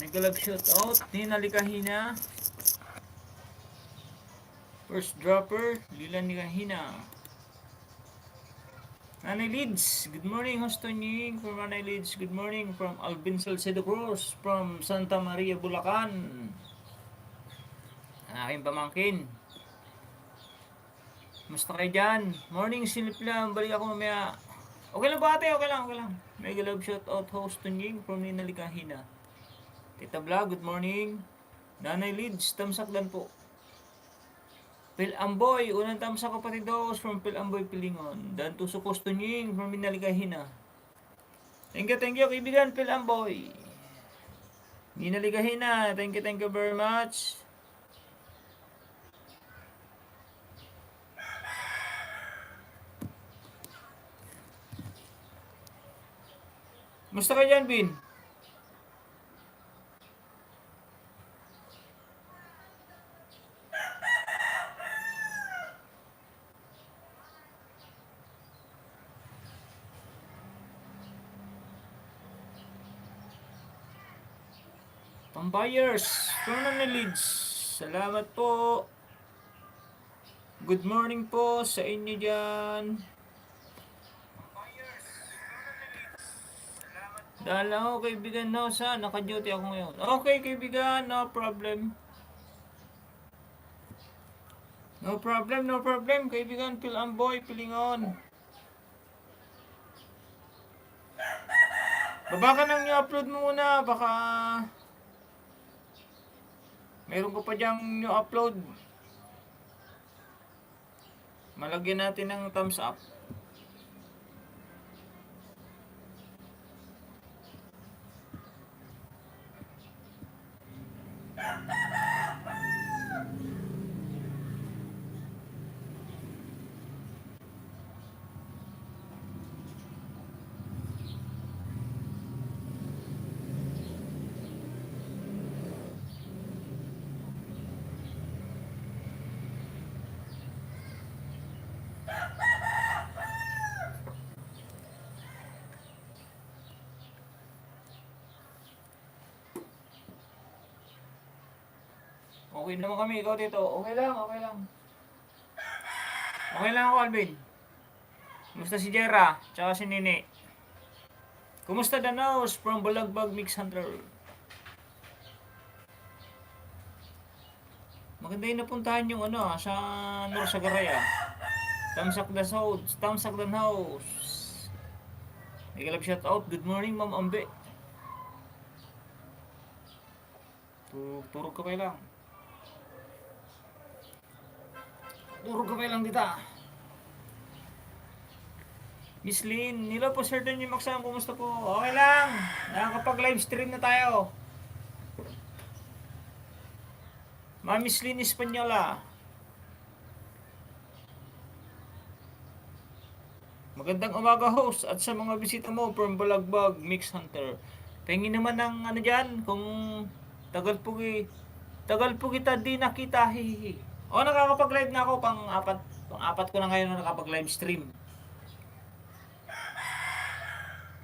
Naglag shoot out ni Nalikahina. First dropper, Lilan Likahina. Nanay Leeds, good morning. Hoston Ying from Nanay Leeds, good morning. From Alvin Salcedo Cruz from Santa Maria, Bulacan. Ang aking pamangkin. Musta kayo dyan? Morning, silip lang. Balik ako mamaya. Okay lang ba ate? Okay lang, okay lang. Mega love shout out Hoston Ying from Nina Likahina. Tita Vlog, good morning. Nanay Leeds, tamsakdan po. Phil Amboy, unang tamsak kapatid dos from Phil Amboy Pilingon. Dan Tuso Hoston Ying from Nina Likahina. Thank you, kaibigan Phil Amboy. Nina Likahina, thank you very much. Musta ka dyan, Bin? Vampires, from Nanay Leeds. Salamat po. Good morning po sa inyo dyan. Dahil ako kaibigan no, naka-duty ako ngayon. Okay kaibigan, no problem. No problem kaibigan Phil Amboy, Pilingon. Baba ka nang i-upload mo muna, baka meron ko pa dyang new upload. Malagyan natin ng thumbs up. Okay naman kami, ikaw dito. Okay lang. Okay lang ako, Alvin. Kumusta si Jera? Tsaka si Nini? Kumusta Danaos from Bulagbag Mix Hunter? Maganda yung napuntahan yung sa Norsagaray. Tamsak the house. Nagalap shout out. Good morning, Ma'am Ambe. Turog ka pa lang. Turog ka pa lang dita. Miss Lynn, nilo po Sir Don yung maksam. Kumusta po? Okay lang. Nakakapag live stream na tayo. Ma'am Miss Lynn Espanyola. Magandang umaga host at sa mga bisita mo from Bulagbag Mix Hunter. Pengi naman ng dyan kung tagal po kita di nakita, hihihi. O nakakapag-live na ako, pang-apat ko na ngayon na nakapag-live stream.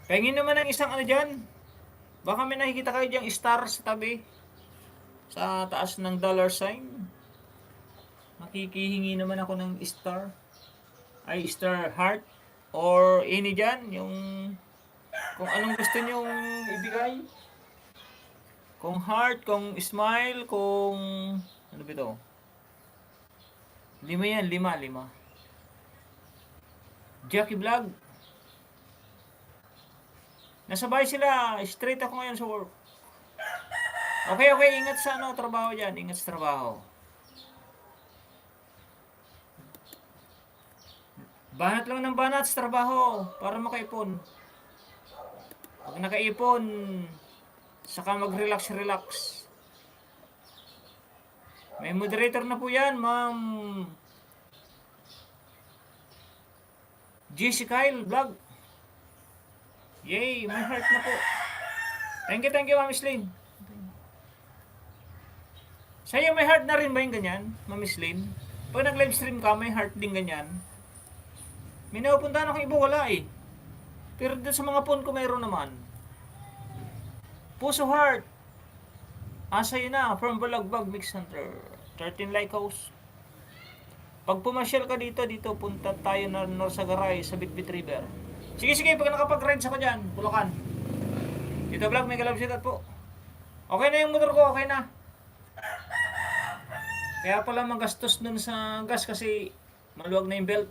Pengi naman ng isang dyan. Baka may nakikita kayo dyang star sa tabi. Sa taas ng dollar sign. Makikihingi naman ako ng star. Ay, star heart. Or any dyan, yung kung anong gusto nyong ibigay. Kung heart, kung smile, kung ano ba ito? 5 yan, 5. Jackie Vlog. Nasa bahay sila, straight ako ngayon sa work. Okay, ingat sa trabaho dyan, ingat sa trabaho. Banat lang ng banat sa trabaho para makaipon. Pag nakaipon, saka mag-relax. May moderator na po yan, Ma'am JC Kyle Vlog. Yay, may heart na po. Thank you, Ma'am Miss Lynn. Sa'yo may heart na rin ba yung ganyan, Ma'am Miss Lynn? Pag nag-live stream ka, may heart din ganyan. May napupuntahan akong iba, wala eh. Pero sa mga phone ko mayroon naman. Puso heart. Sa'yo na, from Balagbag Mix Center. 13 Lycos. Pag pumasyal ka dito punta tayo na Norsagaray sa Bitbit River. Sige, pag nakapag-rides ako dyan, Bulacan. Dito vlog, may galab shoutout po. Okay na yung motor ko, okay na. Kaya pala magastos dun sa gas kasi maluwag na yung belt.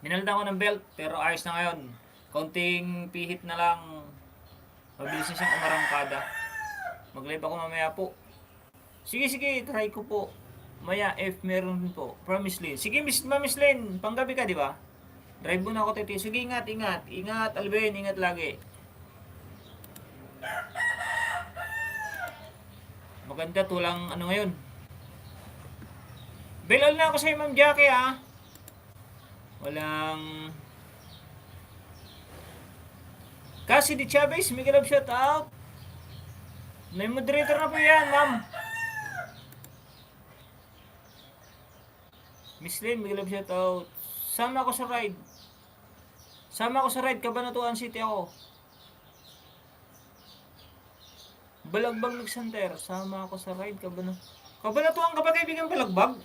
Minalda ko ng belt, pero ayos na ngayon. Konting pihit na lang. Mabilis na siyang umarangkada. Mag-live ako mamaya po. Sige, try ko po. Maya, if meron po. Promise Lynn. Sige, Miss Lynn. Panggabi ka, di ba? Drive muna ako, tete. Sige, ingat. Ingat, Alvin. Ingat lagi. Maganda, tulang ano ngayon. Belal na ako sa Ma'am Jackie, ha. Walang... Cassidy Chavez, Miguel of shout out. May moderator na po yan, ma'am. Miss Lynn, Miguel of shout out. Sama ako sa ride. Cabanatuan City ako. Balagbag Mix Center. Sama ako sa ride, Cabanatuan ka ba, kaibigan, Balagbag?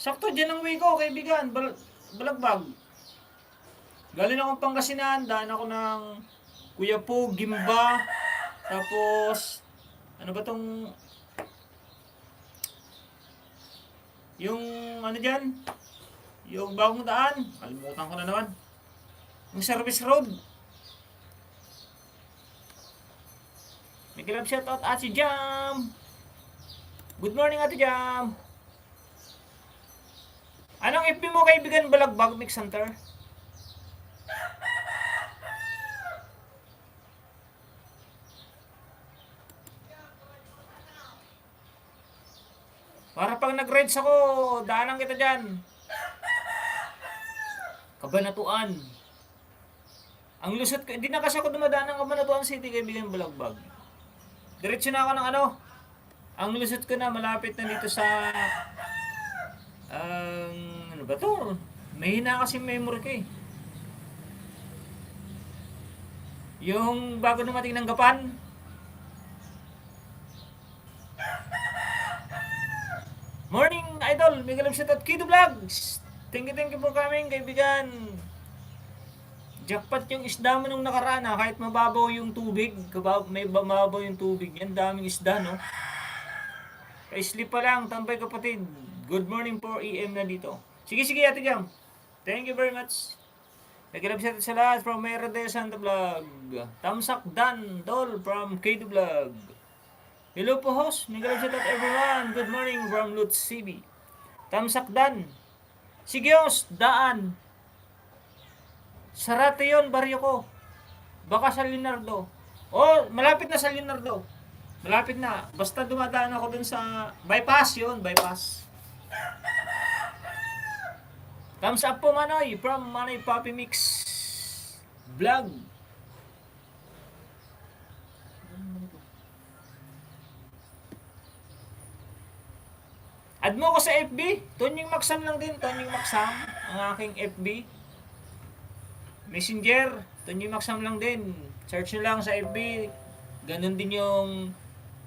Sakto, dyan ang way ko, kaibigan, Balagbag. Galing akong Pangasinan, daan ako ng Kuya Po, Gimba, tapos, ano ba tong, yung ano dyan, yung bagong daan, kalimutan ko na naman, yung service road. May grab shoutout, Ate Jam. Good morning, Ate Jam. Anong FB mo, kaibigan, Balagbag Mix Center? Para pag nag-rides ako, daanan kita dyan. Cabanatuan. Ang lusot ko, hindi na kasi ako dumadaan ng Cabanatuan City, kaibigan, Balagbag. Diretso na ako ng ano. Ang lusot ko na, malapit na dito sa... ano ba to? Mahina kasi memory ko eh. Yung bago dumating ng Gapan. Morning, idol! Miguel of shoutout, Kido Vlogs! Thank you for coming, kaibigan. Jackpot yung isda mo nung nakaraan, ha? Kahit mababaw yung tubig, may mababaw yung tubig, yan daming isda, no? Sleep pa lang, tambay kapatid. Good morning 4 AM na dito. Sige, Ate Jam. Thank you very much. Miguel of shoutout sa lahat from Mera de Santa Vlog. Tamsak Dan Dol from Kido Vlog. Hello po, host. Miguel of shoutout everyone. Good morning from Lutz CB. Tamsak Dan. Sige, host. Daan. Sarate yun, baryo ko. Baka sa Leonardo. Oh, malapit na sa Leonardo. Malapit na. Basta dumadaan ako dun sa bypass yun, bypass. Thumbs up po, Manoy. From Manoy Papi Mix Vlog. Add mo ko sa FB. Tonying Maksam lang din. Tonying Maksam. Ang aking FB. Messenger. Tonying Maksam lang din. Search nyo lang sa FB. Ganon din yung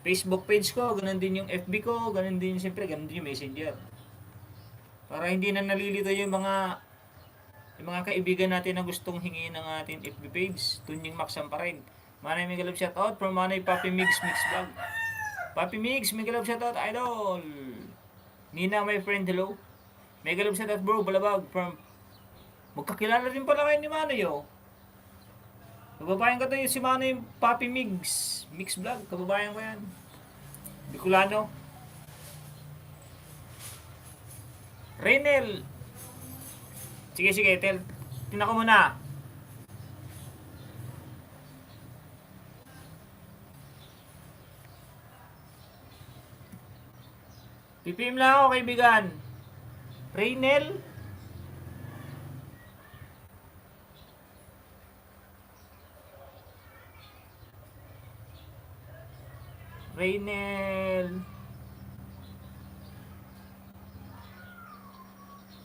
Facebook page ko. Ganon din yung FB ko. Ganon din, siyempre, ganon din yung Messenger. Para hindi na nalilito yung mga kaibigan natin na gustong hingin ng ating FB page. Tonying Maksam pa rin. Manay Miguel of shoutout from Manay Papi Mix Vlog. Papi Mix, Miguel of shoutout, idol. Nina, my friend, hello. Miguel of shoutout, bro, Balabag from... Magkakilala rin pala kayo ni Manoy, oh. Kababayan ko to yung si Manoy Papi Mix Vlog, kababayan ko yan. Bicolano. Renel. Sige, tingnan ko muna. PPM lang ako, kaibigan. Renel.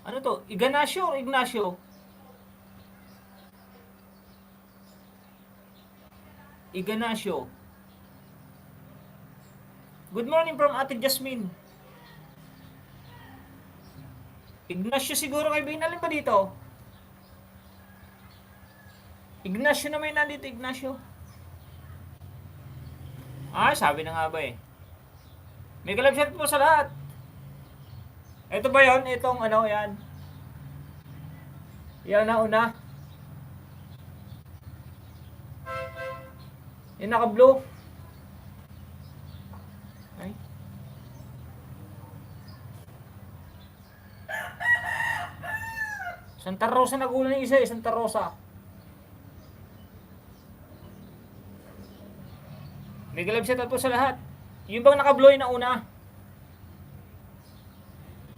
Ano to? Ignacio or Ignacio? Ignacio. Good morning from Ate Jasmine. Ignacio siguro kay Bin. Alin ba dito? Ignacio na may nandito, Ignacio. Ah, sabi na nga ba eh. May kalab shot po sa lahat. Ito ba yon? Itong ano, yan. Yan na una. Yung naka-blue. Ay. Santa Rosa nagulan yung isa eh. Santa Rosa. May galab shot po sa lahat. Yung bang naka-blue na una.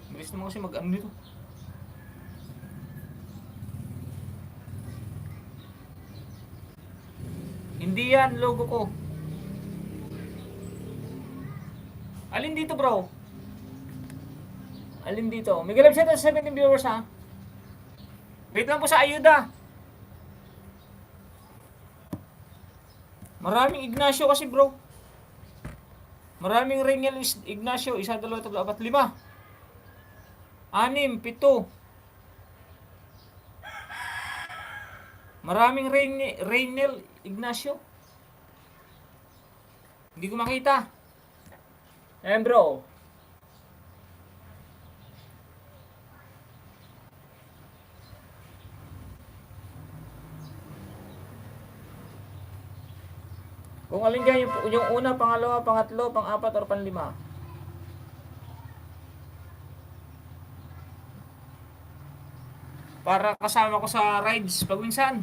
Bilis naman kasi mag-ano nito. Hindi yan, logo ko. Alin dito bro? Alin dito? May galab shot sa 17 viewers ha. Wait lang po sa ayuda. Maraming Ignacio kasi bro. Maraming Reniel Ignacio. 1, 2, 3, 4, 5. 6, 7. Maraming Reniel Ignacio. Hindi ko makita. Ayan bro. Kung alin dyan yung una, pangalawa, pangatlo, pang-apat, or pang-5. Para kasama ko sa rides pag minsan.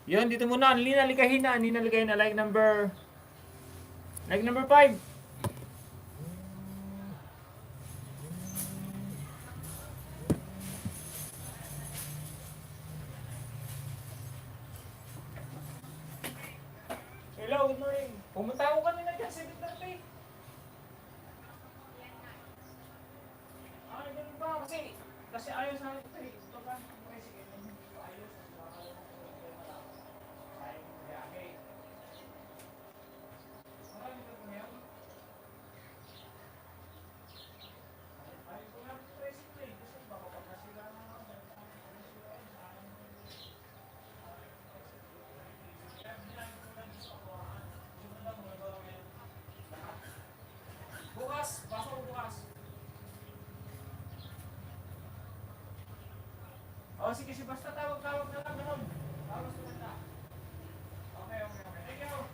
Yun, dito muna. Nina Likahina, like number 5. Hello, good morning. Pumunta ako kanina dyan, 7:30. Ah, ganun ba? Kasi ayaw sa akin ito eh. Ito ba? Sige, ayos. Sayang yung biyahe. Marami ka po ngayon? Ayaw ko nga tricycle eh. Kasi baka pagkasila na ako. Bukas, pasok bukas. Sige, basta tawag na lang ganun. Tawag sa kanta. Okay. Thank you.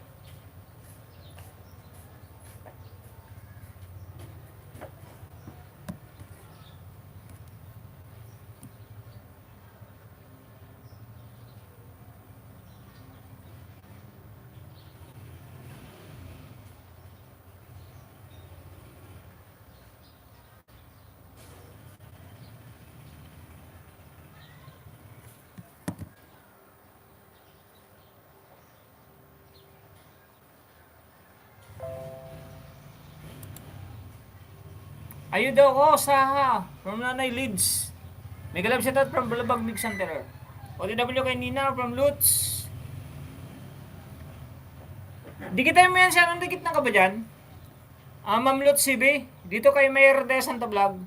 Ayun daw ko sa from Nanay Leeds. May galab shout out from Balabag Mix Center. OTW kay Nina from Lutz. Dikitin mo yan siya. Anong dikit na ka ba dyan? Ma'am Lutz CB. Dito kay Mayor de Santa Vlog.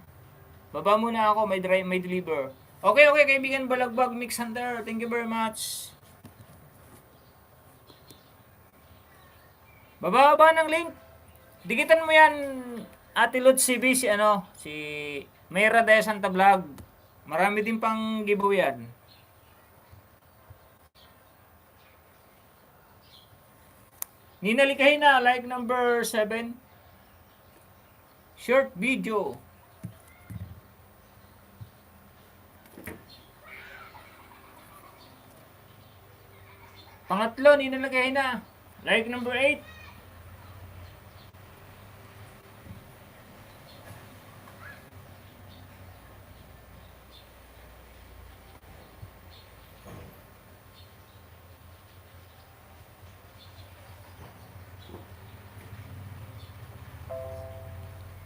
Baba muna ako. May deliver. Okay, kaibigan Balagbag Mix Center. Thank you very much. Baba ng link. Dikitan mo yan. Ate Lutz CB, si Mayra de Santa Vlog. Marami din pang giveaway yan. Nina Likahina, like number 7. Short video. Pangatlo, Nina Likahina, like number 8.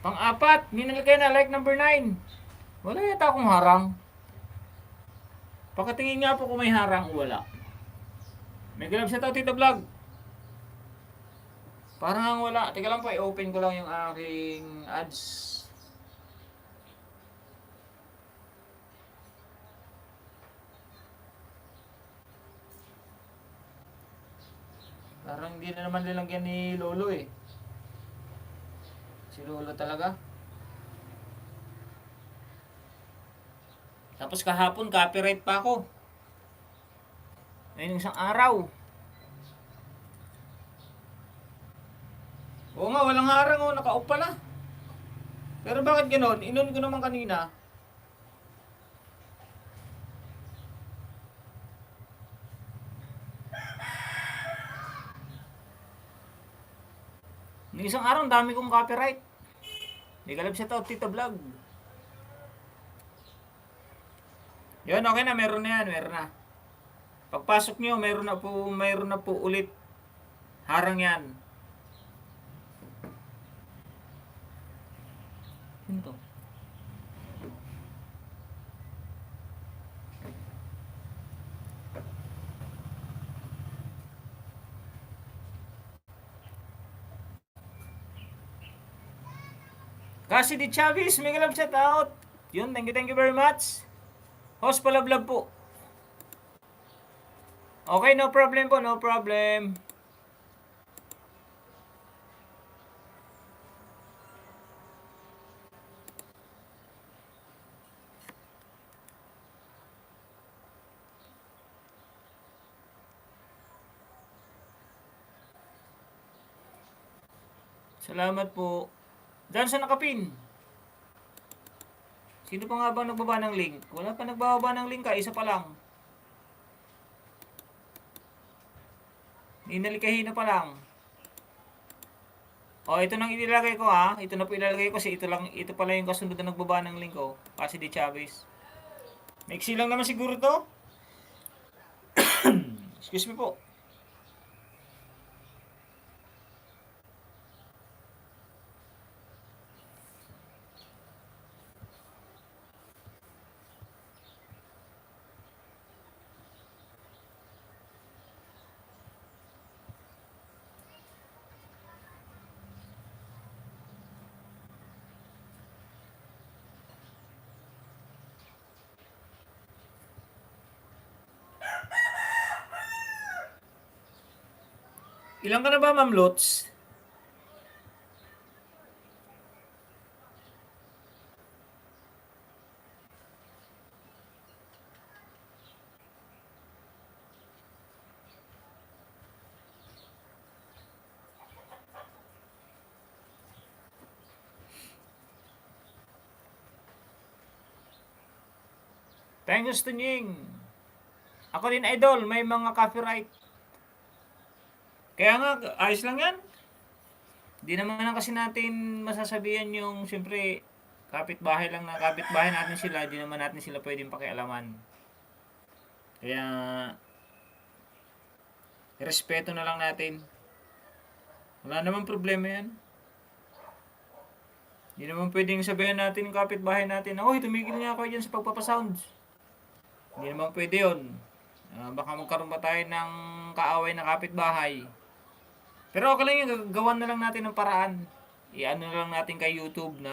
Pang-apat, ninalagay na like number 9. Wala yata akong harang. Pakatingin nga po kung may harang o wala. May galab sa tao, Tito Vlog. Parang wala. Teka lang po, i-open ko lang yung aking ads. Parang hindi na naman nilagyan ni Lolo eh. Si Lolo talaga. Tapos kahapon, copyright pa ako. Ngayon isang araw. Oo nga, walang harang oh, naka-off pala. Pero bakit ganoon? Inon ko naman kanina. Ng isang araw, dami kong copyright. Hindi ka lang siya tao, Tita Vlog. Yun, okay na, meron na yan, meron na. Pagpasok nyo, meron na po ulit. Harang yan. Yun to. Cassidy Chavez, may galap shout out. Yun, thank you very much. Host Palablab po. Okay, no problem po, no problem. Salamat po. Diyan sa nakapin. Sino pa nga bang nagbaba ng link? Wala pa nagbababa ng link ka, isa pa lang. Ninalikahin na pa lang. O, ito nang ilalagay ko ha. Ito na po ilalagay ko kasi ito pala yung kasunod na nagbaba ng link ko. Kasi di Chavez. Maiksi lang naman siguro to. Excuse me po. Ilan ka na ba, Ma'am Lots? Thanks to Nying. Ako din idol, may mga copyright. Kaya nga, ayos lang yan. Di naman kasi natin masasabihan yung, siyempre, kapitbahay lang na kapitbahay natin sila, di naman natin sila pwedeng pakialaman. Kaya, respeto na lang natin. Wala namang problema yan. Di naman pwedeng sabihan natin yung kapitbahay natin, oy, tumigil nga ako dyan sa pagpapasounds. Hindi naman pwede yun. Baka magkaroon pa tayo ng kaaway na kapitbahay. Pero okay lang yun, gawan na lang natin ng paraan. I-ano na lang natin kay YouTube na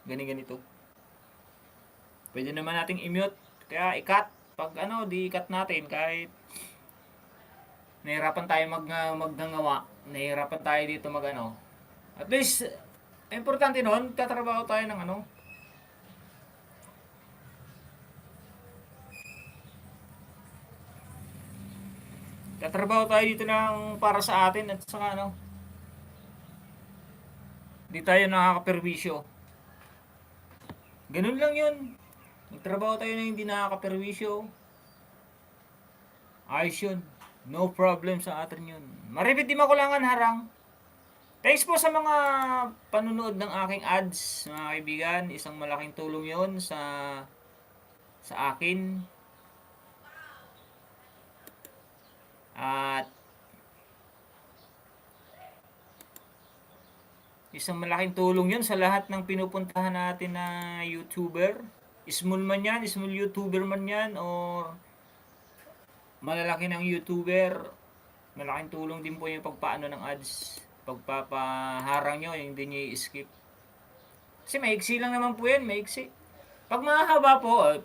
ganito. Pwede naman nating i-mute. Kaya i-cut. Pag di i-cut natin kahit nahirapan tayo magnangawa. Nahirapan tayo dito At least, importante nun, tatrabaho tayo ng Tatrabaho tayo dito ng para sa atin at saka hindi tayo nakakaperwisyo. Ganun lang yun. Magtrabaho tayo na hindi nakakaperwisyo. Ayos yun. No problem sa atin yun. Maripit di makulangan harang. Thanks po sa mga panunood ng aking ads, mga kaibigan. Isang malaking tulong yun sa akin. At isang malaking tulong yun sa lahat ng pinupuntahan natin na YouTuber. Small man yan, small YouTuber man yan, or malalaki ng YouTuber. Malaking tulong din po yung pagpaano ng ads. pagpapaharang nyo, yung hindi nyo i-skip. Kasi maiksi lang naman po yan, maiksi. Pag mahaba po,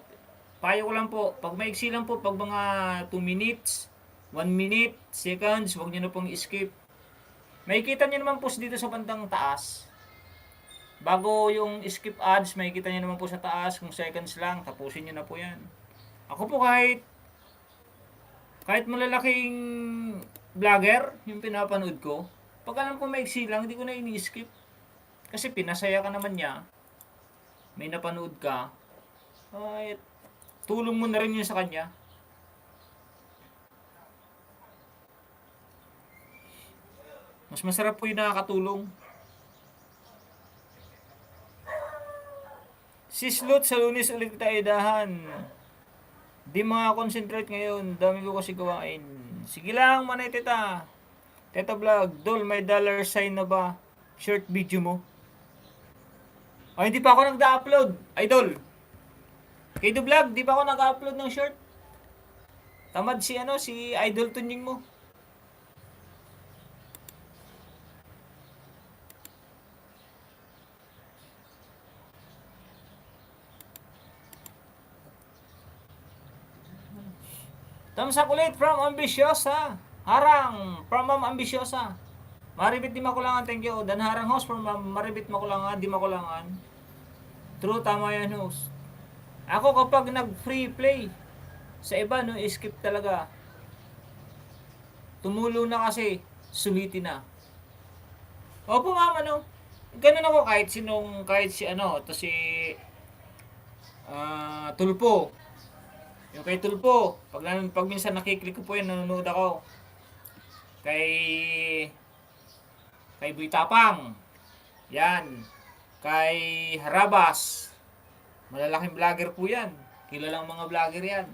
payo ko lang po, pag maiksi lang po, pag mga 2 minutes, 1 minute, seconds, huwag nyo na pong i-skip. Makikita nyo naman po dito sa bandang taas. Bago yung skip ads, makikita nyo naman po sa taas, kung seconds lang, tapusin nyo na po yan. Ako po kahit malalaking vlogger, yung pinapanood ko, pag alam ko maiksi lang, hindi ko na ini-skip. Kasi pinasaya ka naman niya, may napanood ka, ay, tulong mo na rin yun sa kanya. Mas masarap po yung nakakatulong. Sislot sa Lunes ulit tayo dahan. Di concentrate ngayon, dami ko kasi gawain. Sige lang, manay teta. Teta vlog, Dol, may dollar sign na ba? Short video mo? Ay, hindi pa ako nagda-upload. Idol. Kay vlog, di pa ako nag-upload ng short. Tamad si Idol Tunying mo. Tamsak ulit from Ambisyosa. Harang from Ma'am Ambisyosa. Maribit di makulangan, thank you. Dan harang host from Maribit makulangan, di makulangan. True, tama yan host. Ako kapag nag-free play, sa iba no, skip talaga. Tumulo na kasi, sulitin na. Opo ma'am, ganun ako kahit to si Tulpo. Yung kay Tulpo, pag minsan nakiklik ko po yan, nanonood ako. Kay Boy Tapang. Yan. Kay Harabas. Malalaking vlogger po yan. Kilalang mga vlogger yan.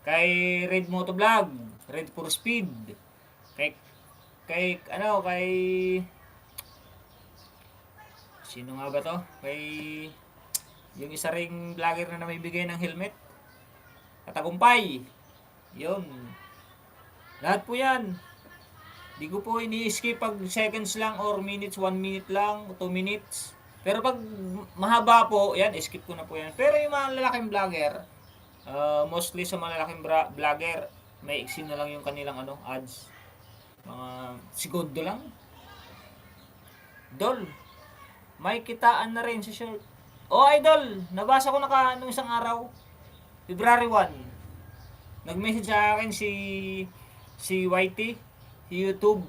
Kay Red Moto Vlog. Red for Speed. Kay sino nga ba to? Kay yung isa ring vlogger na may bigay ng helmet. Katagumpay. Yun. Lahat po yan. Di ko po ini-skip pag seconds lang or minutes, 1 minute lang, 2 minutes. Pero pag mahaba po, yan, skip ko na po yan. Pero yung mga lalaking vlogger, mostly sa mga lalaking vlogger, may iksi na lang yung kanilang ads. Mga segundo lang. Dol, may kitaan na rin sa short. Oh, Idol, nabasa ko nung isang araw, February 1. Nag-message sa akin si YT, si YouTube.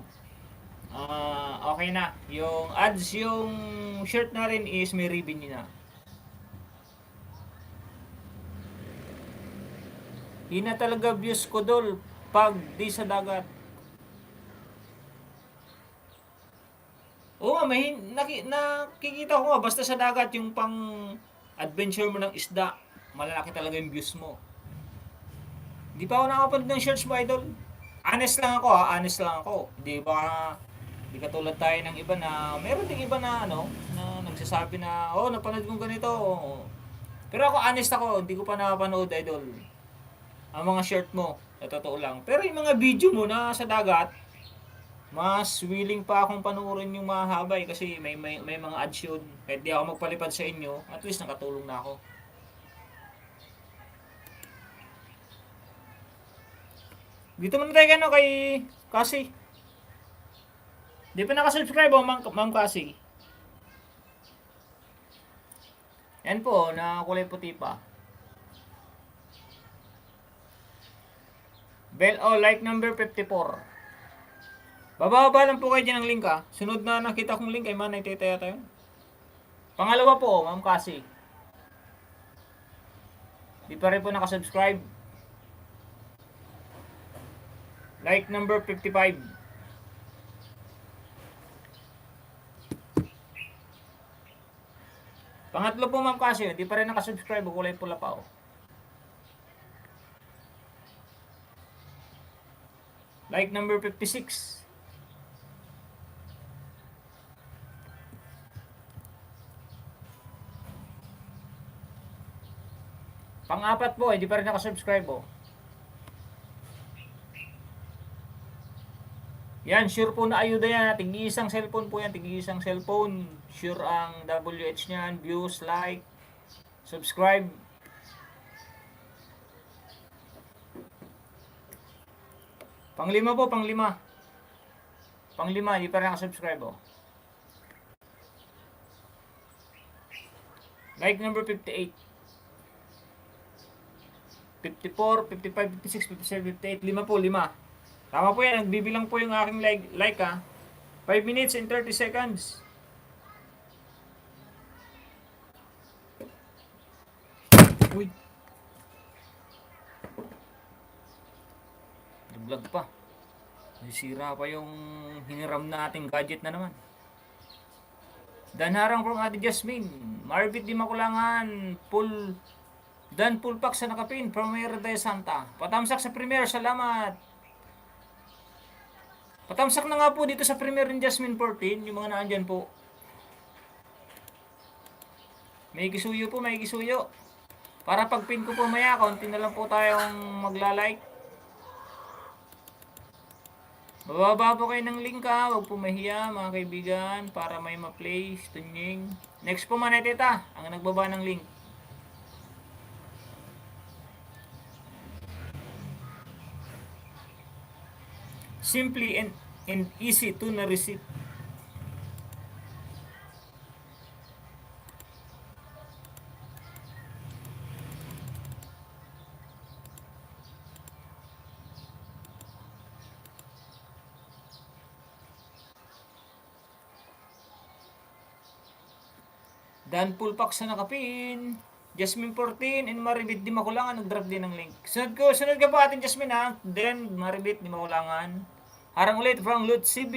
Okay na. Yung ads, yung shirt na rin is may revenue na. Hina talaga views ko dol pag di sa dagat. Oo nga, nakikita ko nga, basta sa dagat yung pang adventure mo ng isda, malalaki talaga yung views mo. Hindi pa ako nakapanood ng shorts mo, Idol. Honest lang ako. Hindi katulad tayo ng iba na, meron ding iba na na nagsasabi na, napanood kong ganito. Pero ako, honest ako, hindi ko pa nakapanood, Idol. Ang mga short mo, na totoo lang. Pero yung mga video mo na sa dagat, mas willing pa akong panoorin yung mahaba kasi may mga ads yun. Kahit di ako magpalipad sa inyo, at least nakatulong na ako. Dito muna tayo kay Cassie. Di pa nakasubscribe Ma'am Cassie. Yan po, na kulay puti pa. Like number 54. Bababa lang po kayo dyan ng link Sunod na nakita kong link ay Manay Teta yata yun. Pangalawa po, Ma'am Cassie. Di pa rin po nakasubscribe. Like number 55. Pangatlo po Ma'am Cassie, di pa rin nakasubscribe, kulay pula pa Like number 56. Pang-apat po, hindi pa rin nakasubscribe Yan, sure po na ayuda yan. Tig-isang cellphone po yan. Tig-isang cellphone. Sure ang WH niyan. Views, like, subscribe. Panglima po, panglima. Panglima, hindi pa rin nakasubscribe oh. Like number 58. 54, 55, 56, 57, 58. Lima po, lima. Tama po yan. Nagbibilang po yung aking like ha. 5 minutes and 30 seconds. Uy. Vlog pa. Sira pa yung hiniram nating gadget na naman. Danharang from Ate Jasmine. Marbit di makulangan. Full pack sa nakapin. Premier de Santa. Patamsak sa Premier. Salamat. Patamsak na nga po dito sa Premier in Jasmine 14. Yung mga naandyan po. May kisuyo po. May kisuyo. Para pag pin ko po maya. Konti na lang po tayong magla-like. Bababa po kayo ng link ha. Huwag po mahiya mga kaibigan. Para may ma-play. Tunying. Next po manetita. Ang nagbaba ng link. Simply and easy to na-receive. Dan full pack sa nakapin. Jasmine 14 and Maribit di makulangan. Nag-drop din ng link. Sunod ka po atin Jasmine ha. Then Maribit di makulangan. Harang ulit from Lutz CB.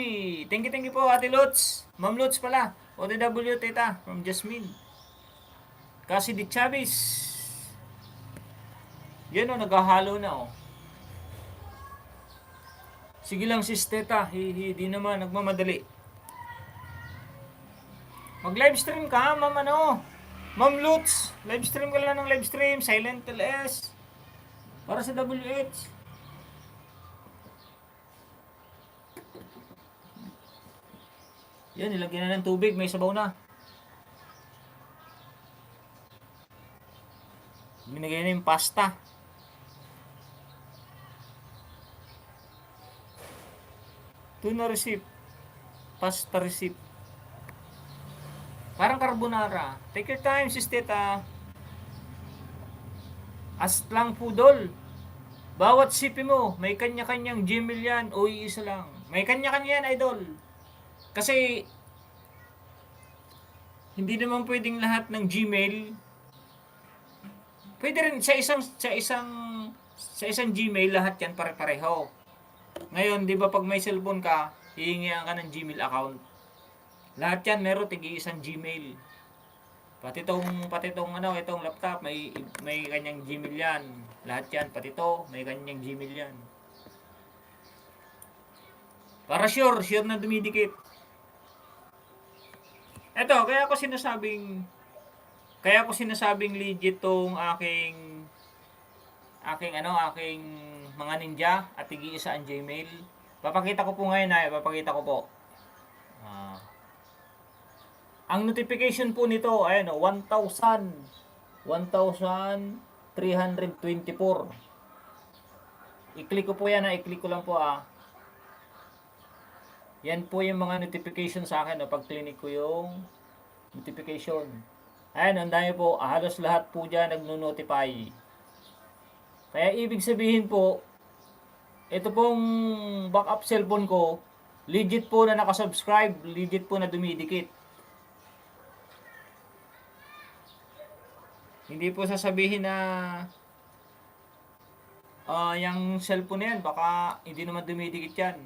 Thank you po Ate Lutz. Ma'am Lutz pala. OTW tita from Jasmine. Kasi di Chavez. Yan o, naghahalo na o. Sige lang sis teta. Di naman, nagmamadali. Mag-live stream ka, ma'am ano. Ma'am Lutz. Live stream ka lang ng live stream. Silent LS. Para sa WH. Yan, nilagyan na ng tubig. May sabaw na. Binigay na yung pasta. Tuna receipt. Pasta receipt. Parang carbonara. Take your time, sis teta. Aslang pudol. Bawat sipi mo, may kanya-kanyang Gmail yan o iisa lang. May kanya-kanya yan, idol. Kasi, hindi naman pwedeng lahat ng Gmail. Pwede rin sa isang Gmail lahat yan pare-pareho. Ngayon, di ba pag may cellphone ka, hihingihan ka ng Gmail account. Lahat yan meron tig-isang Gmail. Pati itong laptop may kanyang Gmail yan. Lahat yan pati ito may kanyang Gmail yan. Para sure na dumidikit. Eto, kaya ko sinasabing legit tong aking mga ninja at tig-isa ang Gmail. Papakita ko po ngayon ang notification po nito, ayan o, 1,324. I-click ko po yan i-click ko lang po Yan po yung mga notification sa akin pag clinic ko yung notification. Ayan, ang dami po, halos lahat po dyan nagno-notify. Kaya ibig sabihin po, ito pong backup cellphone ko, legit po na nakasubscribe, legit po na dumidikit. Hindi po sasabihin na yung cellphone na yan, baka hindi naman dumidikit yan.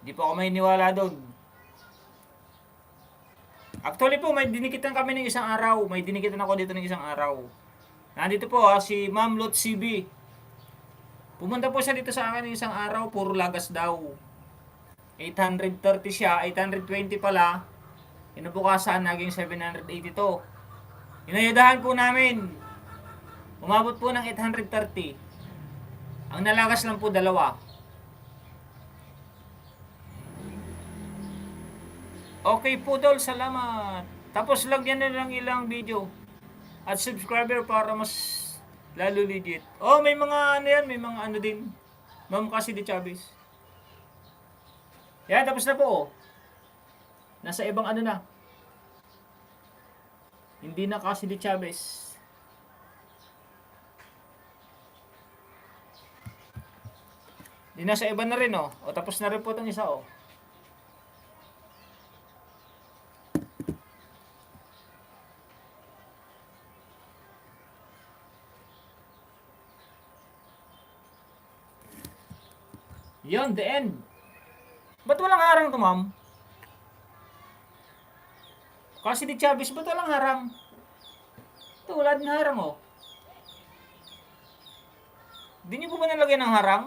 Hindi po ako maniniwala doon. Actually po, may dinikitan kami ng isang araw. May dinikitan ako dito ng isang araw. Nandito po si Ma'am Lutz CB. Pumunta po siya dito sa akin ng isang araw, puro lagas daw. 830 siya, 820 pala. Inabukasan, naging 782. Inayudahan po namin. Umabot po ng 830. Ang nalagas lang po 2. Okay Pudol, salamat. Tapos lagyan na lang ilang video at subscriber para mas lalo legit. Oh, may mga ano yan, may mga ano din. Ma'am kasi de Chavez. Yan, tapos na po. Oh. Nasa ibang ano na. Hindi na kasi de Chavez. Hindi na sa iba na rin, oh. O, tapos na rin po itong isa, oh. Yon, the end. Ba't walang harang to, ma'am? Kasi di Chavez, ba't walang harang? Ito, wala din harang, oh. Di niyo po ba nalagyan ng harang?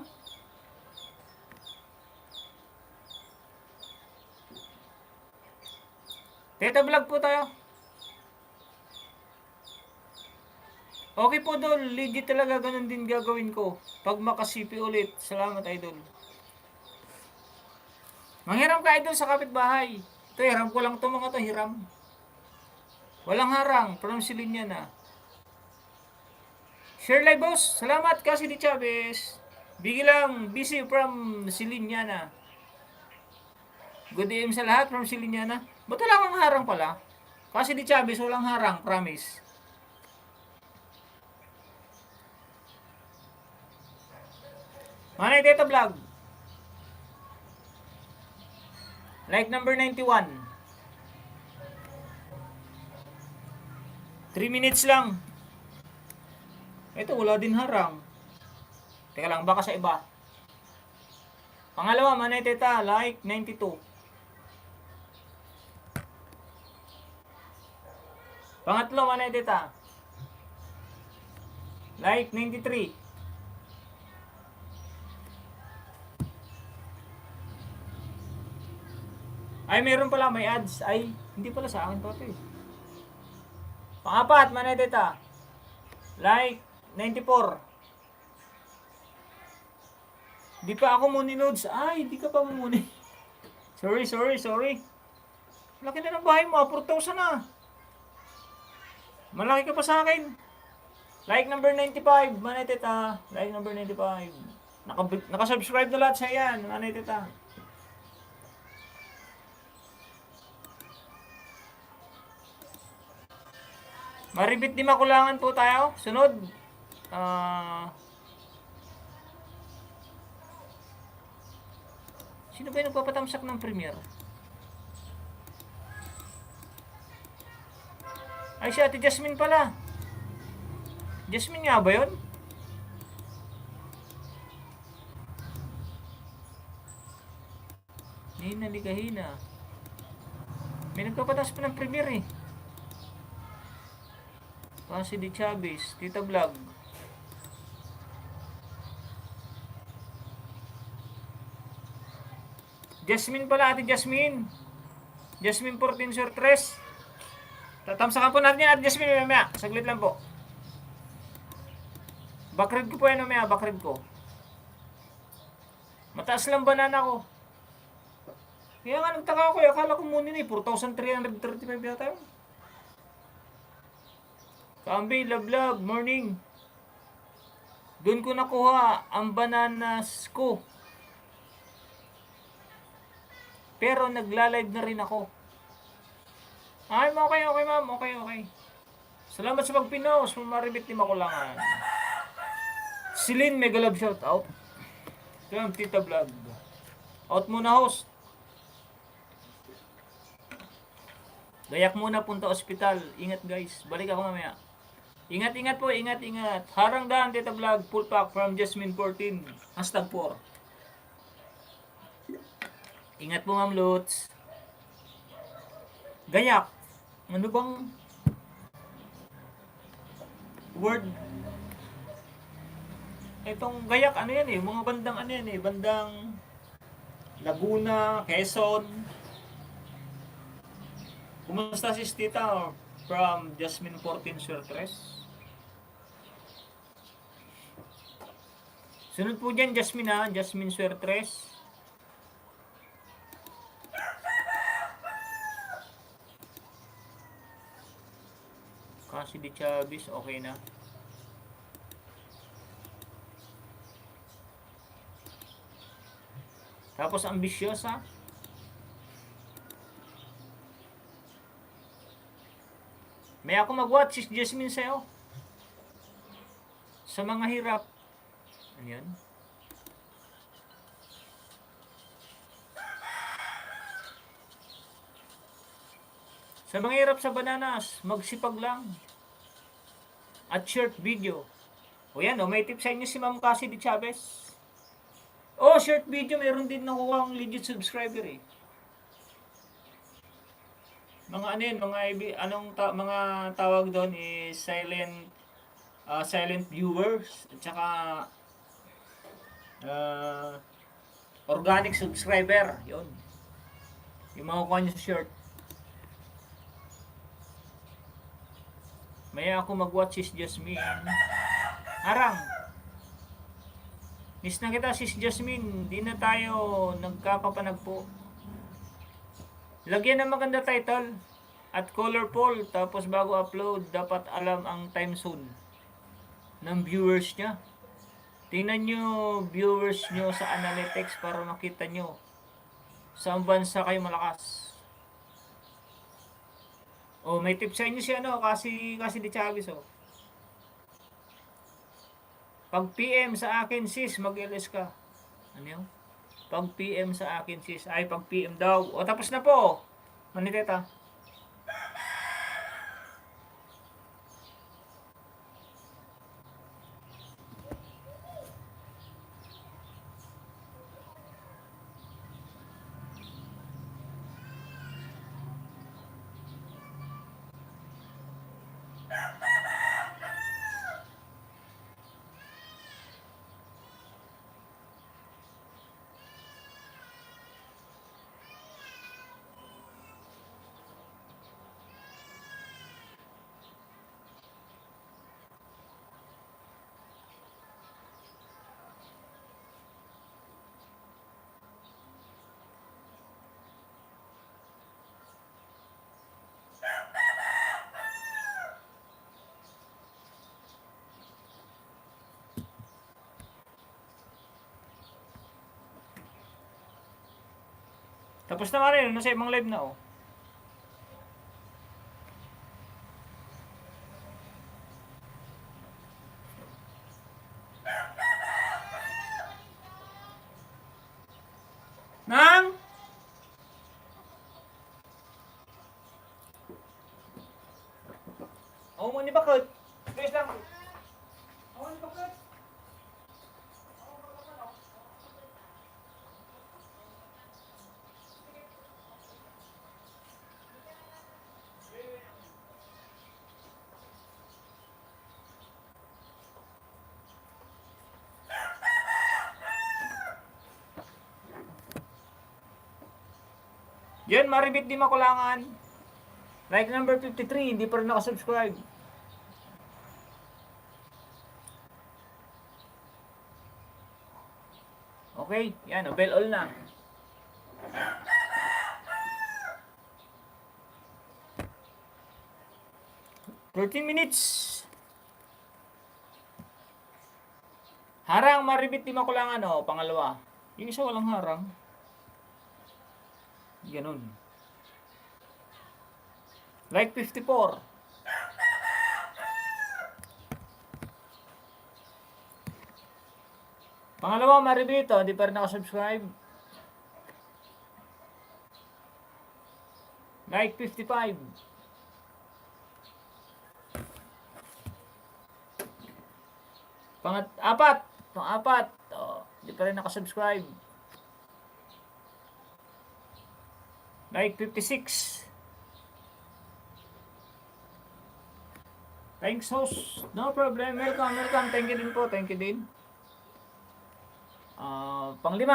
Teta vlog po tayo. Okay po, Dol. Legit talaga ganun din gagawin ko. Pag makasipi ulit. Salamat, Idol. Manghiram ka, Idol, sa kapitbahay. Ito, hiram ko lang ito mga to, hiram. Walang harang. From Silinyana. Share live, boss. Salamat, kasi di Chavez. Bigil lang. Busy from Silinyana. Good day sa lahat from Silinyana. Ba't wala kang harang pala? Kasi di Chavez, walang harang. Promise. Manay Teta Vlog. Like number 91. 3 minutes lang. Ito, wala din harang. Teka lang, baka sa iba. Pangalawa, Manay Teta, like 92. Pangatlo, Manay Teta, like 93. Ay, meron pala, may ads. Ay, hindi pala sa akin to eh. Pangapat, Manay Teta, like 94. Di pa ako muni loads. Ay, di ka pa muni. Sorry. Laki na ng bahay mo, 4,000 na. Malaki ka pa sa akin. Like number 95, Manay Teta. Like number 95. Nakasubscribe na lahat sa yan, Manay Teta. Maribit di makulangan po tayo. Sunod. Sino ba yung nagpapatamsak ng premiere? Ay, si Ate Jasmine pala. Jasmine nga ba yun? Hina. May nagpapatamsak pa ng premiere eh. Kasi di Chavez, Tita Vlog. Jasmine pala, Ate Jasmine. Jasmine 14 Sur 3. Tatamsakan po natin yan, Ate Jasmine, mamaya. Saglit lang po. Backread ko po yan, mamaya. Backread ko. Mataas lang banana ko. Kaya nga nagtaka ako, akala ko muna ni 4,335 yata yun. Kambi, love, morning. Doon ko nakuha ang bananas ko. Pero nagla-live na rin ako. Ay, okay ma'am, okay. Salamat sa pagpinos, maribit ni Makulangan. Silin, mega love shout out. Ito yung Tita Vlog. Out muna, host. Gayak muna, punta ospital. Ingat guys, balik ako mamaya. Ingat po, ingat. Harang daan, Tita Vlog, full pack from Jasmine 14, #4. Ingat po, Ma'am Lutz. Gayak. Ano bang word? Itong gayak, ano yan eh? Mga bandang ano yan eh? Bandang Laguna, Quezon. Kumusta si Tita from Jasmine 14 Sur 3? Sunod po dyan, Jasmine ha. Jasmine Sur 3. Kasi di Chavez, okay na. Tapos ambisyosa. May ako mag-watch, Sis Jasmine, sa'yo. Sa mga hirap. Ano yan? Sa mga hirap sa bananas, magsipag lang. At short video. O yan, may tip sa inyo si Ma'am Cassie de Chavez. Short video, mayroon din nakuha ang legit subscriber eh. Mga ano yun, mga tawag doon is silent viewers at saka organic subscriber. Yun. Yung makukuha nyo sa short. Maya ako mag-watch, Sis Jasmine. Harang. Miss na kita, Sis Jasmine. Di na tayo nagkakapanagpo. Lagyan ng maganda title at colorful. Tapos bago upload, dapat alam ang time zone ng viewers niya. Tingnan nyo viewers nyo sa analytics para makita nyo saan bansa kayo malakas. May tip sa inyo si kasi di Chavez Pag PM sa akin, sis, mag-LS ka. Ano yun? Pag PM sa akin, sis. Ay, pag PM daw. Tapos na po. Maniteta. Tapos na nga rin, nasa ibang live na Nang? Mo ni bakit? Please lang. Ni bakit? Yan, Maribit di Makulangan. Like number 53, hindi pa rin nakasubscribe. Okay, yan, bell all na. $13. Harang, Maribit di Makulangan, pangalawa. Yung isa walang harang. Ganun. Like 54. Pangalawa, Maribito, hindi pa rin nakasubscribe. Like 55. Pang-apat, hindi pa rin nakasubscribe. Like 56. Thanks, host. No problem. Welcome. Thank you din po. Thank you din. Pang-5.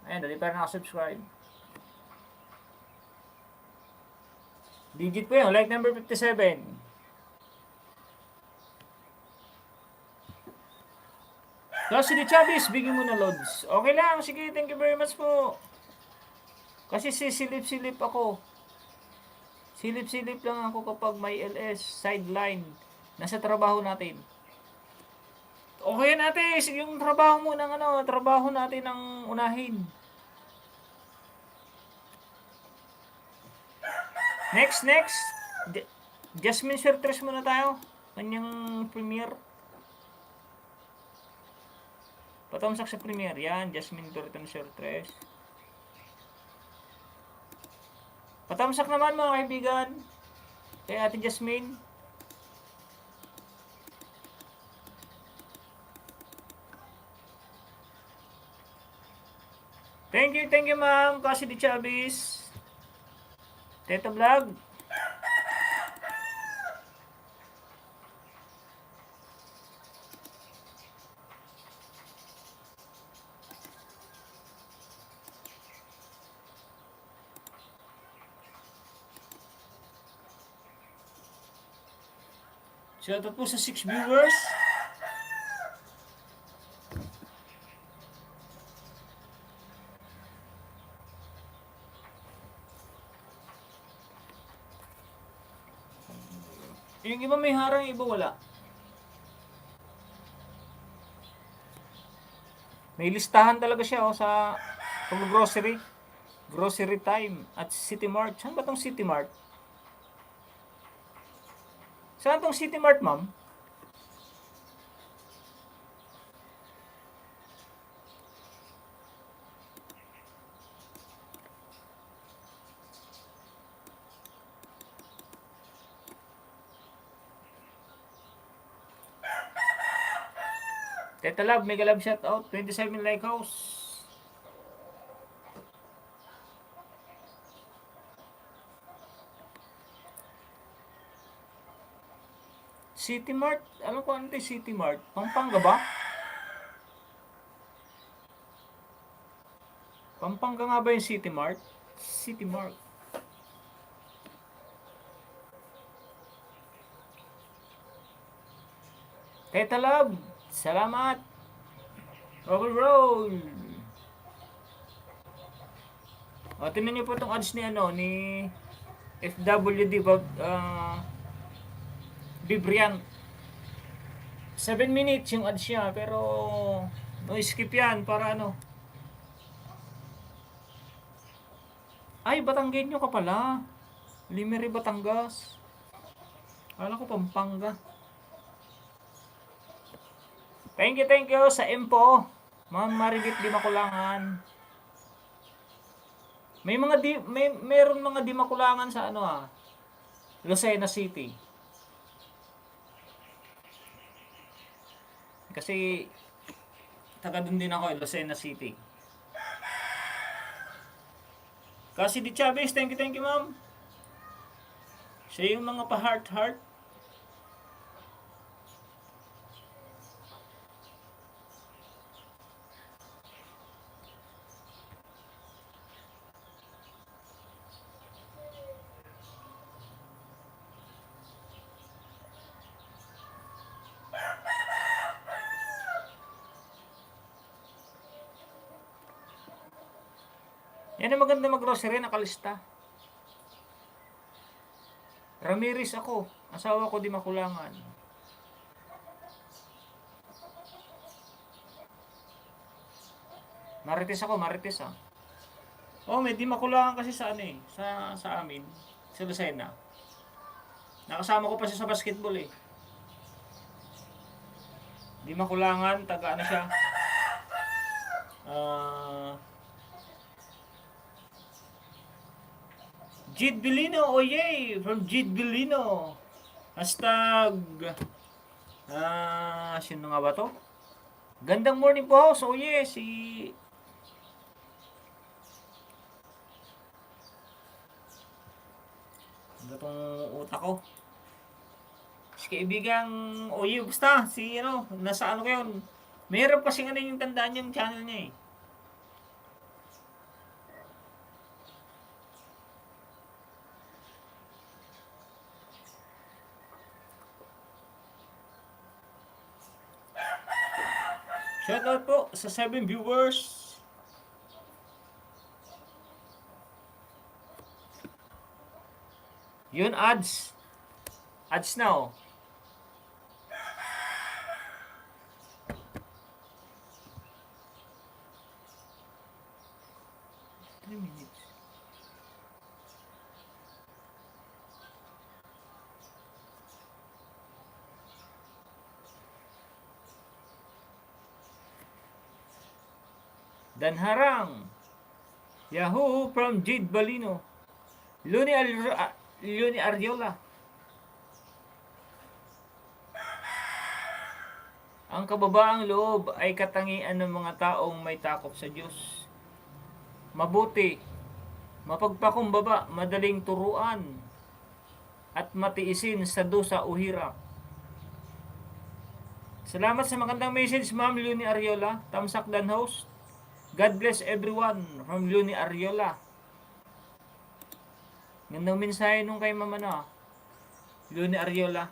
Ayan, dali pa rin nakasubscribe. Digit po yun. Like number 57. Kasi di Chavez, bigyan mo na loads. Okay lang. Sige, thank you very much po. Kasi sisilip-silip ako. Silip-silip lang ako kapag may LS, sideline. Nasa trabaho natin. Okay natin, yung trabaho mo ng trabaho natin ang unahin. Next. Jasmine Surtres muna tayo. Kanyang premiere. Patamsak sa premiere. Yan, Jasmine Surtres. Patamsak naman mga kaibigan. Kay Ate Jasmine. Thank you ma'am. Cassidy Chavez. Teta Vlog. Shoutout po sa 6 viewers. Yung iba may harang, iba wala. May listahan talaga siya sa pag-grocery. Grocery time at City Mart. Saan ba tong City Mart? Saan tong City Mart, ma'am? Teta Love, mega love shout out. 27 like house. City Mart? Alam ko ano ito City Mart? Pampanga ba? Pampanga nga ba yung City Mart? City Mart. Teta Love, salamat. Roll roll. O, tingnan niyo po itong ads ni FWD Vibriant. 7 minutes yung ads niya, pero no skip yan para Ay, Batanggenyo ka pala. Limeri, Batangas. Akala ko Pampanga. Thank you sa info. Ma'am Maribit Di Makulangan. Meron mga Di Makulangan sa Lucena City. Kasi taga doon din ako, Lucena City. Kasi di Chavez, thank you ma'am. Siya yung mga pa-heart. Yan ang maganda mag-grocery, nakalista. Ramirez ako. Asawa ko Di Makulangan. Marites ako, Marites ah. Oh, may Di Makulangan kasi sa sa amin. Sa Lucena. Nakasama ko pa siya sa basketball eh. Di Makulangan, taga siya. Jid Bilino, oh yay! From Jid Bilino. Hashtag sino nga ba to? Gandang morning po, so yes, ano tong utak ko? Si kaibigang Oye, basta nasa kayo? Meron pa siyang yung tandaan yung channel niya eh. Shoutout po sa 7 viewers. Yun, ads. Ads na, oh. Three minutes. Dan harang. Yahoo from Jade Balino. Luni Ariola. Ang kababaang loob ay katangian ng mga taong may takot sa Diyos. Mabuti, mapagpakumbaba, madaling turuan, at matiisin sa dusa o hirap. Salamat sa magandang message, Ma'am Luni Ariola. Tamsak dan host. God bless everyone from Luni Ariola. Gandang mensahe nung kay Mama Luni Ariola.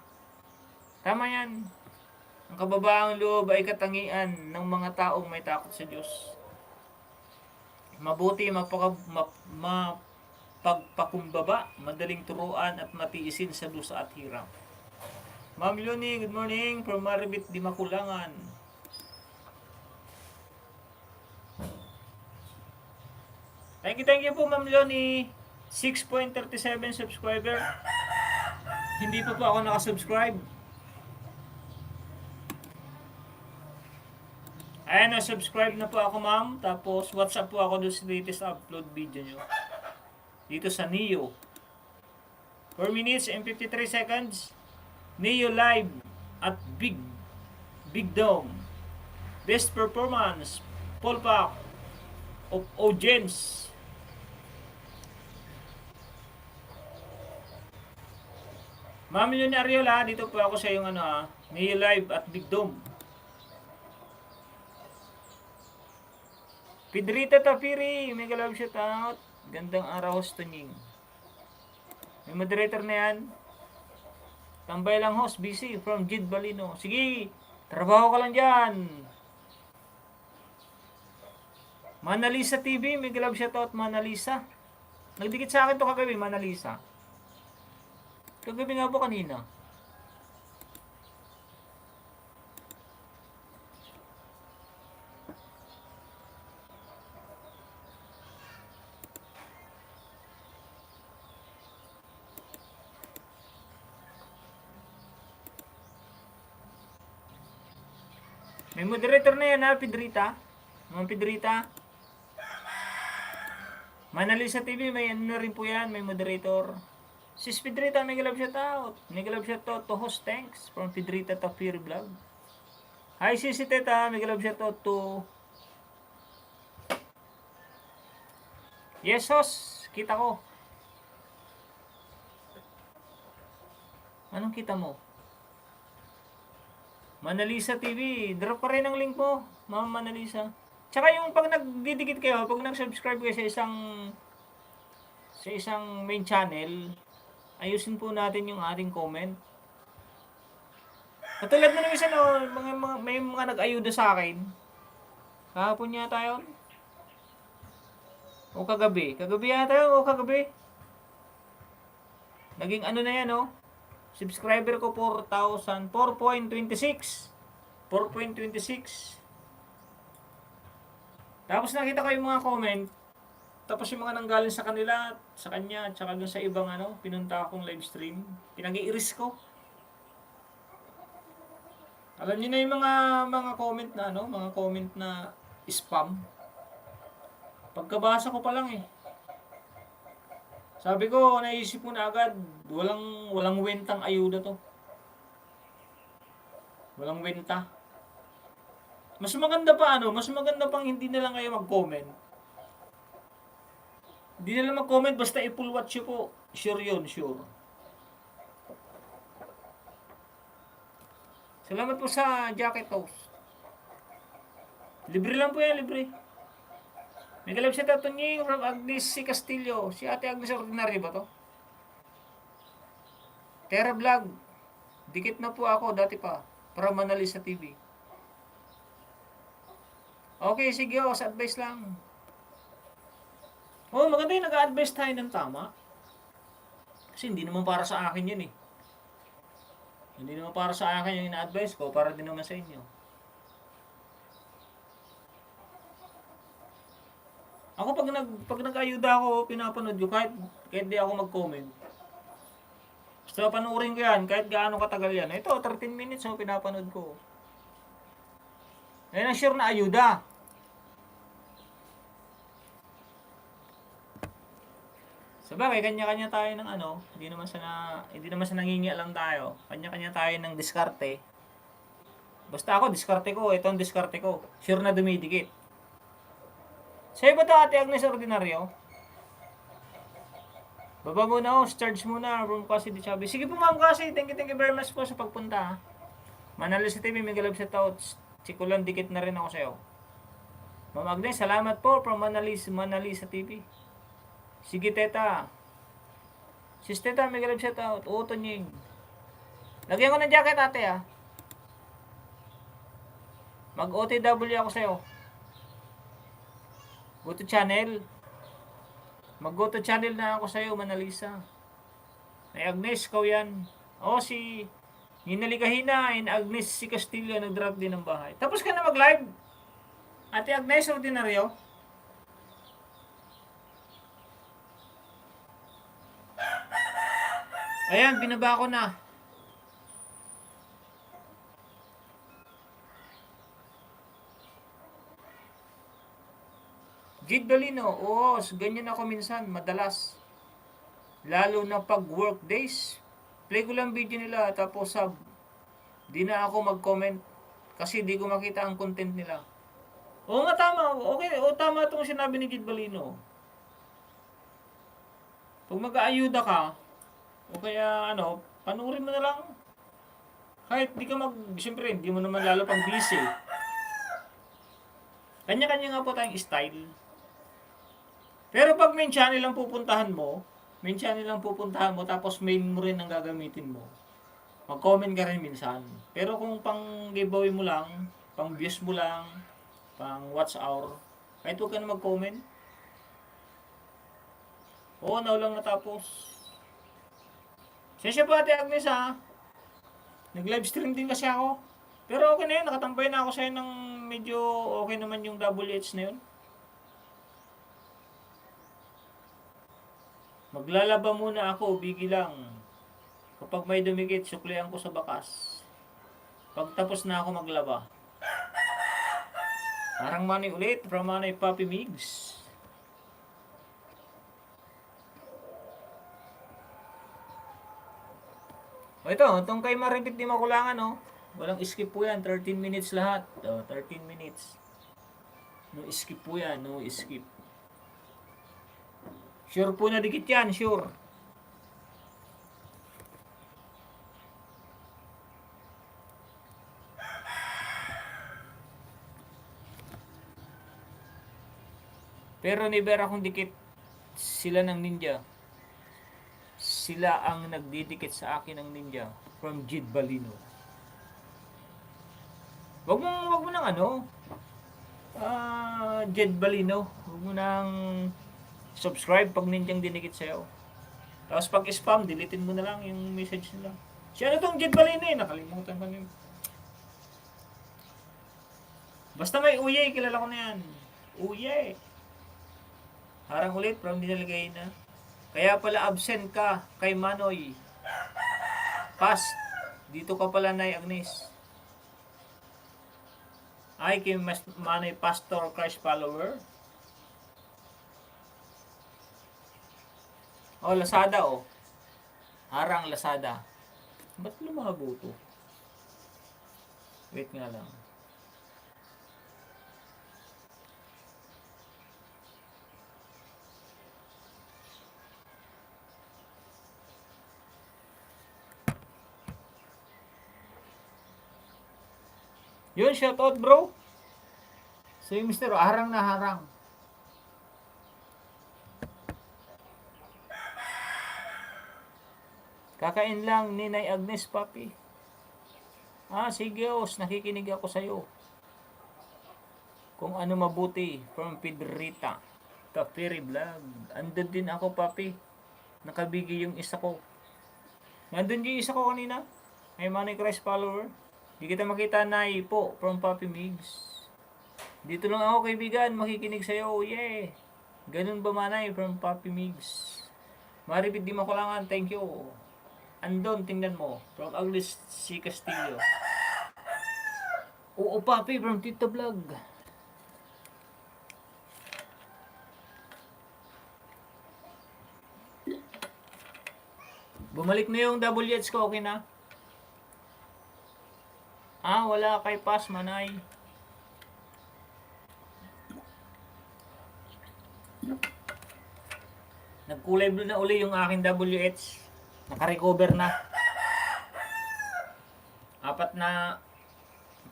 Tama yan. Ang kababaang loob ay katangian ng mga taong may takot sa Diyos. Mabuti, mapagpakumbaba, madaling turuan at matiisin sa dusa at hirap. Ma'am Luni, good morning from Maribit, Di Makulangan. Thank you po, Ma'am Luni. 6.37 subscriber. Hindi pa po ako nakasubscribe. Ayan, na-subscribe na po ako, ma'am. Tapos, WhatsApp po ako doon sa latest upload video nyo. Dito sa Neo. 4 minutes and 53 seconds. Neo live at Big Dome. Best performance, Polpak of audience. Ma'am Luni Ariola, dito po ako sa yung Neo live at Big Dome. Pedrita Tapiri, mega love shout out. Gandang araw, host tuning. May moderator na yan. Tambay lang host, busy from Jade Balino. Sige, trabaho ka lang dyan. Manalisa TV, mega love shout out, Manalisa. Nagdikit sa akin to kagabi, Manalisa. Kagabi nga po kanina. May moderator na yan, Pedrita. Mga Pedrita. Manalisa TV, may ano na rin po yan, may moderator. Sis Pedrita, may galab shout out. May galab shout out to host, thanks. From Pedrita Tapiri Vlog. Hi Sisi Teta, may galab shout out to... Yes, host. Kita ko. Anong kita mo? Manalisa TV, drop pa rin ang link mo, Ma'am Manalisa. Tsaka yung pag nagdidikit kayo, pag nag-subscribe kayo sa isang main channel, ayusin po natin yung ating comment. Katulad na ng isa, may mga nag-ayuda sa akin. Kahapon yata yun. O kagabi. Kagabi yata yun, o kagabi. Naging ano na yan, subscriber ko 4.26. 4.26. Tapos nakita ko yung mga comment. Tapos yung mga nanggaling sa kanila, sa kanya, at saka dun sa ibang pinunta akong live stream. Pinag-i-iris ko. Alam niyo na yung mga comment na mga comment na spam. Pagkabasa ko pa lang Sabi ko, naisip ko na agad, walang wentang ayuda to. Walang wenta. Mas maganda pang hindi na lang kayo mag-comment. Hindi na lang mag-comment, basta i-full watch po. Sure yun, sure. Salamat po sa jacket host. Libre lang po yan, libre. May galap siya tatunying from Agnes C. Castillo. Si Ate Agnes Ordinary ba to? Terra Vlog. Dikit na po ako dati pa. Para Manalisa TV. Okay, sige sa advice lang. Maganda yung nag-advise tayo ng tama. Kasi hindi naman para sa akin yun eh. Hindi naman para sa akin yung ina-advise ko, para din naman sa inyo. Ako pag nag-ayuda ako, pinapanood ko kahit di ako mag-comment. So panoorin ko yan, kahit gaano katagal yan. Ito, 13 minutes so pinapanood ko. Ayun ang sure na ayuda. Sabagay, kanya-kanya tayo ng ano, hindi naman sa nangingi lang tayo. Kanya-kanya tayo ng diskarte. Basta ako, diskarte ko, ito ang diskarte ko. Sure na dumidikit. Sa'yo ba ito, Ate Agnes Ordinaryo? Baba muna ako, charge muna, room kasi di Chabi. Sige po ma'am kasi, thank you very much po sa pagpunta. Manalo sa TV, may galab sa tao. Chikulan, dikit na rin ako sa'yo. Ma'am Agnes, salamat po from Manali sa TV. Sige teta. Sis teta, may galab shout out. Oo, Tonying. Lagyan ko ng jacket ate ah. Mag-OTW ako sa'yo. Go to channel. Mag-go to channel na ako sa'yo, Manalisa. Ay Agnes, ikaw yan. O si Ninalikahina and Agnes si Castillo nag-drop din ng bahay. Tapos ka na mag-live? Ate Agnes, Ordinaryo? Ayan, binaba ko na. Jid Dolino, oo, ganyan ako minsan, madalas. Lalo na pag work days, play ko lang video nila, tapos di na ako mag-comment kasi di ko makita ang content nila. Oo nga, tama. Okay, tama itong sinabi ni Jid Dolino. Pag mag-aayuda ka, o kaya panurin mo na lang. Kahit di ka siyempre, hindi mo naman lalo pang busy. Kanya-kanya nga po tayong style. Pero pag main channel lang pupuntahan mo, tapos main mo rin ang gagamitin mo, mag-comment ka rin minsan. Pero kung pang giveaway mo lang, pang views mo lang, pang watch hour, kahit huwag ka na mag-comment. Oo, now lang natapos. Sensya po Ate Agnes ha. Nag-live stream din kasi ako. Pero okay na yun, nakatambay na ako sa'yo ng medyo okay naman yung WH na yun. Maglalaba muna ako, bigi lang. Kapag may dumikit, suklihan ko sa bakas. Pagtapos na ako maglaba. Parang Manay ulit, from Manay Papi Migs. O ito, itong kay Maripit di Makulangan, walang skip po yan, 13 minutes lahat. 13 minutes. No skip po yan, no skip. Sure po na dikit yan, sure. Pero never akong dikit sila ng ninja. Sila ang nagdidikit sa akin ng ninja from Jid Balino. Wag mo nang Jid Balino. Wag mo nang subscribe pag ninjang dinikit sa'yo. Tapos pag spam, deletein mo na lang yung message nila. Siya tong Jid Balino nakalimutan ko na yun. Basta may uye, kilala ko na yan. Uye. Harang ulit from Dinalagay na. Kaya pala absent ka kay Manoy. Past. Dito ka pala, Nay Agnes. Ay, kay Manoy Pastor Christ follower. Lazada Harang Lazada. Ba't lumago to? Wait nga lang. Yun, shoutout bro. So yung mister, harang na harang. Kakain lang ni Nay Agnes, papi. Sige, nakikinig ako sa'yo. Kung ano mabuti, from Pedrita. Kapiri Vlog. Andun din ako, papi. Nakabigi yung isa ko. Nandun yung isa ko kanina. Ay, Manny Christ follower. Di kita makita na po from Papi Migs. Dito lang ako kaibigan, makikinig sa'yo. Yeah. Ganun ba Manay from Papi Migs. Maripid di makulangan, thank you. Andon, tingnan mo. From Agnes C. Castillo. Oo, Papi, from Tito Vlog. Bumalik na yung WH ko, okay na? Ah, wala kay Pas, Manay. Nagkulay blue na uli yung aking WH. Naka-recover na.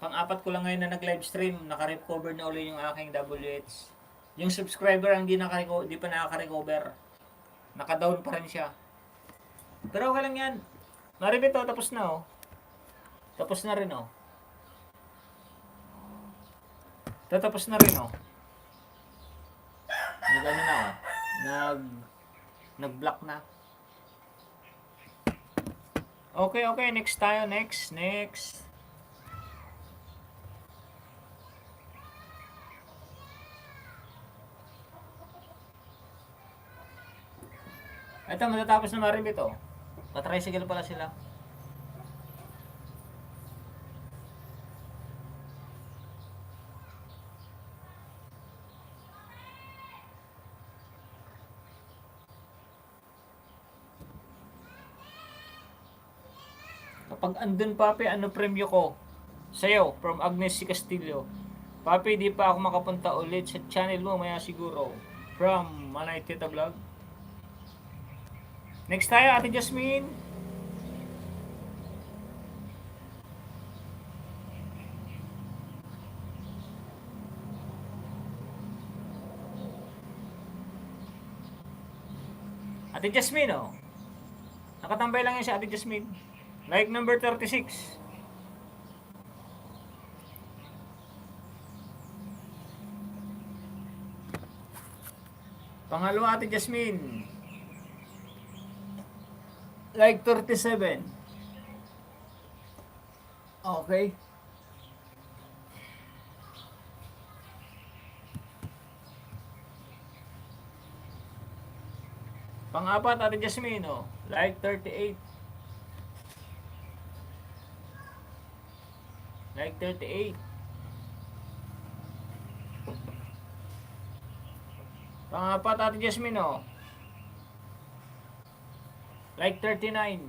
Pang-apat ko lang ngayon na nag-live stream. Naka-recover na uli yung aking WH. Yung subscriber ang di pa nakaka-recover. Naka-down pa rin siya. Pero okay lang yan. Maribit oh, tapos na oh. Tapos na rin oh. Tatapos na rin oh. Nag-ano na oh. Nag-block na. Okay, next tayo. Next. Ito, matatapos na maribit oh. Pa-tricycle pala sila. Kapag andun Papi, ano premyo ko? Sa'yo, from Agnes C. Castillo. Papi, di pa ako makapunta ulit sa channel mo, maya siguro. From Manay Tita Vlog. Next tayo, Ate Jasmine. Ate Jasmine, oh. Nakatambay lang yan si Ate Jasmine. Like number 36. Pangalawa, Ate Jasmine. Like 37. Okay. Pang-apat, Ate Jasmine, oh. Like 38. Like 38. Pang-apat, Ate Jasmine, oh. Like 39.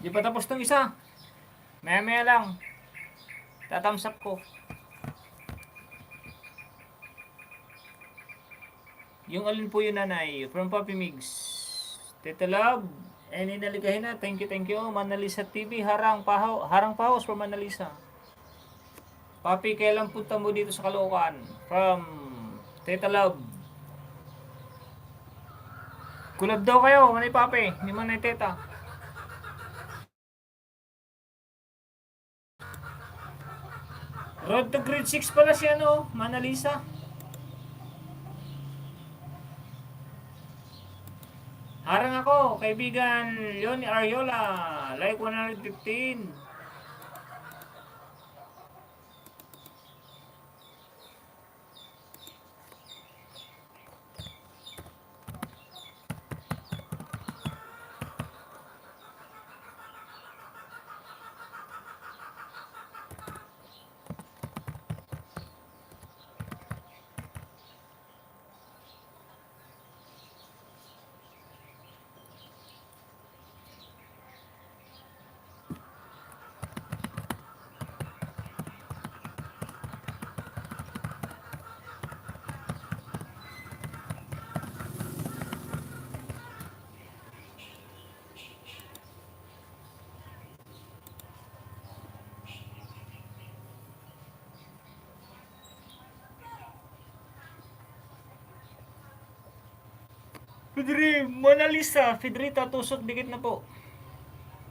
Di pa tapos tong isa. Maya lang. Tatthumbs up ko. Yung alin po yun nanay. From Papi Migs. Tita Love. And inalikahin na. Thank you. Manalisa TV. Harang Pahos from Manalisa. Papi, kailan punta mo dito sa Caloocan? From Tita Love. Kulab daw kayo, manay Papi. Hindi manay Teta. Road to grade 6 pala siya, no? Manalisa. Harang ako, kaibigan Leonie Ariola. Like 115. Fedri, Mona Lisa, Fedrita, tusok, dikit na po.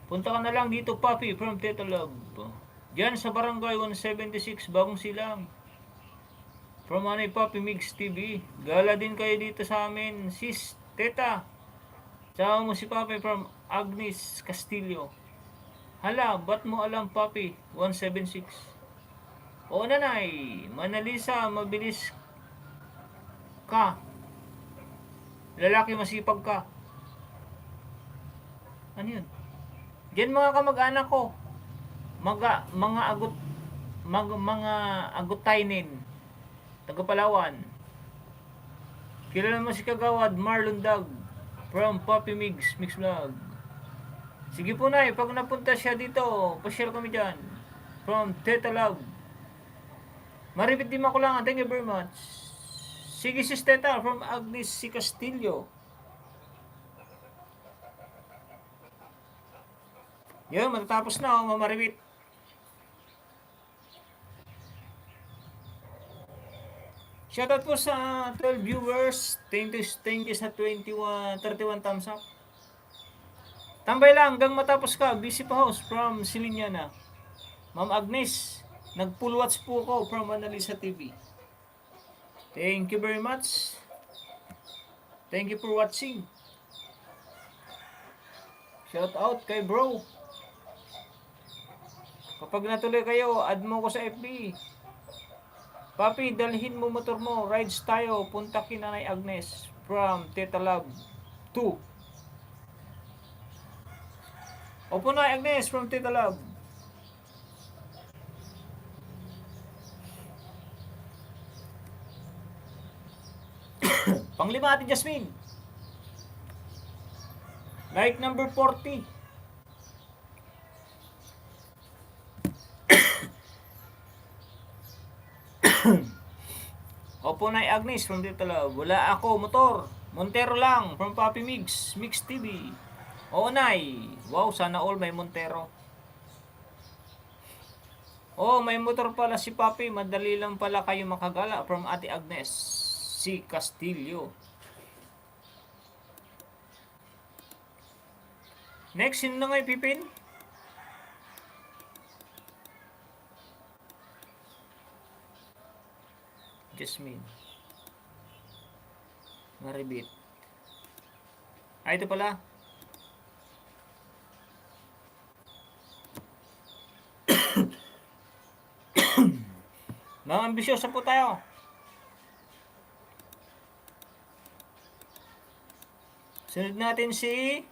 Punta ka na lang dito, Papi, from Teta Love. Diyan sa Barangay 176, Bagong Silang. From Papi Mix TV. Gala din kayo dito sa amin. Sis, teta. Tsaka mo si Papi from Agnes Castillo. Hala, ba't mo alam Papi? 176. O nanay, Manalisa, mabilis ka. Lalaki masipag ka. Ano yun? Diyan mga kamag-anak ko. Mga agutainin. Taga Palawan. Kilala mo si Kagawad Marlon Dag from Papi Mix Vlog. Sige po na, pag napunta siya dito, pa-share kami dyan. From Teta Love. Maripit din ako lang. Thank you very much. Sige sis Teta from Agnes C. Castillo. Yun, matatapos na ako, mamaripit. Shoutout po sa 12 viewers. Thank you sa 31 thumbs up. Tambay lang hanggang matapos ka. Busy pa host from Siliniana. Ma'am Agnes, nag-full watch po ako from Analisa TV. Thank you very much. Thank you for watching. Shout out kay bro. Kapag natuloy kayo, add mo ko sa FB. Papi, dalhin mo motor mo. Rides tayo. Punta kina Nanay Agnes from Teta Love 2. Opo na Agnes from Teta Love. Panglima Ate Jasmine. Like number 40. Opo na Agnes from Teta Love. Wala ako motor. Montero lang from Papi Mix TV. Oo nay. Wow, sana all may Montero. Oh, may motor pala si Papi. Madali lang pala kayo makagala from Ate Agnes C. Castillo. Next, sino na nga ipipin? Jasmine. Maribit. Ito pala. Mga ambisyosa po tayo. Sunod natin si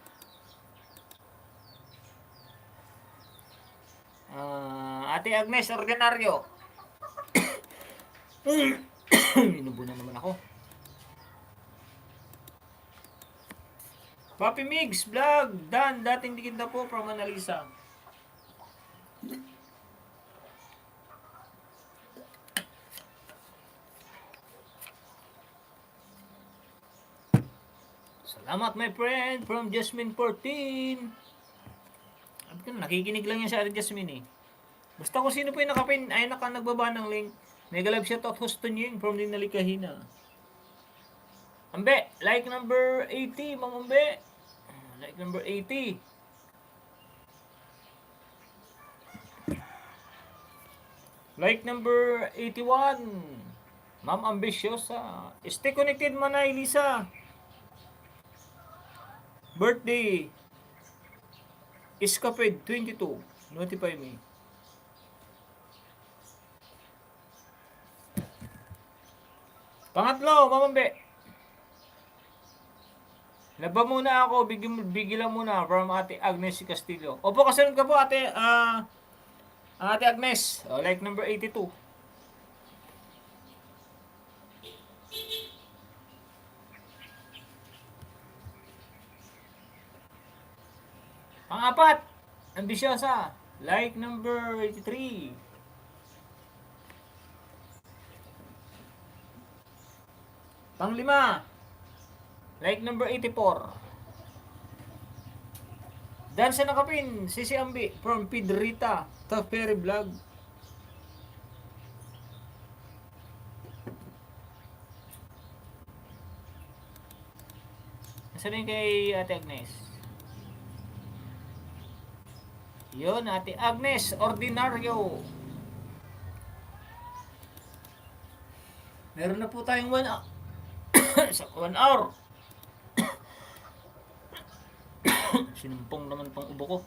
Ate Agnes Ordinario. Inubo na naman ako. Papi Mix Vlog. Dan, dating dikit na po from Analisa. Salamat my friend from Jasmine 14. Nakikinig lang yan sa Ate Jasmine eh. Basta kung sino po yung nakapin, ay nagbaba ng link. Mega love shoutout Houston Ying from Dinalikahina. Ambe, like number 80, Mang Ambe. Like number 80. Like number 81, Ma'am Ambisyosa. Stay connected man na, Elisa. Birthday. Escapade 22. Notify me. Pangatlo, Mamambe. Laba muna ako, bigilan muna from Ate Agnes Castillo. Opo, kasunod ka po Ate Ate Agnes. Like number 82. Pang-apat, ambisyosa. Like number 83. Pang-lima, like number 84. Dan sa nakapin, Sisi Ambi from Pedrita, Taferi Vlog. Nasaan rin kay Ate Agnes? Yun, Ate Agnes Ordinario. Meron na po tayong 1 hour. Sa 1 hour. Sinumpong naman pang ubo ko.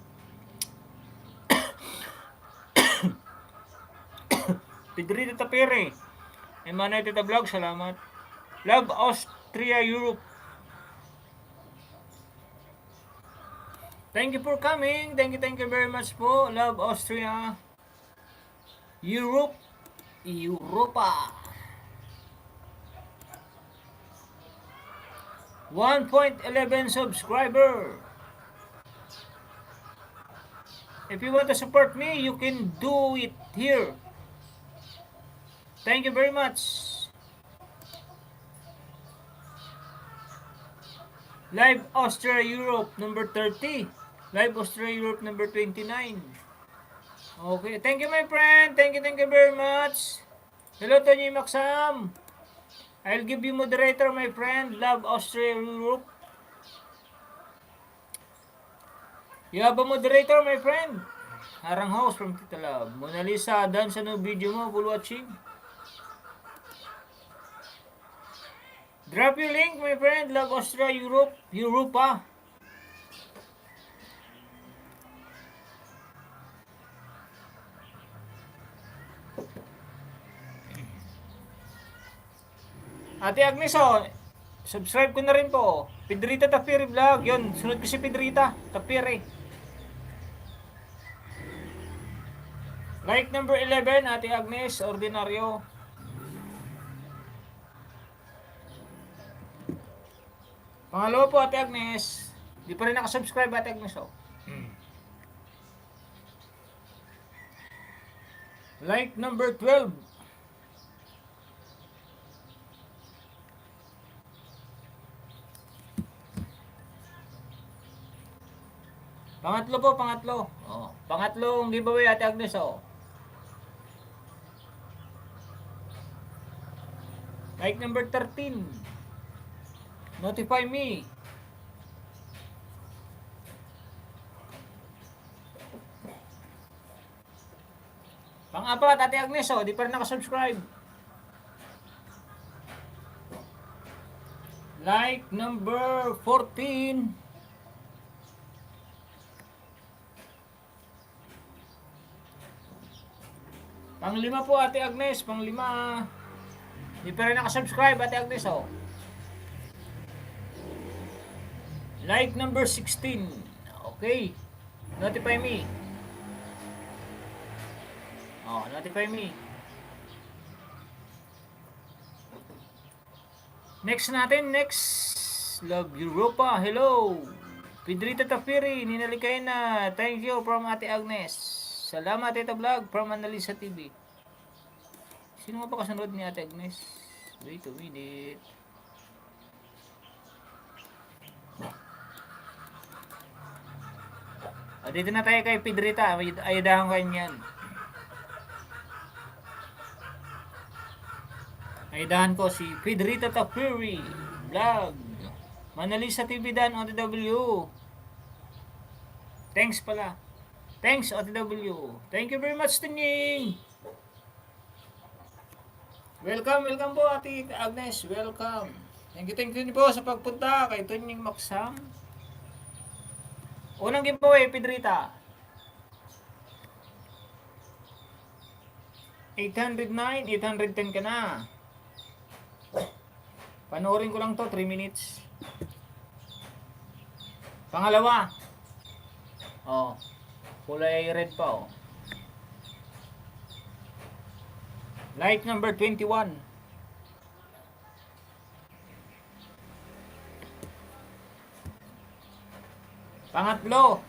Pedrito Tapere. Emmanuel Tita Vlog, salamat. Love Austria, Europe. Thank you for coming. Thank you very much po. Love Austria, Europe, Europa. 1.11 subscriber. If you want to support me, you can do it here. Thank you very much. Live Austria Europe number 30. Live Austria Europe number 29. Okay, thank you my friend. Thank you very much. Hello Tony Maxam. I'll give you moderator my friend. Love Austria Europe. You have a moderator my friend. Harang house from Tita Love. Mona Lisa, dance ano video mo, full watching. Drop your link my friend. Love Austria Europe. Europa. Ate Agnes, oh, subscribe ko na rin po. Pedrita Tapiri Vlog. Yun, sunod ko si Pedrita Tapiri. Like number 11, Ate Agnes, ordinaryo. Pangalawa po, Ate Agnes. Di pa rin nakasubscribe, Ate Agnes, oh. Like number 12. Pangatlo po, pangatlo. Oh, pangatlong giveaway, Ate Agnes, oh. Like number 13. Notify me. Pang-apat, Ate Agnes, oh, di pa rin nakasubscribe. Like number 14. Pang-5 po, Ate Agnes, pang-5. Di pa rin nakasubscribe, Ate Agnes, oh. Like number 16. Okay. Notify me. Oh, notify me. Next natin, next. Love Europa. Hello. Pedrita Tapiri, ninalikain na. Thank you from Ate Agnes. Salamat, Tita Vlog from Analisa TV. Sino nga ba kasunod ni Ate Agnes? Wait a minute. Dito na tayo kay Pedrita. Ayudahan ko yan. Ayudahan ko si Pedrita Tapiri Vlog. Manalisa TV Dan OTW. Thanks pala. Thanks OTW. Thank you very much Tunying. Welcome po Ate Agnes. Welcome. Thank you po sa pagpunta kay Tunying Maksam. Unang giveaway, Pedrita. 809, 810 ka na. Panoorin ko lang to, 3 minutes. Pangalawa. Oh, kulay red pa, oh. Like number 21. Pangatlo.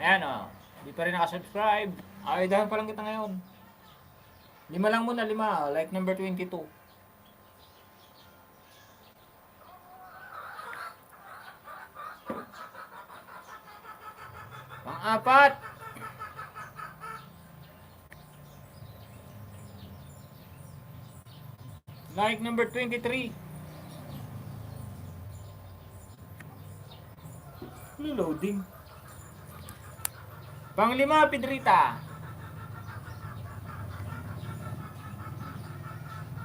Ayan, oh. Di pa rin nakasubscribe. Ayudahan pa lang kita ngayon. 5 lang muna, 5. Like number 22. Pang-apat. Like number 23. Loading. Pang-5, Pedrita.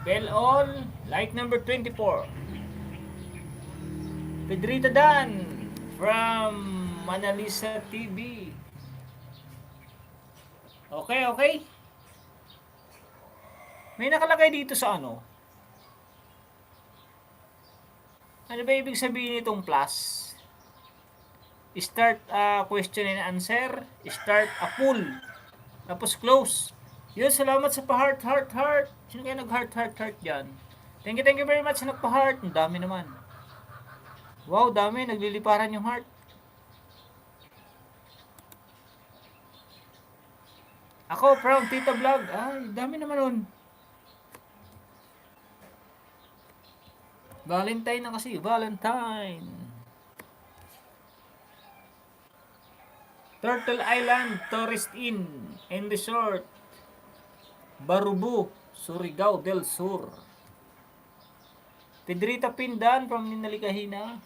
Bell all. Like number 24. Pedrita Dan from Manalisa TV. Okay, okay. May nakalagay dito sa ano. Ano ba ibig sabihin nitong plus? Start a question and answer. Start a poll. Tapos close. Yun, salamat sa pa-heart, heart, heart. Sino kaya nag-heart, heart, heart dyan? Thank you very much sa nagpa-heart. Ang dami naman. Wow, dami. Nagliliparan yung heart. Ako, from Tita Vlog. Ay, dami naman nun. Valentine na kasi. Valentine. Turtle Island Tourist Inn and Resort. Barubu, Surigao del Sur. Pedrita Pindan from Ninalikahina.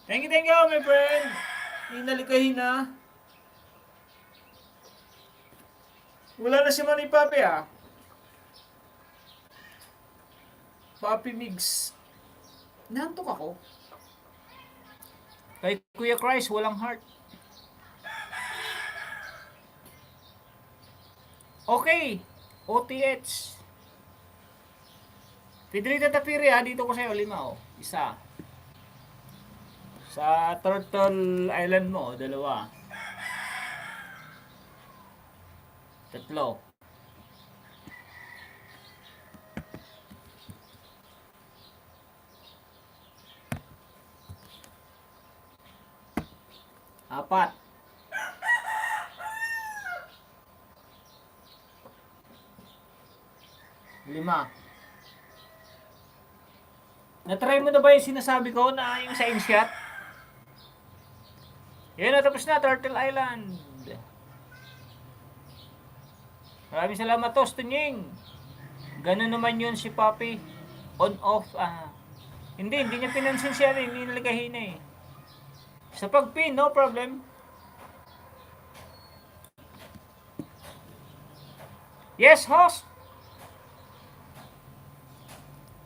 Thank you, my friend. Ninalikahina. Wala na si Manny Papi ah. Papi Migs. Nantok ako. Kay Kuya Christ, walang heart. Okay. OTH. Pedrita Tapiri ha. Dito ko sa'yo. 5 oh. Isa. Sa Turtle Island mo. 2. 3. 4. Lima. Na-try mo na ba yung sinasabi ko na yung sa InShot? Yan na, tapos na, Turtle Island. Maraming salamat, Tostunying. Ganun naman yun si Papi. On, off, Hindi niya pinansin siya rin, hindi nalagahina eh. Sa pag-pin, no problem. Yes, host.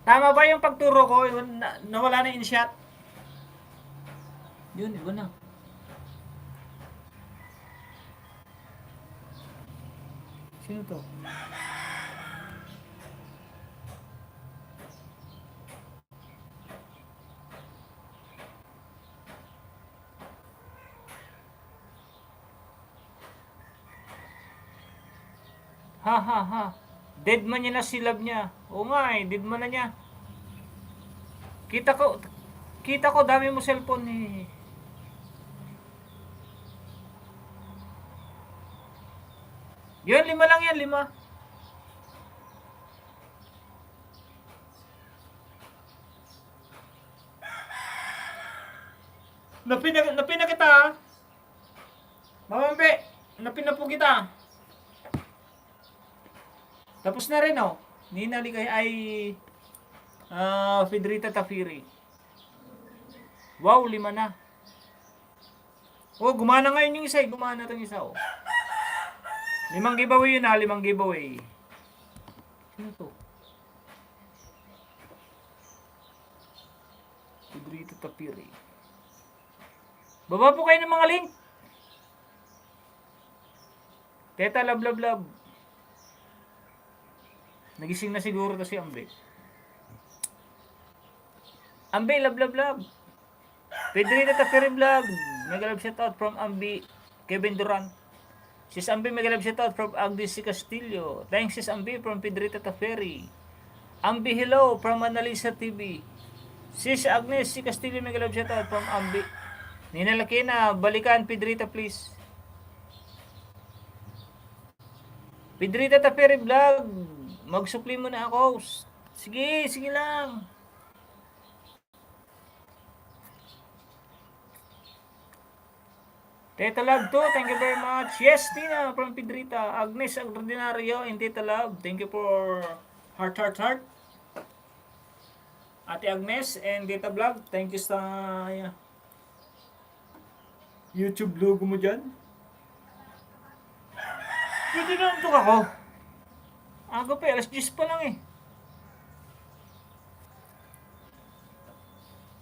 Tama ba yung pagturo ko? Nawala na InShot? Yun, iba na. Sino to? Ha. Dead man niya na silab niya. Oo nga dead man na niya. Kita ko dami mo cellphone eh. Yun, 5 lang yan, 5. Napina kita ha. Mamambe, napina po kita. Tapos na rin oh. Ninaligay ay Pedrita Tafiri. Wow, 5 na. Oh, gumana ngayon yung isa eh. Gumana itong isa oh. 5 giveaway yun ha, 5 giveaway. Sino to? Pedrita Tafiri. Baba po kayo ng mga link. Teta love. Nagising na siguro to si Ambe. Ambe, love. Pedrita Tafiri Vlog. Mega love shoutout from Ambi. Kevin Duran. Sis Ambi, mega love shoutout from Agnes C. Castillo. Thanks Sis Ambi from Pedrita Tafiri. Ambi, hello from Manalisa TV. Sis Agnes C. Castillo, mega love shoutout from Ambi. Ninalaki na, balikan Pedrita please. Pedrita Tafiri Vlog. Magsupli mo na ako. Sige lang. Teta Love 2, thank you very much. Yes, Tina from Pedrita. Agnes Ordinario and Teta Love, thank you for heart. Ate Agnes and Teta Vlog, thank you sa YouTube logo mo dyan. Pwede na ito ako. Aga pa, alas 10 pa lang eh.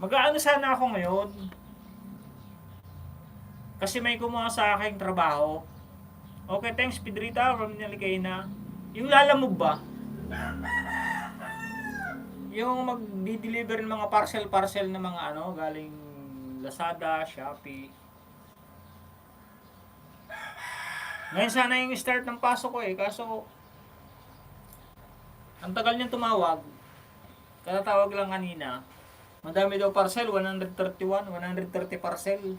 Mag-aano sana ako ngayon. Kasi may kumuha sa aking trabaho. Okay, thanks Pedrita from Naligayna. Yung lalamove ba? Yung mag-deliver ng mga parcel na mga ano, galing Lazada, Shopee. Ngayon sana yung start ng pasok ko kaso ang tagal niyang tumawag. Katatawag lang kanina. Madami daw parcel, 131, 130 parcel.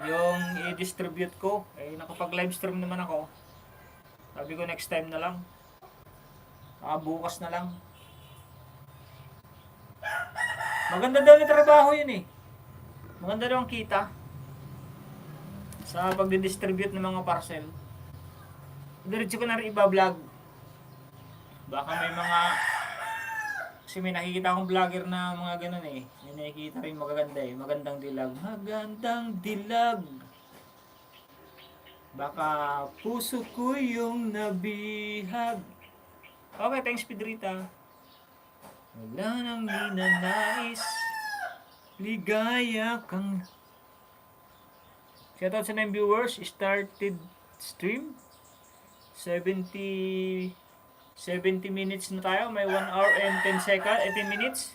Yung i-distribute ko, nakapag-live stream naman ako. Sabi ko next time na lang. Bukas na lang. Maganda daw yung trabaho yun Maganda daw ang kita. Sa pagdi-distribute ng mga parcel. Diretso ko na rin iba-vlog. Baka may mga... Kasi may nakikita akong vlogger na mga ganun May nakikita rin magaganda Magandang dilag. Magandang dilag. Baka puso ko yung nabihag. Okay, thanks Pedrita. Wala nang ninanais. Ligaya kang... Shoutout sa 9 viewers. Started stream. 70 minutes na tayo. May 1 hour and 10 seconds. 18 minutes.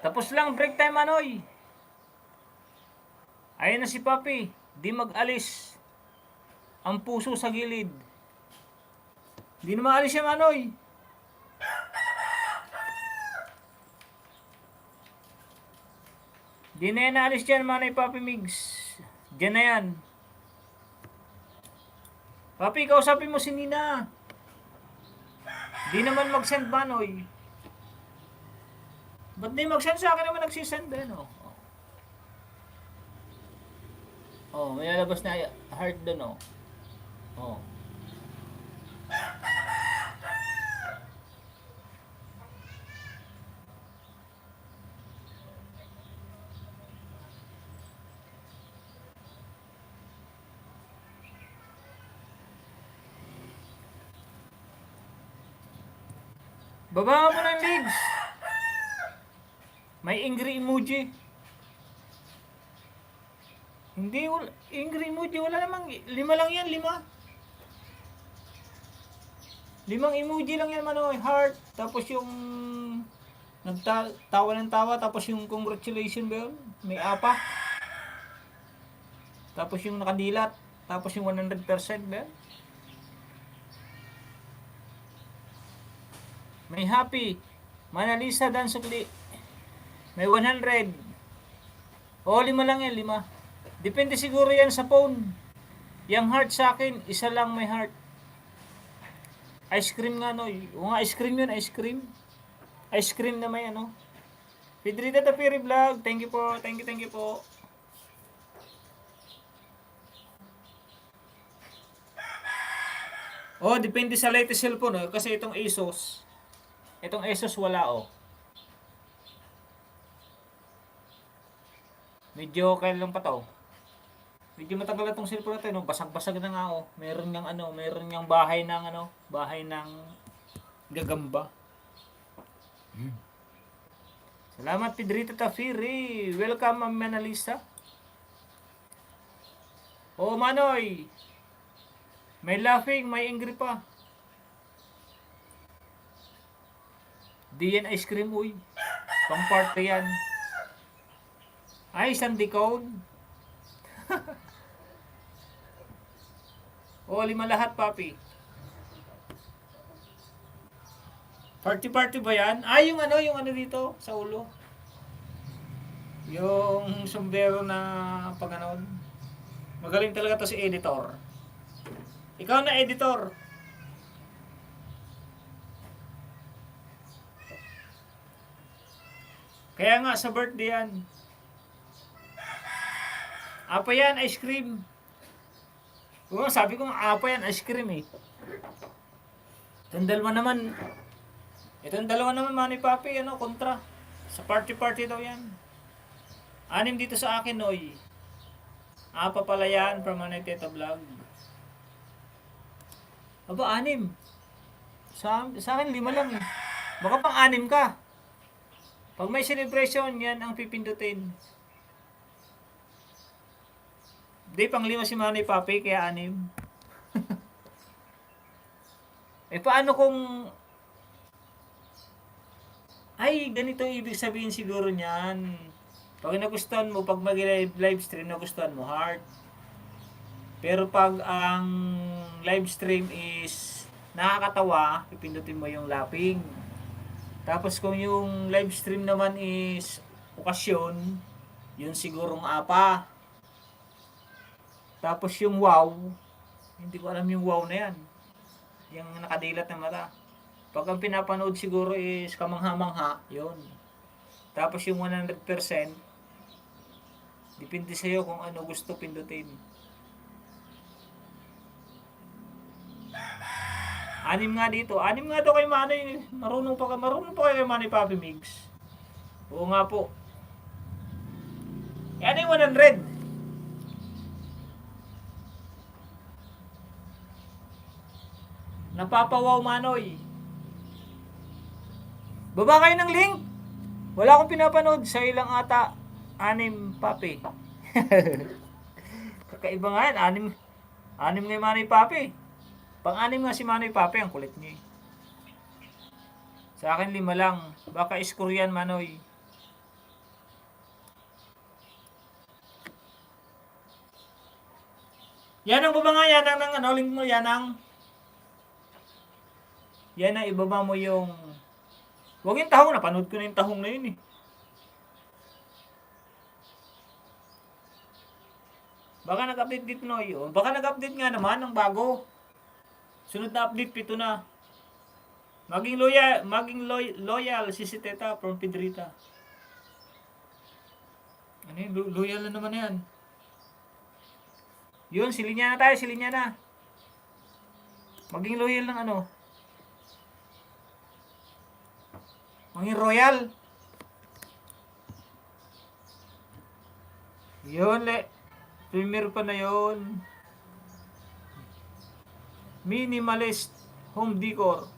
Tapos lang, break time Manoy. Ayun na si Papi. Di mag-alis. Ang puso sa gilid. Di na maalis siya Manoy. Di na yan naalis dyan Manoy Papi Migs. Diyan na yan. Papi, kausapin mo si Nina. Di naman mag-send Manoy. Ba't di mag-send sa akin naman nagsisend may lalabas na heart doon Baba mo ng legs. May angry emoji. Hindi, angry emoji. Wala namang, 5 lang yan, 5. 5 emoji lang yan, heart. Tapos yung, tawa ng tawa. Tapos yung congratulations ba yun? May apa. Tapos yung nakadilat. Tapos yung 100% ba yun? May happy. Manalisa Dan Sukli. May 100. 5 lang yan, 5. Depende siguro yan sa phone. Yang heart sa akin, isa lang may heart. Ice cream nga ice cream yun, ice cream. Ice cream na may Pedrita Tapiri Vlog. Thank you po. Thank you po. Depende sa latest cellphone kasi itong Asus. Itong Asus wala Medyo kailan pa to. Medyo matagal na tong cellphone na to, basag-basag na nga Meron niyang bahay ng gagamba. Salamat Pedrita Tafiri. Welcome Ma'am Manalisa. Manoy. May laughing, may angry pa. Di yan ice cream, uy. Pang party yan. Ay, sandy cone. O, 5 lahat, papi. Party ba yan? Ay, yung ano dito, sa ulo. Yung sombrero na pag ano. Magaling talaga to si editor. Ikaw na editor. Kaya nga sa birthday yan. Apa yan, ice cream. Oo, sabi ko nga, apa yan, ice cream eh. Itong dalawa naman, Manny Papi, kontra. Sa party daw yan. 6 dito sa akin, oy. Apa pala yan, from Manay Teta Vlog. Aba, 6. Sa akin, 5 lang eh. Baka pang 6 ka. Pag may celebration, yan ang pipindutin. Di, pang 5 si Manay Papi, kaya 6. Paano kung... Ay, ganito ibig sabihin siguro niyan. Pag nagustuhan mo, pag mag-live stream, nagustuhan mo, heart. Pero pag ang live stream is nakakatawa, pipindutin mo yung laughing. Tapos kung yung live stream naman is okasyon, yun sigurong apa. Tapos yung wow, hindi ko alam yung wow na yan. Yung nakadilat na mata. Pag ang pinapanood siguro is kamangha-mangha, yun. Tapos yung 100%, depende sa'yo kung ano gusto pindutin. 6 nga dito. 6 nga daw kay Manay. Marunong pa kayo kay Manay Papi Mix. Oo nga po. Ano yung 100? Napapawaw, Manoy. Baba kayo ng link. Wala akong pinapanood. Sa ilang ata. 6, Papi. Kakaiba nga yan. 6 nga yung Manay Papi. Pang-6 nga si Manay Papi. Ang kulit niya. Sa akin 5 lang. Baka score yan, Manoy. Yan ang baba nga. Yan ang link mo. Yan ang ibaba mo yung... Huwag yung tahong. Napanood ko na yung tahong na yun eh. Baka nag-update dito no yun. Baka nag-update nga naman ng bago. Sunod na update, 7 na. Maging loyal si Teta from Pedrita. Ano yun? Loyal na naman yan. Yun, silinya na tayo. Maging loyal ng ano. Maging royal. Yun, premier pa na yun. Minimalist home decor.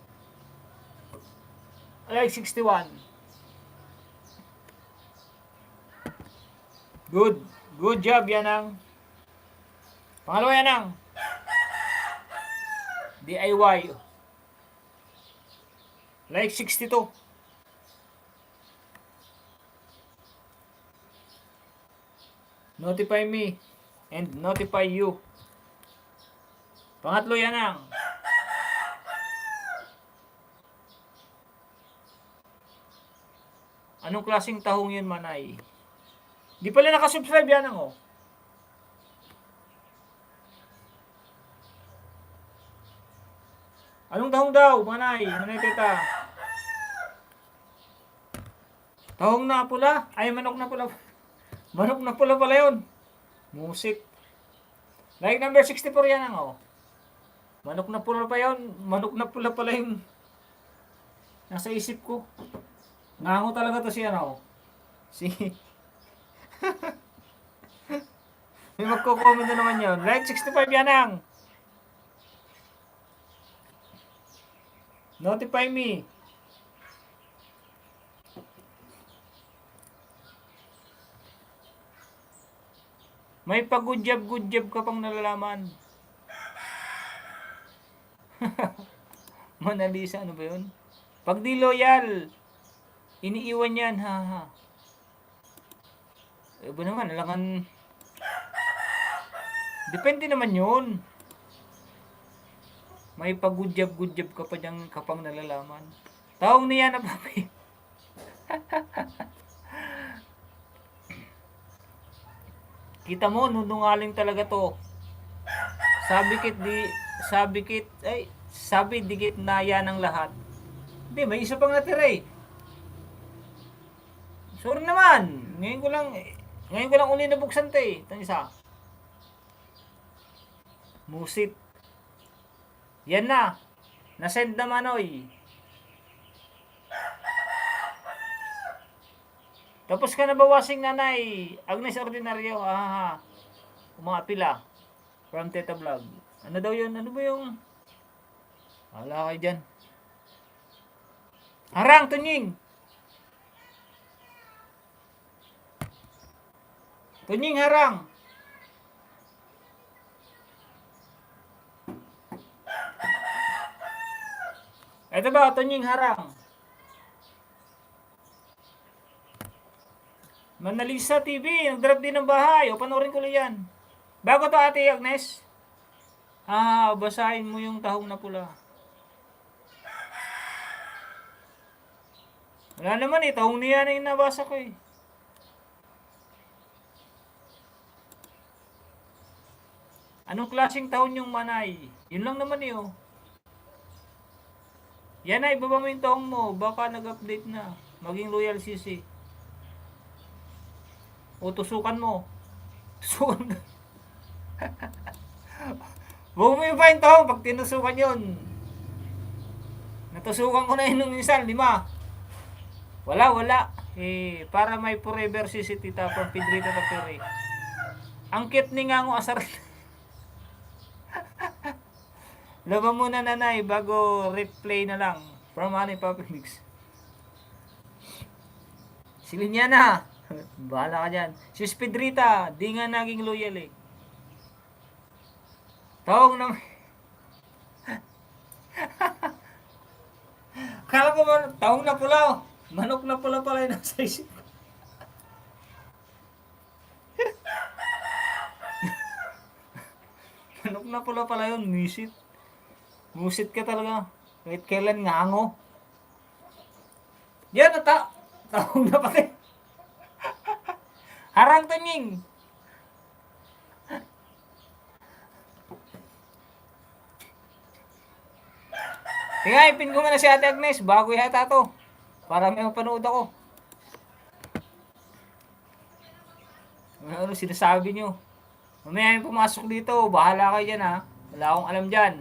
Like 61. Good job, Yanang. Pangalawa, Yanang. DIY. Like 62. Notify me and notify you. Pangatlo, Yanang. Anong klaseng tahong yun, Manay? Di pala nakasubscribe, Yanang, oh. Anong tahong daw, Manay? Manay Teta. Tahong na pula? Ay, manok na pula. Manok na pula pala yun. Musik. Like number 64 yan oh. Manok na pula pa yun. Manok na pula pala yung nasa isip ko. Nango talaga to si Si may magko-comment na naman yun. Like 65 yan ang. Notify me. May good job ka pang nalalaman. Mona Lisa, ano ba yun? Pag di loyal, iniiwan yan, ha. Iba naman, alangan, depende naman yun. May pag-good job ka pa dyan kapang nalalaman. Taong niya na papi. Kita mo, nunungaling talaga to. Sabi dikit na yan ang lahat. Hindi, may isa pang natira eh. Sorry naman. Ngayon ko lang uli nabuksan to eh. Ito isa. Musit. Yan na. Nasend naman oy. Tapos ka na bawasing nanay. Agnes Ordinario. Umapila. From Teta Vlog. Ano daw yun? Ano ba yung... Wala kayo dyan. Harang, Tunying! Tunying, harang! Ito ba, Tunying, harang? Mona Lisa TV, nag-drop din ng bahay. O, panoorin ko lang yan. Bago to, Ate Agnes. Basahin mo yung tahong na pula. Wala naman eh, tahong niya na yung nabasa ko eh. Anong klaseng tahon yung manay? Yun lang naman eh oh. Yan na, ibaba mo yung tahong mo. Baka nag-update na. Maging loyal CC. O tusukan mo. Tusukan ka. Huwag mo yung pa yung tahong pag tinusukan yun. Natusukan ko na yun nung minsan, 5. Wala. Para may forever CC tita from Pedrito Tapiri. Ang cute ni Ngango Asar. Laban muna nanay bago replay na lang. From Honey Puppy Mix. Si Linyana. Bahala ka dyan. Si Pedrita. Di nga naging loyal eh. Tawag na... Kala ko tawag na pula oh. Manok na pula pala yung nasa isip. Manok na pula pala yun. Musit ka talaga. Kahit kailan ngango. Yan tawag na pala. Harang Tunying. Kaya ipin ko muna si Ate Agnes bago yata to. Para may mapanood ako. Ano sinasabi nyo? Mamaya yung pumasok dito. Bahala kayo dyan ha. Wala akong alam dyan.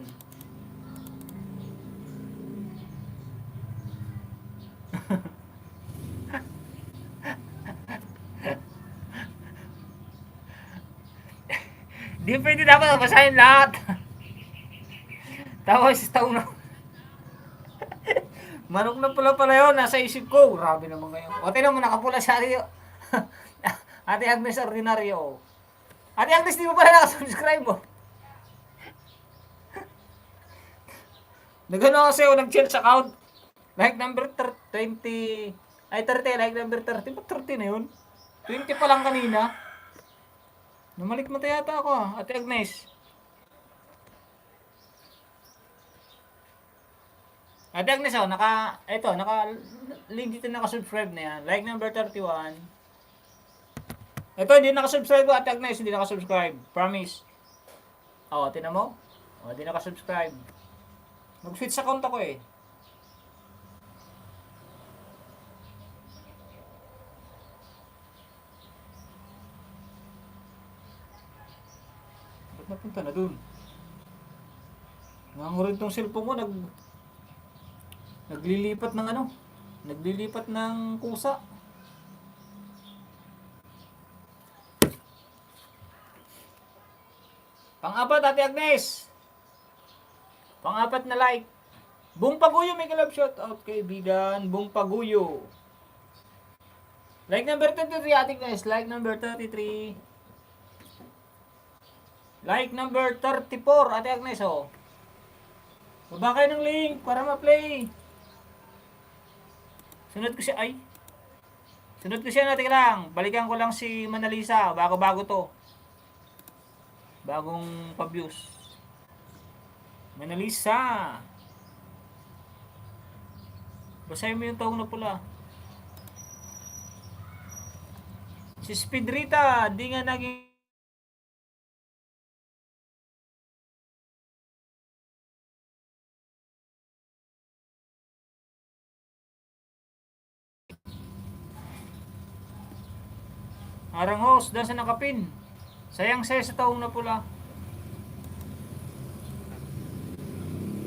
Di pwede dapat basahin lahat. Tapos taong na. Manok na pula yun, nasa isip ko. Grabe naman kayo. O, tinan mo, nakapula sa Ate, Ate Agnes Ordinario. Ate Agnes, di mo pala nakasubscribe mo. Nagano kasi ako nag-chill sa account. Like number 30, like number 30. Ba't 30 na yun? 20 pa lang kanina. Namalikmata yata ako Ate Agnes. Ate Agnes link dito naka-subscribe na yan. Like number 31. Ito, hindi naka-subscribe ko, Ate Agnes, hindi naka-subscribe. Promise. Tinan mo? Hindi naka-subscribe. Mag-switch account ako eh. Ba't napunta na dun? Nangango rin tong cellphone ko, naglilipat ng kusa. Pang-apat, Ate Agnes. Pang-apat na like. Bung Paguyo, may kalab shout out kay Bigan. Bung Paguyo. Like number 33, Ate Agnes. Like number 33. Like number 34, Ate Agnes, oh. Baba kayo ng link para ma-play. Sunod ko siya, ay. Sunod ko siya, natin lang. Balikan ko lang si Manalisa. Bago-bago to. Bagong pa-views. Manalisa. Basahin mo yung tahong na pula. Si Speedrita, di nga naging arang host, dahil sa nakapin. Sayang saya sa tahong na pula.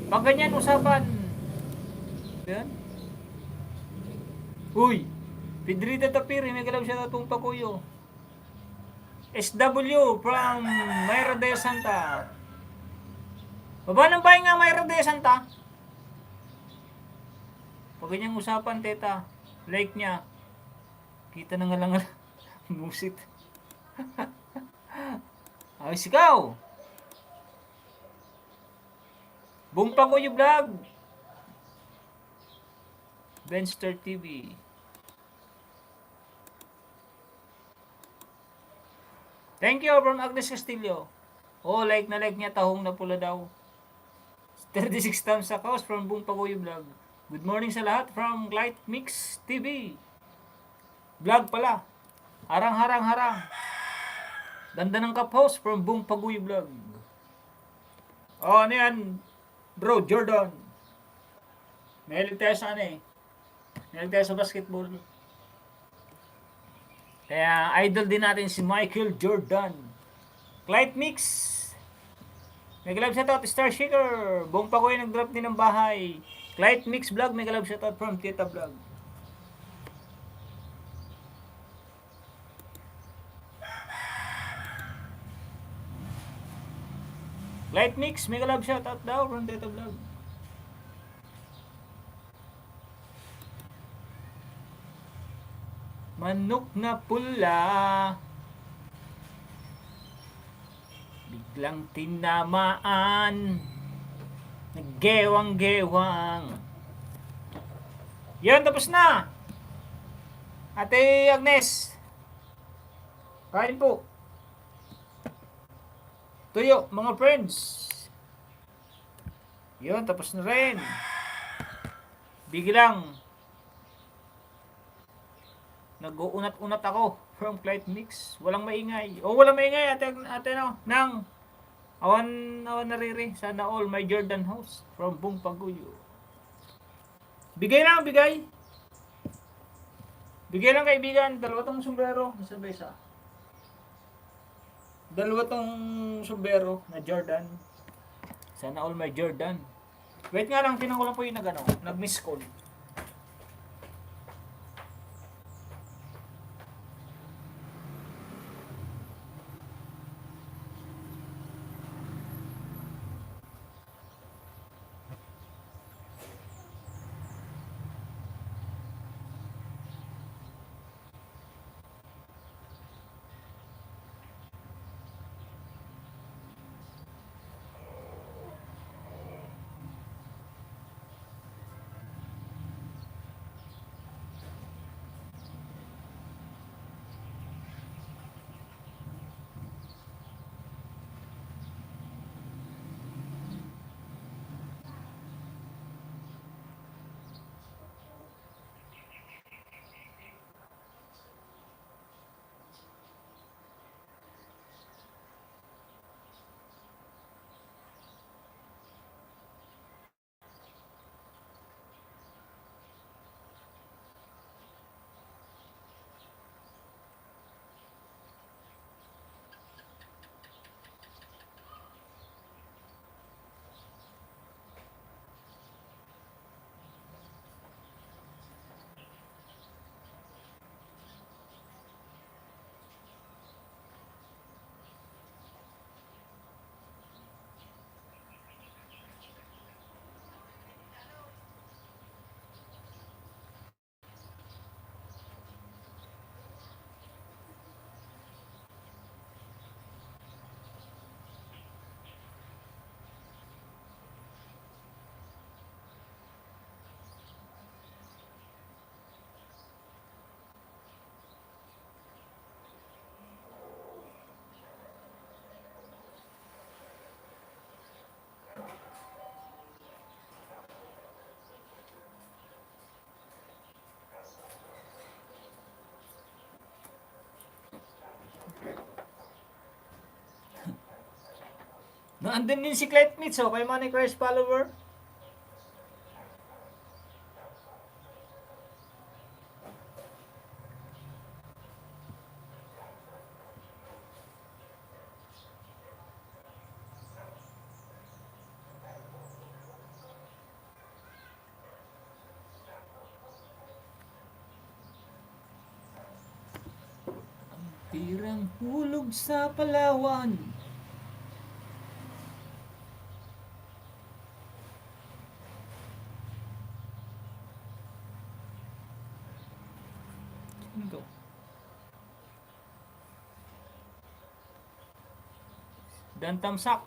Pag ganyan usapan. Yan. Uy, Pedrita Tapiri, may galaw siya natong pakuyo. SW from Mayra de Santa. Baba ng bahay nga Mayra de Santa. Pag ganyang usapan, teta, like niya. Kita na nga lang musit. Ay, sikaw. Buong pakuyo vlog. Benster TV. Thank you from Agnes Castillo. Oh, like na like niya, tahong na pula daw. 36 times sa cause from Buong Pagoy Vlog. Good morning sa lahat from Light Mix TV. Vlog pala. Harang. Ganda ng ka-post from Buong Pagoy Vlog. Oh, ano yan? Bro, Jordan. Mahilig tayo sa ano eh. Mahilig tayo sa basketball. Kaya idol din natin si Michael Jordan. Light Mix. Megalab shoutout, Star Shaker. Buong Pagoy nag-drop din ng bahay. Light Mix Vlog, megalab shoutout from Tita Vlog. Light Mix, megalab shoutout daw from Tita Vlog. Manok na pula. Biglang tinamaan. Naggewang-gewang. Yan, tapos na. Ate Agnes. Kain po. Tuyo, mga friends. Yan, tapos na rin. Biglang nag-uunat-unat ako from Flight Mix. Walang maingay. Walang maingay, ate no, nang awan nariri. Sana all my Jordan house from Buong Paguyo. Bigay lang, bigay. Bigay lang kaibigan. Dalawa tong sombrero. Nasabay sa. Dalawa tong sombrero na Jordan. Sana all my Jordan. Wait nga lang, tinan ko lang po yung nag-miss call. Andun din si Clyde Mitz, kay Money Christ follower. Tirang hulog sa Palawan. Ano to? Dan Tamsak.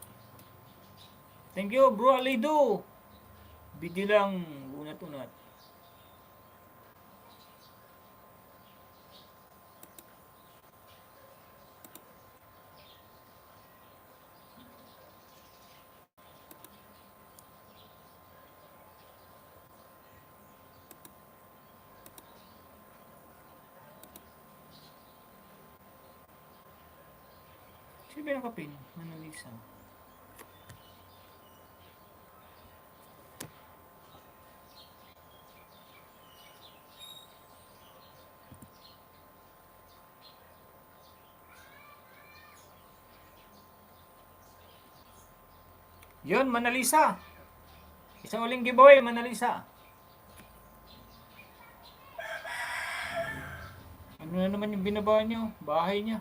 Thank you, bro Alido. Video lang, unat-unat. Sino ba nakapin? Manalisa. Yun, Manalisa. Isang uling giveaway, Manalisa. Ano na naman yung binaba nyo? Bahay niya.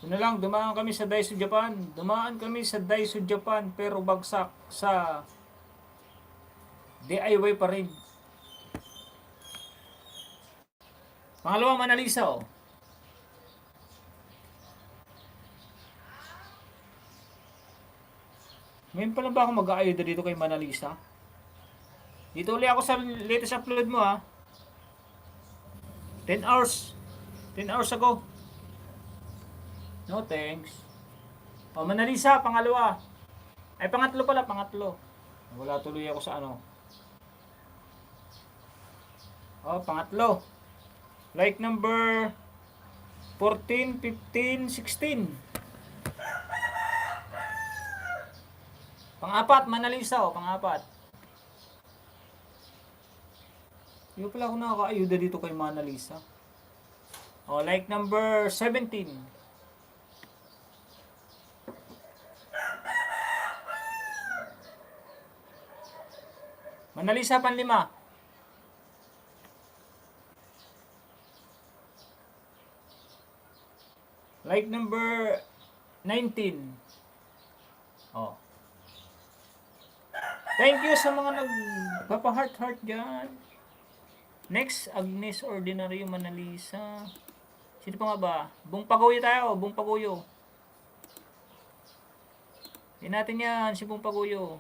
Ano lang, dumaan kami sa Daiso Japan. Dumaan kami sa Daiso Japan pero bagsak sa DIY pa rin. Pangalawa, Manalisa, oh. Ngayon pa lang ba ako mag-aayuda dito kay Manalisa? Dito ulit ako sa latest upload mo, ha. 10 hours. 10 hours ago. No thanks. O, Manalisa, pangalawa. Ay, pangatlo pala, pangatlo. Wala tuloy ako sa ano. O, pangatlo. Like number 14, 15, 16. Pang-apat, Manalisa, o, pang-apat. Hindi pala ako nakakaayuda dito kay Manalisa. O, like number 17. Manalisa, panlima. Like number 19. Oh. Thank you sa mga nagpapa-heart-heart dyan. Next, Agnes Ordinary Manalisa. Sino pa nga ba? Bung Paguyo tayo, Bung Paguyo. Hindi natin yan, si Bung Paguyo.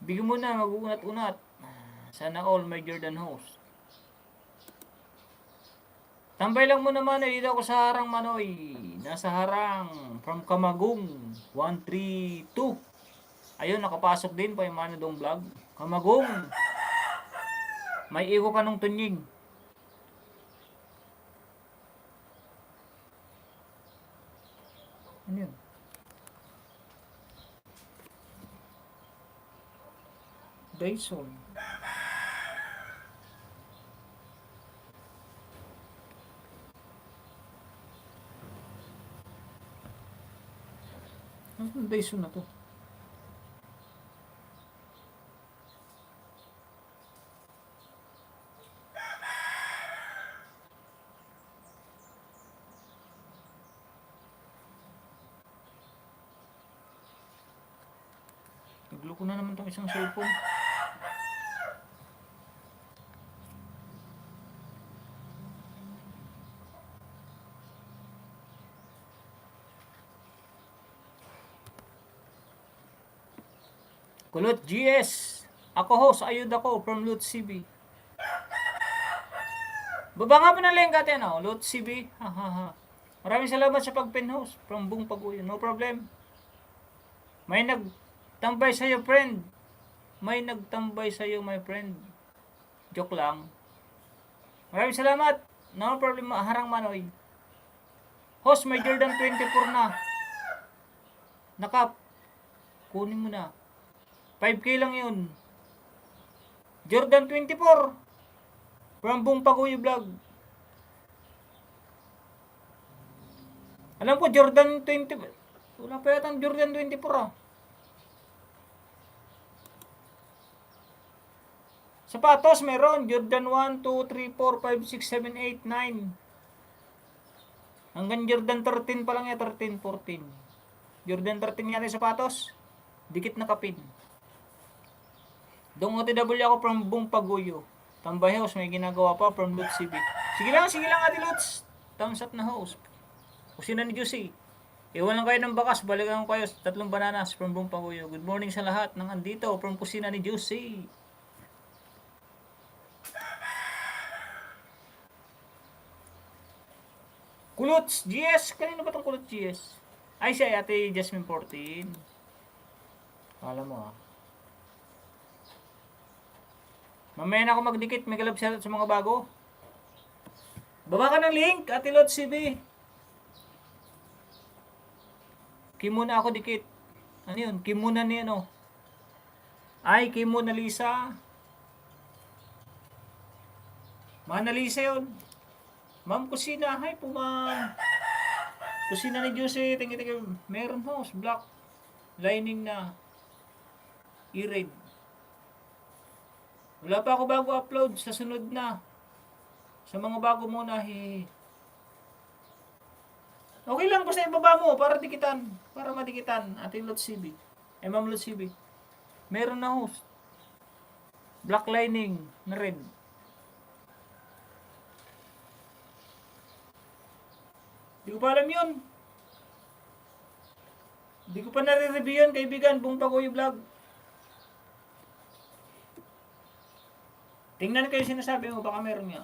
Bigyan mo na, mag-uunat-unat. Sana all may Jordan host. Tambay lang mo naman, dito ako sa Harang Manoy. Nasa Harang, from Kamagong, 132. Ayun, nakapasok din pa yung Manodong Vlog. Kamagong. May iwo ka nung tunying. Ano yun? Dyson. Ano Dyson na to? Nagloko na naman tong isang cellphone. Kulot GS. Ako host, ayud ako from Lut CB. Baba nga po ng link natin, oh. Lut CB. Maraming salamat sa pag-pin host from Bung Paguyo. No problem. May nagtambay sa'yo, friend. may nagtambay sa'yo, my friend. Joke lang. Maraming salamat. No problem, Harang Manoy. Host, may Jordan 24 na. Nakap. Kunin mo na. 5K lang yun. Jordan 24. From Bong Paguyo Vlog. Alam ko, Jordan 20. Wala pa yata Jordan 24 ah. Sapatos meron. Jordan 1, 2, 3, 4, 5, 6, 7, 8, 9. Hanggang Jordan 13 pa lang yan. 13, 14. Jordan 13 yan yung sapatos. Dikit na kapin. Dong OTW ako from Bong Paguyo. Tambay house, may ginagawa pa from Lutz CB. Sige lang Ate Lutz. Thumbs up na host. Kusina ni Juicy. Iwan lang kayo ng bakas, balikan ko kayo. 3 bananas from Bong Paguyo. Good morning sa lahat ng andito from kusina ni Juicy. Kulots GS. Kanino ba itong Kulots GS? Ay, siya Ate Jasmine 14. Alam mo ah. Mamaya na ako magdikit. May galap sa mga bago. Baba ka ng link, Ate Lot CB. Kimuna ako dikit. Ano yun? Kimuna ni ano? Ay, Kimuna Lisa. Mana Lisa yun. Ma'am Kusina. Hi po, ma'am. Kusina ni Jose. Thank you. Meron house. Black. Lining na. E-red. Wala pa ako bago upload. Sa sunod na. Sa mga bago muna. Okay lang. Basta ibaba mo. Para dikitan. Para madikitan. Ating Lot CB. Ma'am Lot CB. Meron na host. Black lining na red. Di ko pa alam yun. Di ko pa nare-review yun, kaibigan. Bong Paguyo Vlog. Tingnan kayo sinasabi mo. Baka meron nga.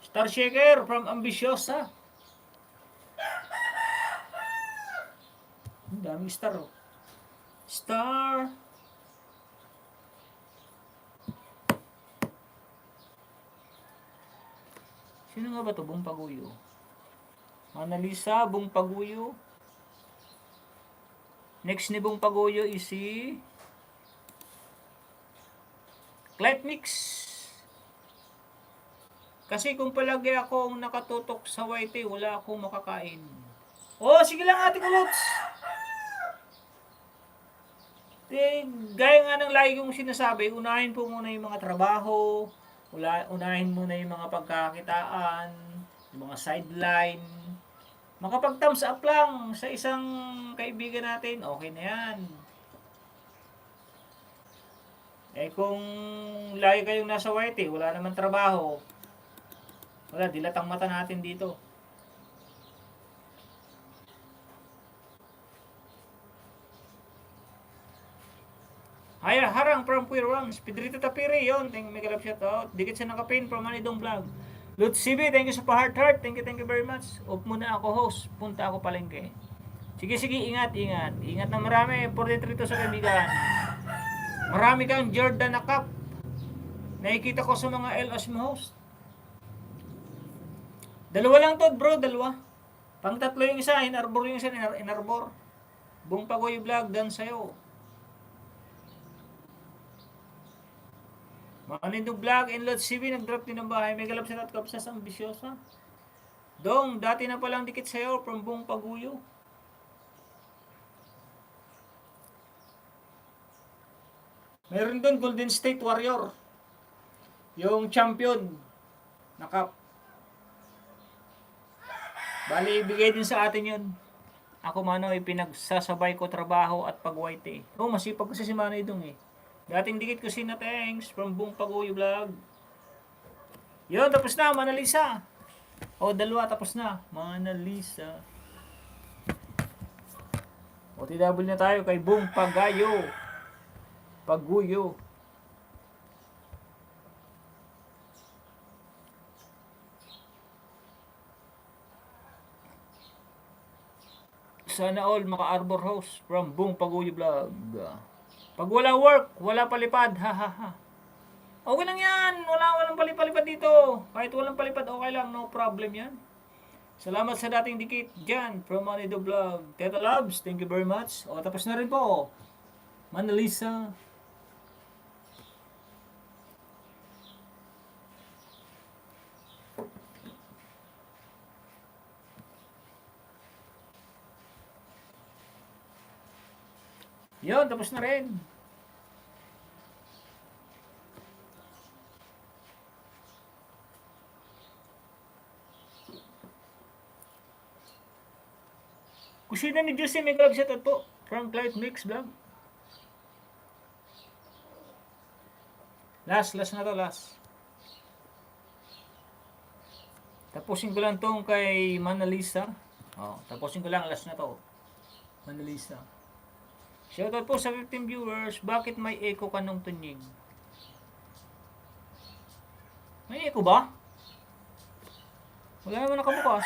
Star Shaker from Ambisyosa. Ang daming star oh. Star. Sino nga ba to? Bong Paguyo. Manalisa, Bong Paguyo. Next ni Bong Paguyo is si Clyde Mix. Kasi kung palagi akong nakatutok sa YT, wala akong makakain. Oh, sige lang Ate Kulots. Gaya nga ng lagi kong sinasabi, unahin po muna yung mga trabaho, unahin muna yung mga pagkakitaan, yung mga sideline. Makapag-thumbs up lang sa isang kaibigan natin, okay na yan. Eh kung lagi kayong nasa YT, wala naman trabaho, wala, dilat ang mata natin dito. Ay, Harang from Puirwang, Pedrito Tapiri, yun, may kalap shout out. Dikit sa nakapin from Manidong Vlog. Lutz CB, thank you sa pa-heart. Thank you very much. Off muna ako host, punta ako palengke. Sige, ingat. Ingat na marami, 43 to sa kaibigan. Marami kang Jordan na cup. Nakikita ko sa mga LS mo host. Dalawa lang to bro, dalawa. Pang tatlo yung isa, inarbor yung isa, inarbor. Bong Paguyo Vlog, dan sa'yo. Manindong Vlog, Inlot CB, nag-drop din ng bahay. May galap sa Tatcap sa Ambisyosa. Dong, dati na palang dikit sa'yo from Bong Paguyo. Meron doon Golden State Warrior. Yung champion na cup. Bali, ibigay din sa atin yun. Ako Manoy, pinagsasabay ko trabaho at pag-white. Oh, masipag kasi si Manoy dong eh. Dating dikit ko sina thanks from Bong Paguyo Vlog. Yun, tapos na, Manalisa. O, dalawa, tapos na. Manalisa. OTW na tayo kay Bong Paguyo. Paguyo. Sana all maka-arbor house from Bong Paguyo Vlog. Pag wala work, wala palipad. Ha ha ha. Okay lang yan. Walang palipad dito. Kahit walang palipad, okay lang. No problem yan. Salamat sa dating dikit dyan from Manny the Vlog. Teta Loves, thank you very much. O, tapos na rin po. Manalisa. Yun, tapos na rin. Kusina ni Juicy, may grab shot po. From Clyde Mix Vlog. Last na to, last. Tapusin ko lang tong kay Manalisa. Oh, tapusin ko lang, last na to. Manalisa. Shoutout po sa 15 viewers. Bakit may echo ka nung tunying? May echo ba? Wala naman nakabukas.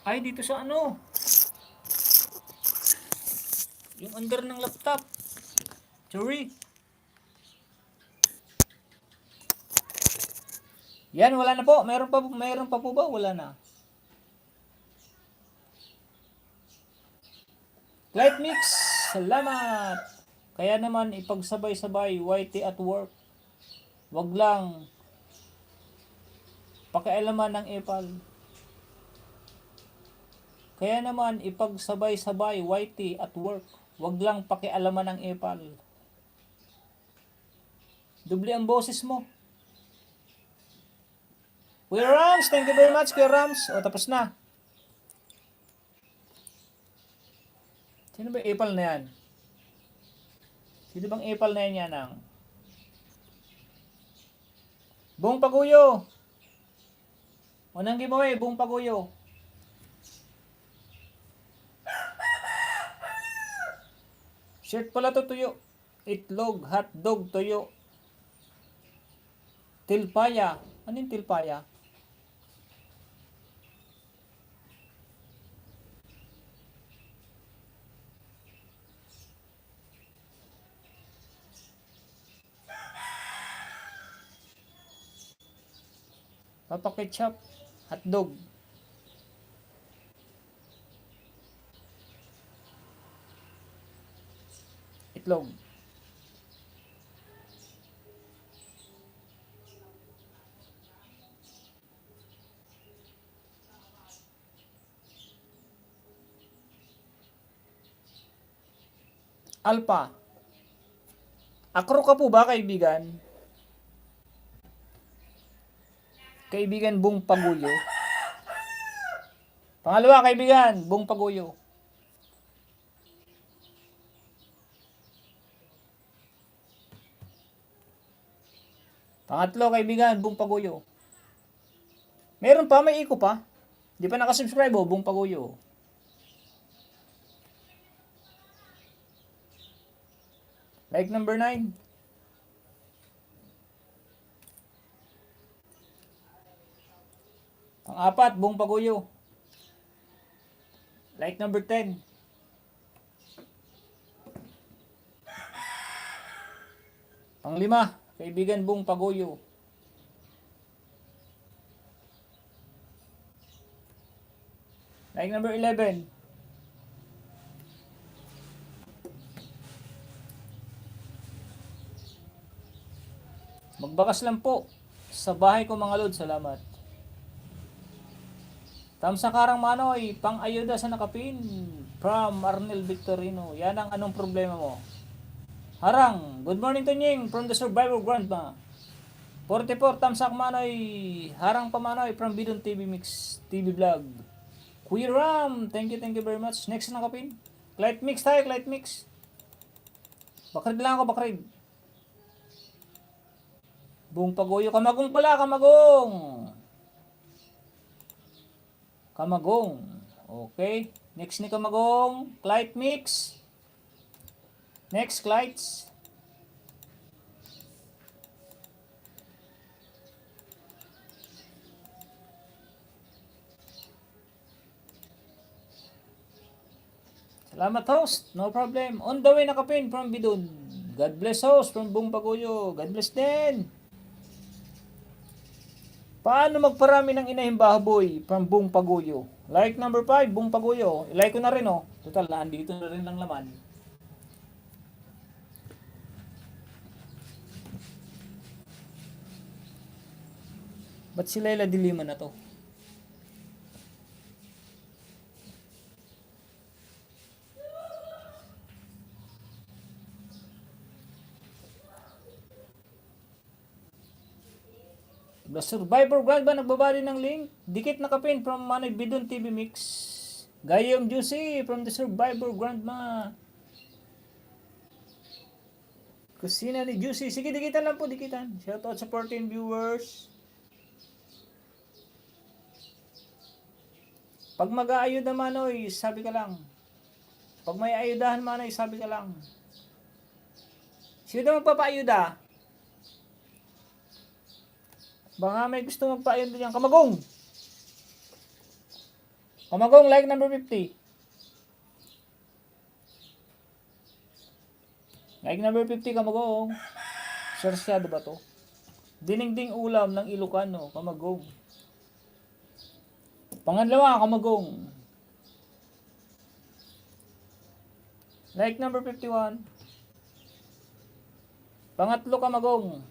Ay, dito sa ano? Yung under ng laptop. Sorry. Yan, wala na po. Meron pa po ba? Wala na. Light Mix, salamat. Kaya naman ipagsabay-sabay YT at work. Wag lang pakialaman ng epal. Kaya naman ipagsabay-sabay YT at work. Wag lang pakialaman ng epal. Doble ang boses mo. Kuya Rams, thank you very much, Kuya Rams. O, tapos na. Sino ba epal na yan? Sino bang epal na yan ang? Buong Paguyo. Unang giveaway, Buong Paguyo. Shirt pala to, tuyo. Itlog, hotdog, tuyo. Tilpaya. Ano yung tilpaya? Papa ketchup, hotdog. Itlog. Alpa. Akro ka po ba, kaibigan? Kaibigan Bung Paguyo. Pangalawa, kaibigan Bung Paguyo. Pangatlo, kaibigan Bung Paguyo. Meron pa, may iko pa. Di pa nakasubscribe o, Bung Paguyo. Like number 9. Pang-apat, Bung Paguyo. Like number 10. Pang-5, kaibigan Bung Paguyo. Like number 11. Magbakas lang po sa bahay ko, mga lod. Salamat. Tamsakarang Manoy, pang-ayuda sa nakapin. From Arnel Victorino. Yan ang anong problema mo. Harang, good morning to Nying from the Survivor Grandma. 44, Tamsak Manoy. Harang pa Manoy from Bidon TV Mix TV Vlog. Kuya Ram, thank you very much. Next na kapin. Clyde Mix tayo, Clyde Mix. Bakrid lang ako, bakrid. Buong Paguyo, Kamagong pala, Kamagong. Kamagong. Okay. Next ni Kamagong, Clyde Mix. Next, Clydes. Salamat host, no problem. On the way nakapin from Bidun. God bless host from Buong Paguyo. God bless din. Paano magparami ng inahing baboy from Buong Paguyo? Like number 5, Buong Paguyo. I-like ko na rin oh. Total, andito na rin lang laman. Ba't sila iladiliman na to? The Survivor Grand ba nagbabali ng link? Dikit nakapin from Manay Bidon TV Mix. Gayam Juicy from the Survivor Grandma. Kusina ni Juicy. Sige, dikitan lang po, dikitan. Shoutout sa 14 viewers. Pag mag-aayod naman oy, sabi ka lang. Pag may ayudahan man oy, sabi ka lang. Sino daw magpapaayuda? Baka may gusto magpaayuda diyan. Kamagong! Kamagong, like number 50. Like number 50, Kamagong. Sarsyado ba to? Diningding ulam ng Ilocano, Kamagong. Pangalawa, Kamagong. Like number 51. Pangatlo, Kamagong.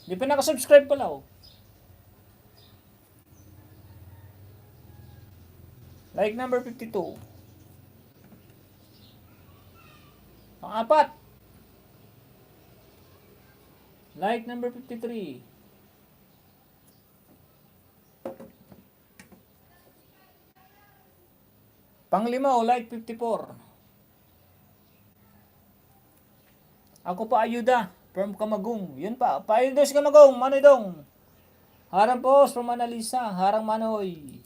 Di pa nakasubscribe pala oh. Like number 52. Pang-apat. Like number 53. Pang-lima o like 54. Ako pa ayuda from Kamagong. Yun pa. Paayuda si Kamagong. Manoy dong. Harang post from Analisa. Harang Manoy.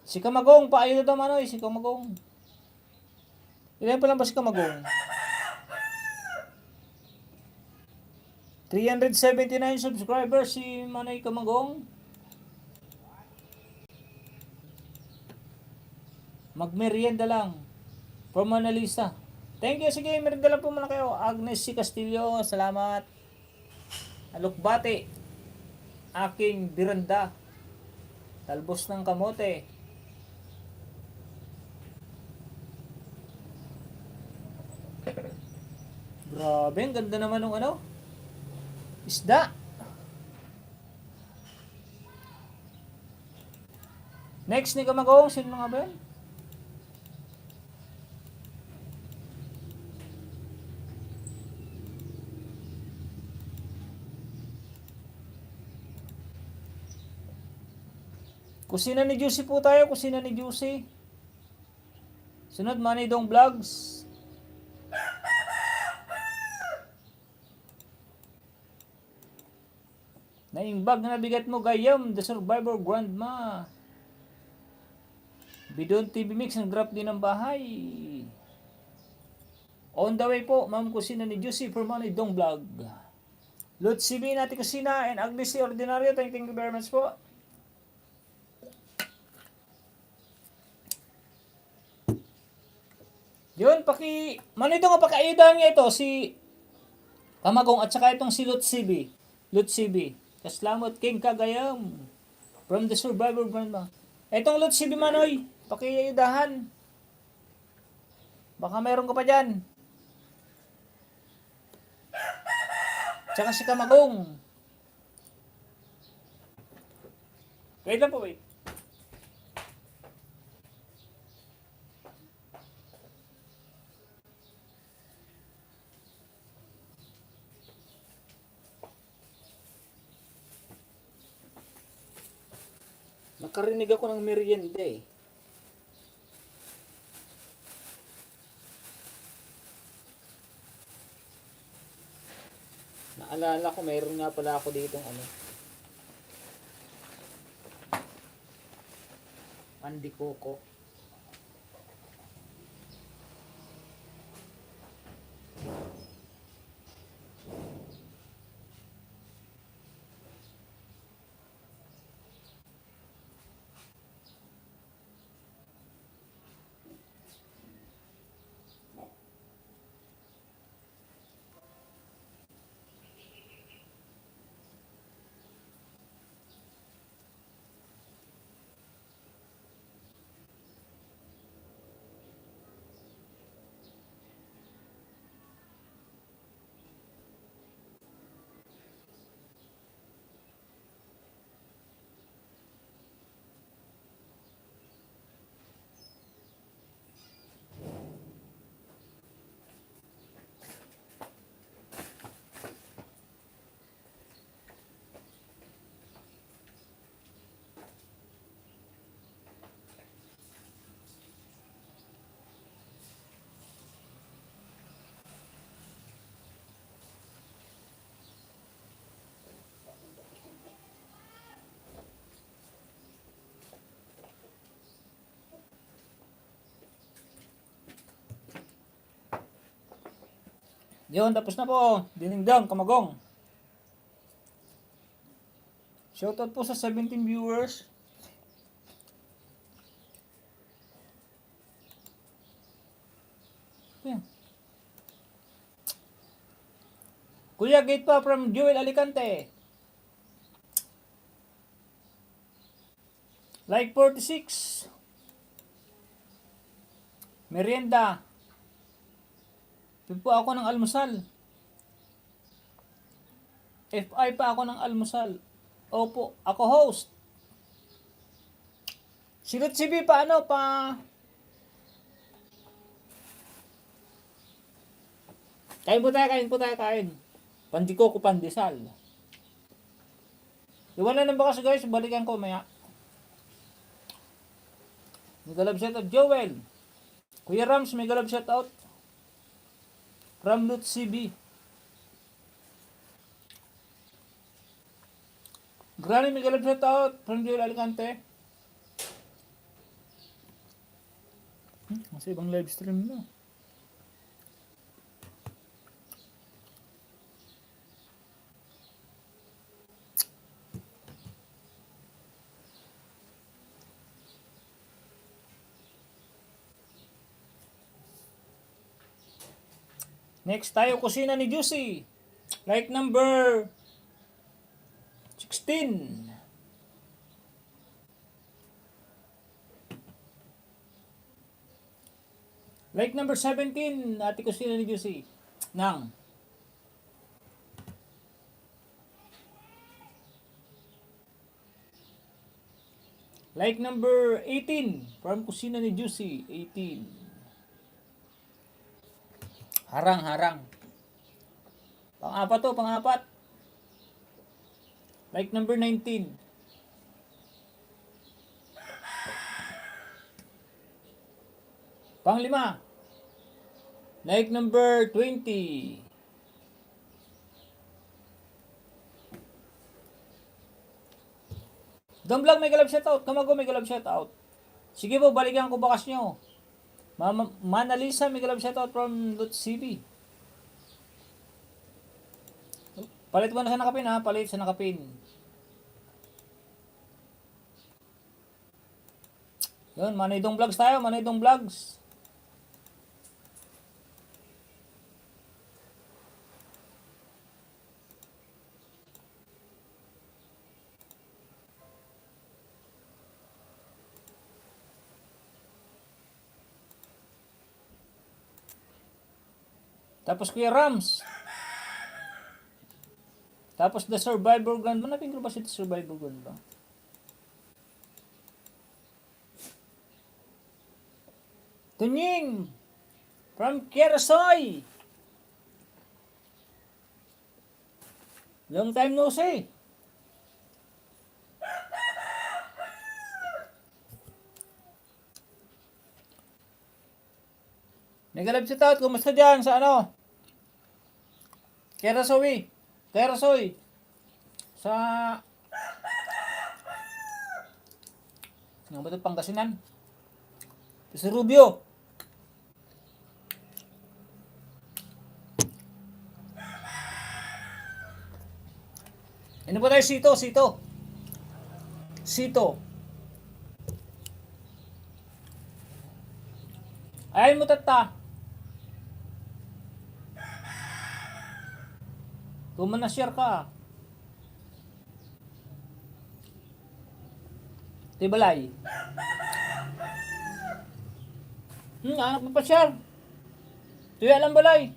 Si Kamagong. Paayuda daw Manoy. Si Kamagong. Ilan pa lang ba si Kamagong? 379 subscribers si Manoy Kamagong. Magmerienda lang. From Analisa. Thank you. Sige, merienda lang po muna kayo. Agnes C. Castillo. Salamat. Alukbate. Aking biranda. Talbos ng kamote. Grabe, ang ganda naman ng ano. Isda. Next ni Kamagong. Sino nga ba yun? Kusina ni Juicy po tayo. Kusina ni Juicy. Sunod, Manny Dong Vlogs. Naimbag na nabigat mo, Gayam. The Survivor Grandma. Bidon TV Mix. Nag-drop din ng bahay. On the way po, Ma'am Kusina ni Juicy for Manny Dong Vlog. Lord CB natin Kusina and Agnes C. Ordinario. Thank you very much po. Yun, Manny Dong, paki-ayudahan niya ito, si Kamagong at saka itong si Lord CB. Lord CB. Kaslamot King Kagayam. From the Survivor Grandma. Itong Lord CB Manoy, paki-ayudahan. Baka meron ka pa dyan. Tsaka si Kamagong. Wait lang po, wait. Nakarinig ako ng merienda eh. Naalala ko, mayroon nga pala ako dito pandikoko. Yun, tapos na po. Dinengdang, kamagong. Shoutout po sa 17 viewers. Yan. Kuya, gate pa from Joel Alicante. Like 46. Merienda. Po ako ng almusal. FI pa ako ng almusal. Opo, ako host. Silot CB pa ano pa. Kain po tayo. Pandiko ko pandesal. Iwala ng bakas guys, balikan ko maya. May galab shoutout Joel. Kuya Rams, may galab shoutout. Ramlut CB. Granny, may galab shoutout from Joel Alicante. Masih ibang live stream na. Next tayo, kusina ni Juicy. Like number 16. Like number 17, ati kusina ni Juicy. Nang. Like number 18, from kusina ni Juicy, 18. Harang. Pang-apat. Like number 19. Pang-5. Like number 20. Dong Vlog, may galab shoutout. Kamago, may galab shoutout. Sige po, balikan ko bakas nyo. Manalisa, may galab shoutout from .cb. Palit mo na sa nakapin ha, palit sa nakapin. Yun, Manidong Vlogs tayo, Manidong Vlogs. Tapos Kuya Rams. Tapos The Survivor Gun. Manapin ko ba si The Survivor Gun ba? Tunying from Kerasoy. Long time no see. Nagalab sa taot. Kumusta dyan sa ano? Kerasoy. Tersoy. Sa... Ano ba ito? Pangasinan. Sa Rubio. Ano ba tayo? Sito. Ay mo tata. Kung na-share ka. Tibalay. Anak mo pa share. Tuya lang balay.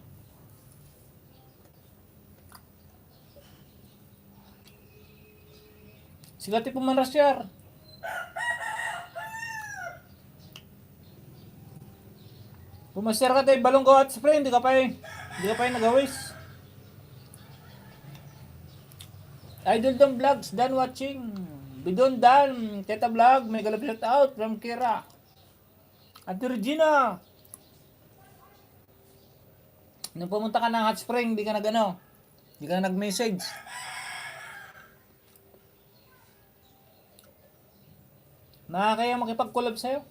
Sigati po man share. Pumasyar ka tayo balong ko at spray, hindi ka pa nagawis. Idol Dom Vlogs, done watching. Bidon Dan, Teta Vlog, may galap shout out from Kira. Ate Regina. Nung pumunta ka ng hot spring, di ka nag-message. Kaya makipag-collab sa'yo.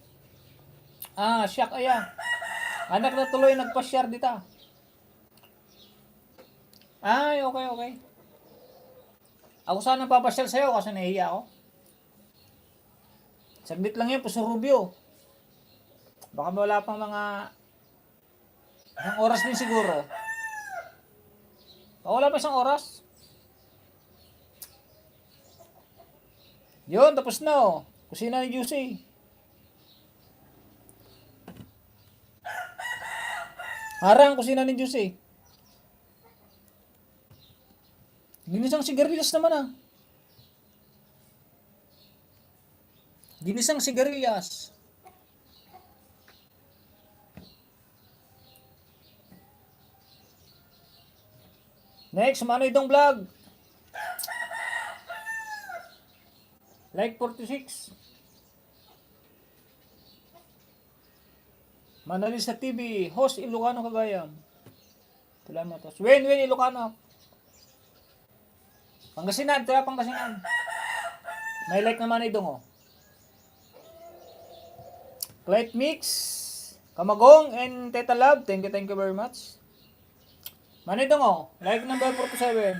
Siyak aya. Anak na tuloy nagpa-share dita. Ay, okay. Ako sana papasyal sa'yo kasi nahihiya ako. Saglit lang yan, Puso Rubio. Baka wala pang mga isang oras din siguro. Baka wala pa isang oras. Yun, tapos na oh. Kusina ni Juicy. Harang, kusina ni Juicy. Ginisang sigarilyas naman Ginisang sigarilyas. Next, Manoy Dong Vlog. Like 46. Manalisa TV, host Ilocano Cagayam. Salamat. Win Ilocano. Pangasinan. May like naman Idong oh. Clyde Mix, Kamagong, and Teta Love. Thank you very much. Manidong oh, like number 47.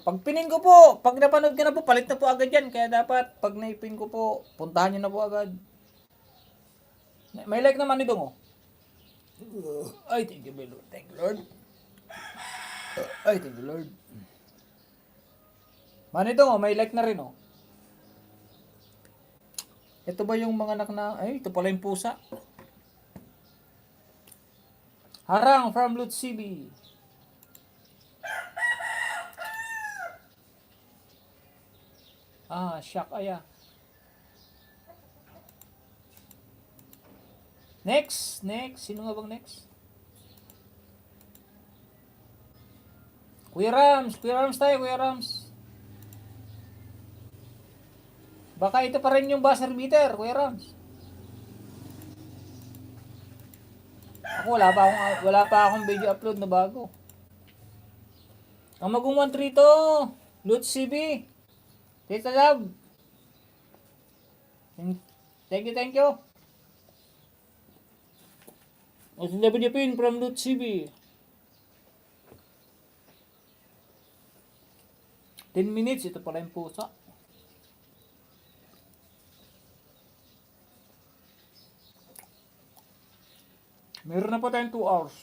Pag pinin ko po, pag napanood ka na po, palit na po agad yan. Kaya dapat, pag naipin ko po, puntahan nyo na po agad. May like naman Manidong oh. Ay, thank you Lord. Thank you Lord. Ay, thank you Lord. Manidong oh, may like na rin oh. Ito ba yung mga anak na... Ay, ito pala yung pusa. Harang from Lut CB. Shock aya. Next. Sino nga bang next? Kuya Rams tayo, Kuya Rams. Baka ito pa rin yung buzzer beater, Kuya Rams. Ako wala pa akong video upload na bago. Ang Magong 132, Lut CB. Tita Love. Thank you. O sinabi pin from Lut CB. 10 minutes, ito pala yung pusa. Meron na po tayong 2 hours.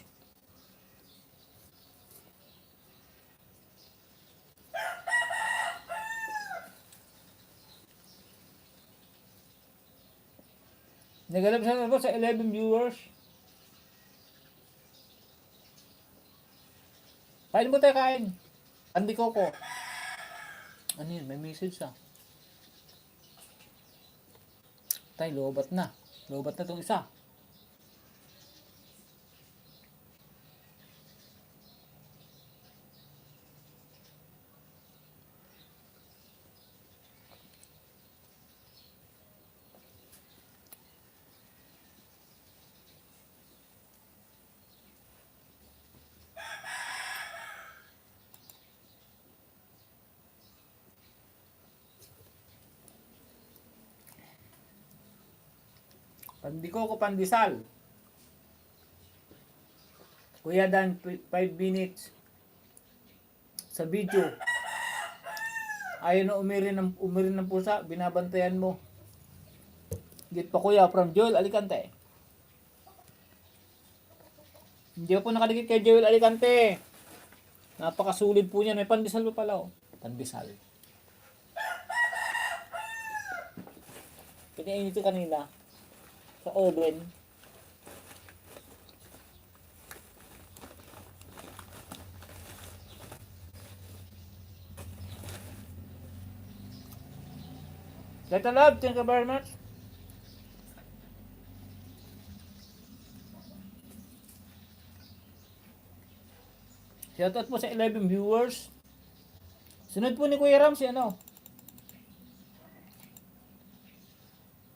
Nagalap siya po sa 11 viewers. Kain mo tayo, kain. Andi ko. Ano yun? May message Tay, lobat na. Lobat na tong isa. Pandiko ko pandesal. Kuya Dan, 5 minutes sa video. Ayaw na umirin ng pusa, binabantayan mo. Git pa kuya, from Joel Alicante. Hindi po nakadikit kay Joel Alicante. Napakasulit po niyan. May pandesal pa pala, oh. Pandesal. Kinain ito kanina sa oven. Like a love, thank you very much. Shoutout po sa 11 viewers. Sunod po ni Kuya Ram si ano?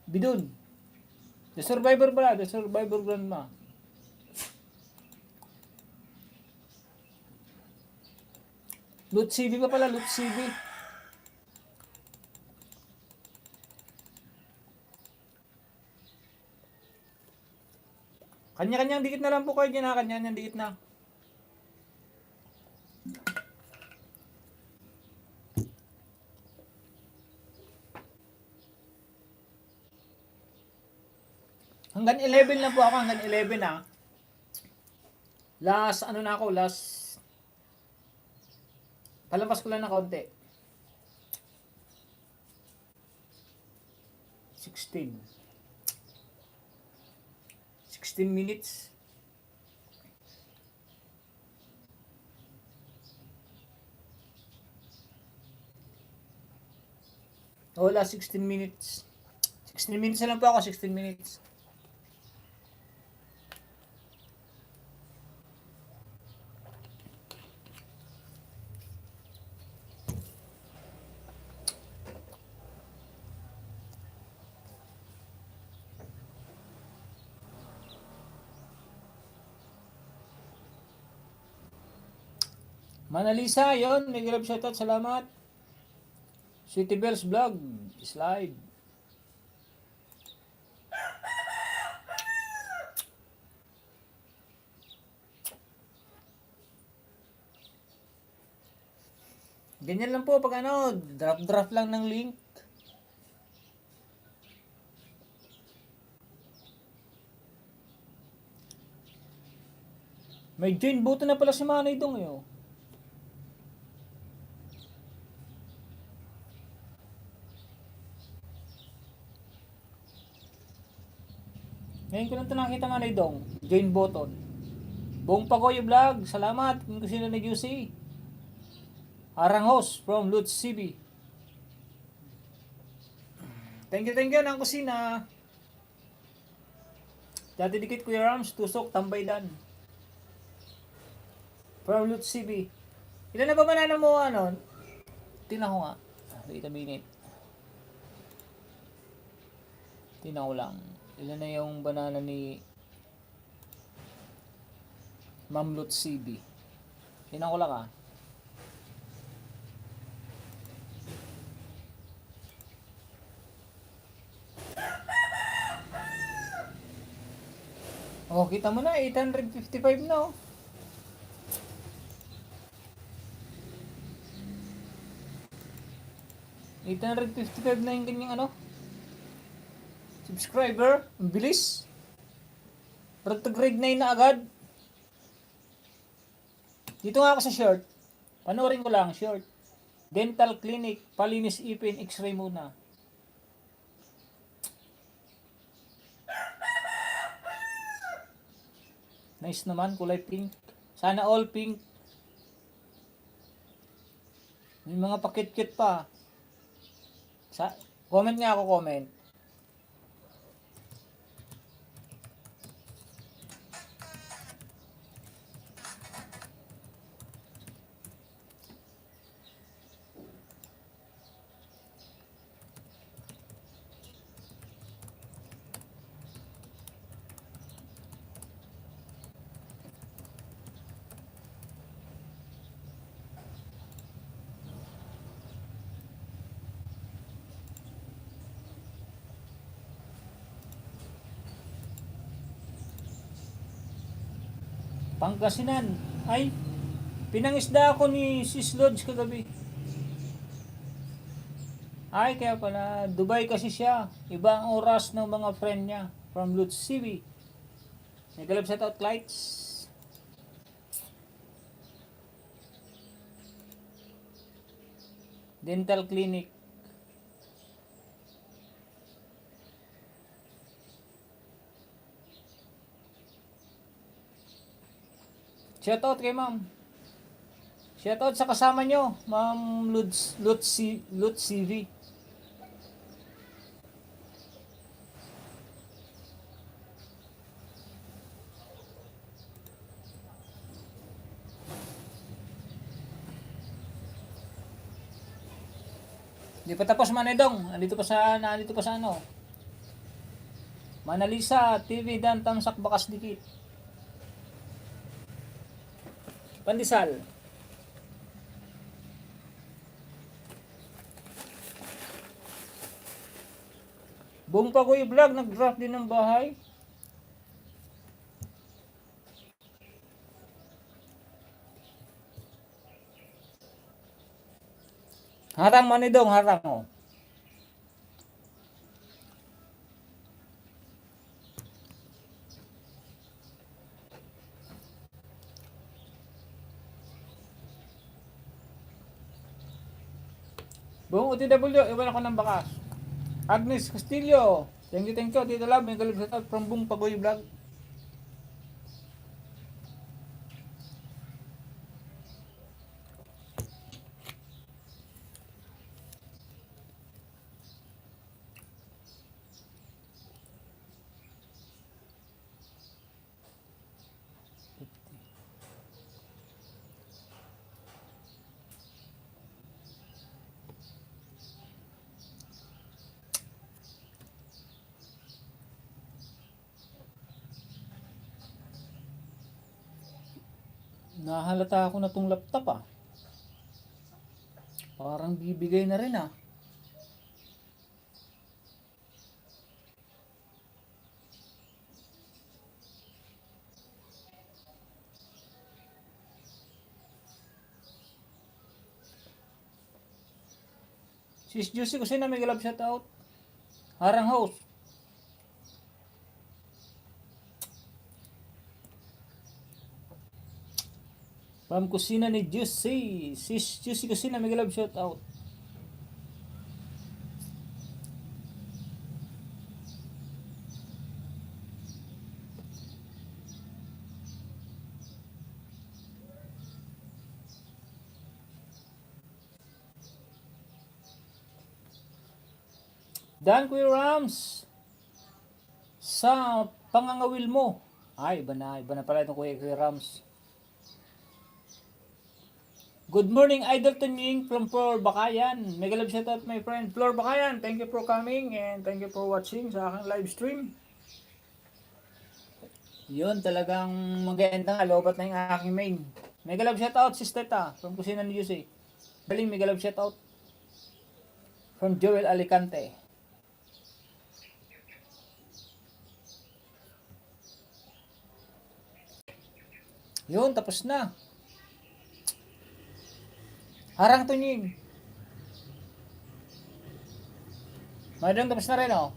Bidun. The Survivor pala, The Survivor Grandma. Loot CB pa pala, Loot CB. Kanya-kanyang dikit na lang po kayo dyan ha, kanya-kanyang dikit na. Hanggang 11 lang po ako, hanggang 11 ha. Last, ano na ako, palampas ko lang na konti. 16 minutes. Wala, 16 minutes. 16 minutes na lang po ako, 16 minutes. Manalisa, yon, may grab shoutout, salamat. Sweetie Bells Vlog is live. Ganyan lang po pag ano, draft lang ng link. May join button na pala si Manay Dong eh. Oh. Ngayon ko lang ito nakita Manay Dong. Join button. Buong Pagoy Vlog. Salamat kung sino nag-UC. Aranghos from Lutz CB. Thank you ng kusina. Dati dikit Kuya Rams, tusok, tambay dan. From Lutz CB. Ilan na ba banana mo ano? Tingnan ko nga. Wait a minute. Tingnan ko lang. Ilan na yung banana ni Ma'am Lutz CB. Tingnan ko lang ah. Oh, kita mo na, 855 na oh. $855 na yung kanyang ano subscriber. Ang bilis. Road to grade 9 na agad. Dito nga ako sa short. Panoorin ko lang, short. Dental clinic, palinis ipin, x-ray muna. Nice naman, kulay pink. Sana all pink. May mga pakit-kit pa. Comment nga ako, comment. Pangasinan. Ay, pinangisda ako ni Sis Lodge kagabi. Ay, kaya pala, Dubai kasi siya. Iba ang oras ng mga friend niya from Lutz CV. Nagalab set out lights. Dental clinic. Shout out kay ma'am. Shout out sa kasama nyo, ma'am Lutz CV. Hindi pa tapos Manedong. Nandito pa sa ano. Manalisa TV dan tamsak bakas dikit. Pandesal. Buong Pagoy Vlog nag-draft din ng bahay. Harang Manedong, harang oh. Buong OTW, iwan ako ng bakas. Agnes Castillo, thank you, Tito Love, may galib shout out from Buong Pagoy Vlog. Nahalata ako na tong laptop ah. Parang bibigay na rin ah. Sis Juicy kasi na may galab shout out. Harang host. From kusina ni Juicy. Sis Juicy kasi na may galab shout out. Dan Kuya Rams. Sa pangangawil mo. Ay, iba na pala itong Kuya Rams. Good morning, Idol Tunying from Flor Bakayan. Mega love shout out my friend Flor Bakayan. Thank you for coming and thank you for watching sa aking live stream. Yun, talagang magandang alobat na yung aking main. Mega love shout out Sis Teta from Kusina ni Jose. Galing, mega love shout out from Joel Alicante. Yun, tapos na. Harang Tunying. Madang tapos na rin oh.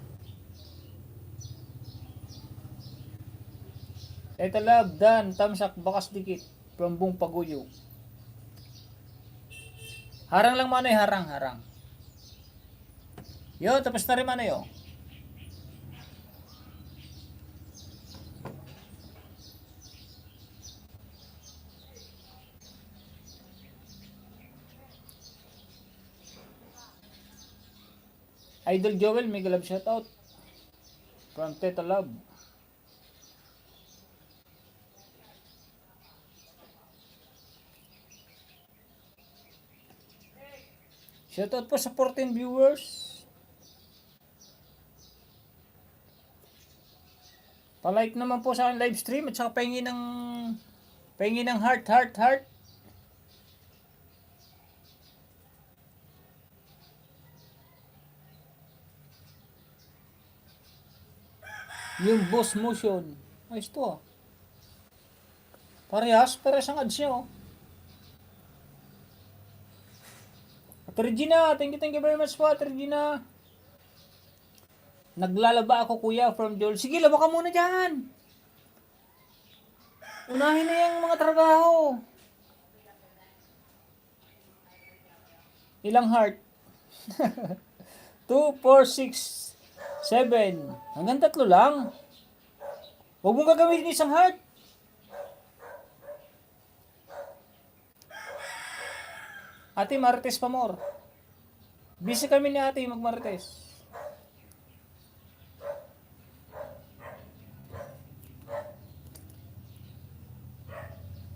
Ito love, Dan, tamsak, bakas dikit. From Buong Paguyo. Harang lang manoy, harang. Yo, tapos na rin manoy oh. Idol Joel, mega love shout out from Teta Love. Shout out po sa 14 viewers. Pa-like naman po sa aking live stream at saka pahingi ng heart. Yung boss motion. Ayos to ah. Parehas ang ads niya, oh. Ate Regina, thank you very much po, Ate Regina. Naglalaba ako, kuya, from Joel. Sige, laba ka muna dyan. Unahin na yung mga trabaho. Ilang heart? 2, 4, 6, 7. Hanggang 3 lang. Huwag mong gagamitin isang heart. Ate, marites pa more. Busy kami ni ate magmarites.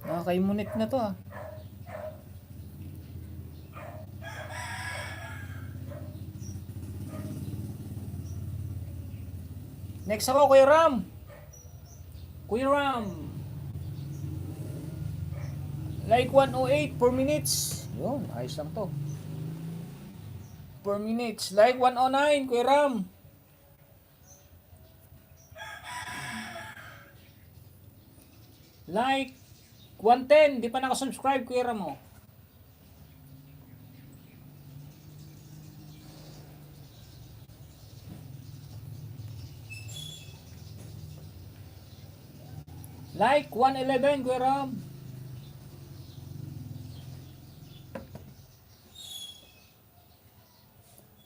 Nakakaimunit na to, ah. Next ako, Kuya Ram. Kuya Ram. Like 108 per minutes. Yun, ayos lang to. Per minutes. Like 109, Kuya Ram. Like 110, di pa nakasubscribe, Kuya Ram, oh. Like 111, Kuya Ram.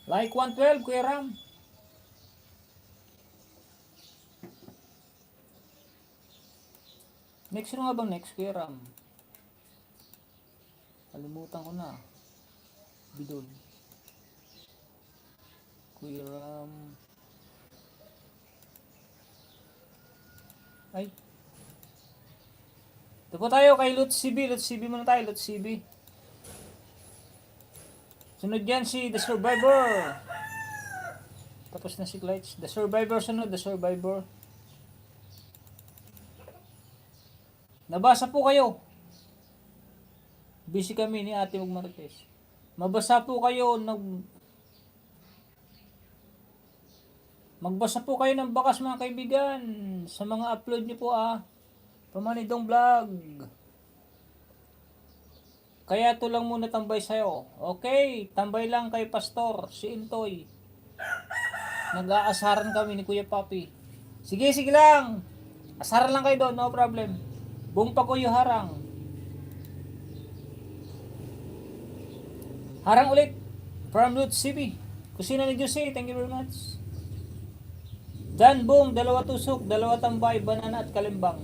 Like 112, Kuya Ram. Next nga bang next, Kuya Ram? Kalimutan ko na. Bidol. Kuya Ram. Ay. Ito po tayo kay Lutz CB. Lutz CB muna tayo. Lutz CB. Sunod yan si The Survivor. Tapos na si Glites. The Survivor sunod. The Survivor. Nabasa po kayo. Busy kami ni Ate Magmarites. Mabasa po kayo. Magbasa po kayo ng bakas, mga kaibigan. Sa mga upload niyo po, ah. Pamanidong vlog. Kaya ito lang muna tambay sa'yo. Okay, tambay lang kay Pastor, si Intoy. Nag-aasaran kami ni Kuya Papi. Sige lang. Asaran lang kayo doon, no problem. Buong Pakuyo harang. Harang ulit. From Lutz CB. Kusina ni Jose, thank you very much. Dan Boom, 2 tusok, 2 tambay, banana at kalimbang.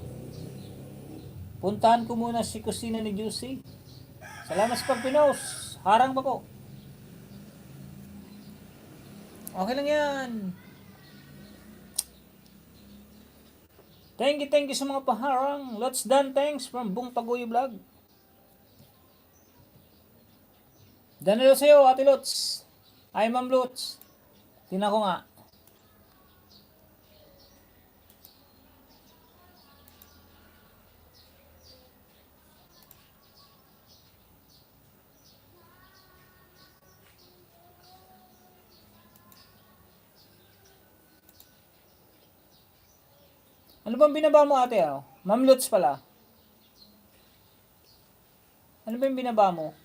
Puntahan ko muna si kusina ni Juicy. Salamat sa pagpinos. Harang pa po. Okay lang yan. Thank you sa mga paharang. Lots done, thanks from Bung Paguyo Vlog. Danilo sa'yo, Ate Lots. Ay, Ma'am Lots. Tingnan ko nga. Ano bang binaba mo, ate? Oh? Ma'am Lutz pala. Ano ba yung binaba mo?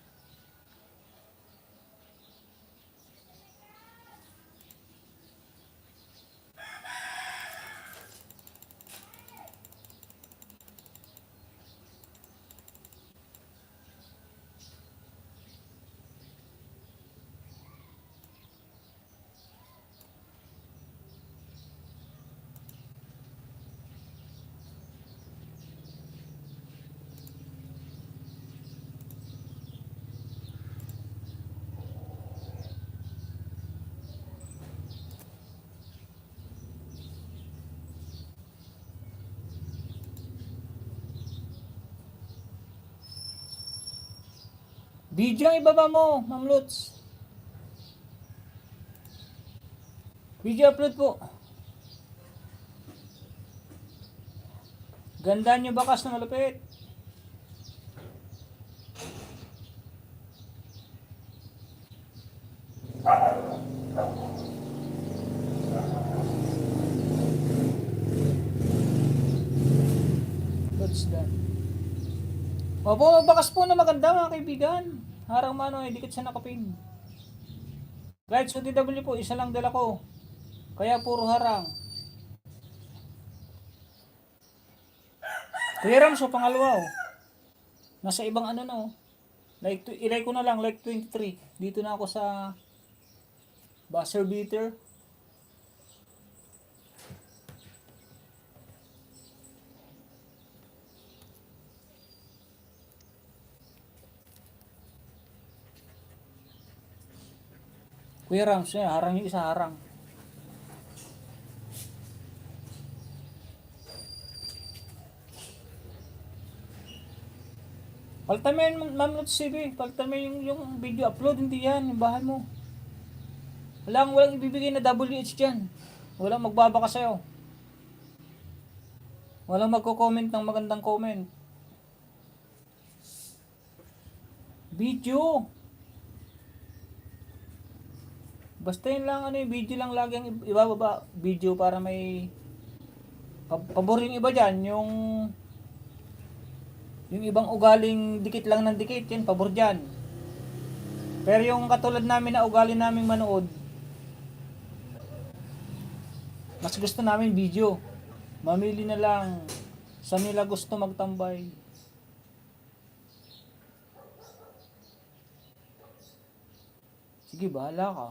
Video ang ibaba mo, Ma'am Lutz. Video upload po. Ganda nyo bakas na malupit. Lutz done. Opo, bakas po na maganda mga kaibigan. Harang mano ay dikit sa nakapin. Kahit sa DW po, isa lang dala ko. Kaya puro harang. Kuya Rams, so pangalawa oh. Nasa ibang ano na oh. Like, ilay ko na lang, like 23. Dito na ako sa buzzer beater. Kuya Rams, harang yung isa, harang. Palitan mo yan, Ma'am Lots CV. Palitan mo yung video upload, hindi yan, yung bahay mo. Walang ibibigay na WH dyan. Walang magbabaka sa'yo. Walang magko-comment ng magandang comment. Video. Basta yun lang, ano yung video lang lagi ang ibababa. Video para may pabor yung iba dyan. Yung ibang ugaling dikit lang ng dikit, yun, pabor dyan. Pero yung katulad namin na ugali naming manood, mas gusto namin video. Mamili na lang sa nila gusto magtambay. Sige, bahala ka.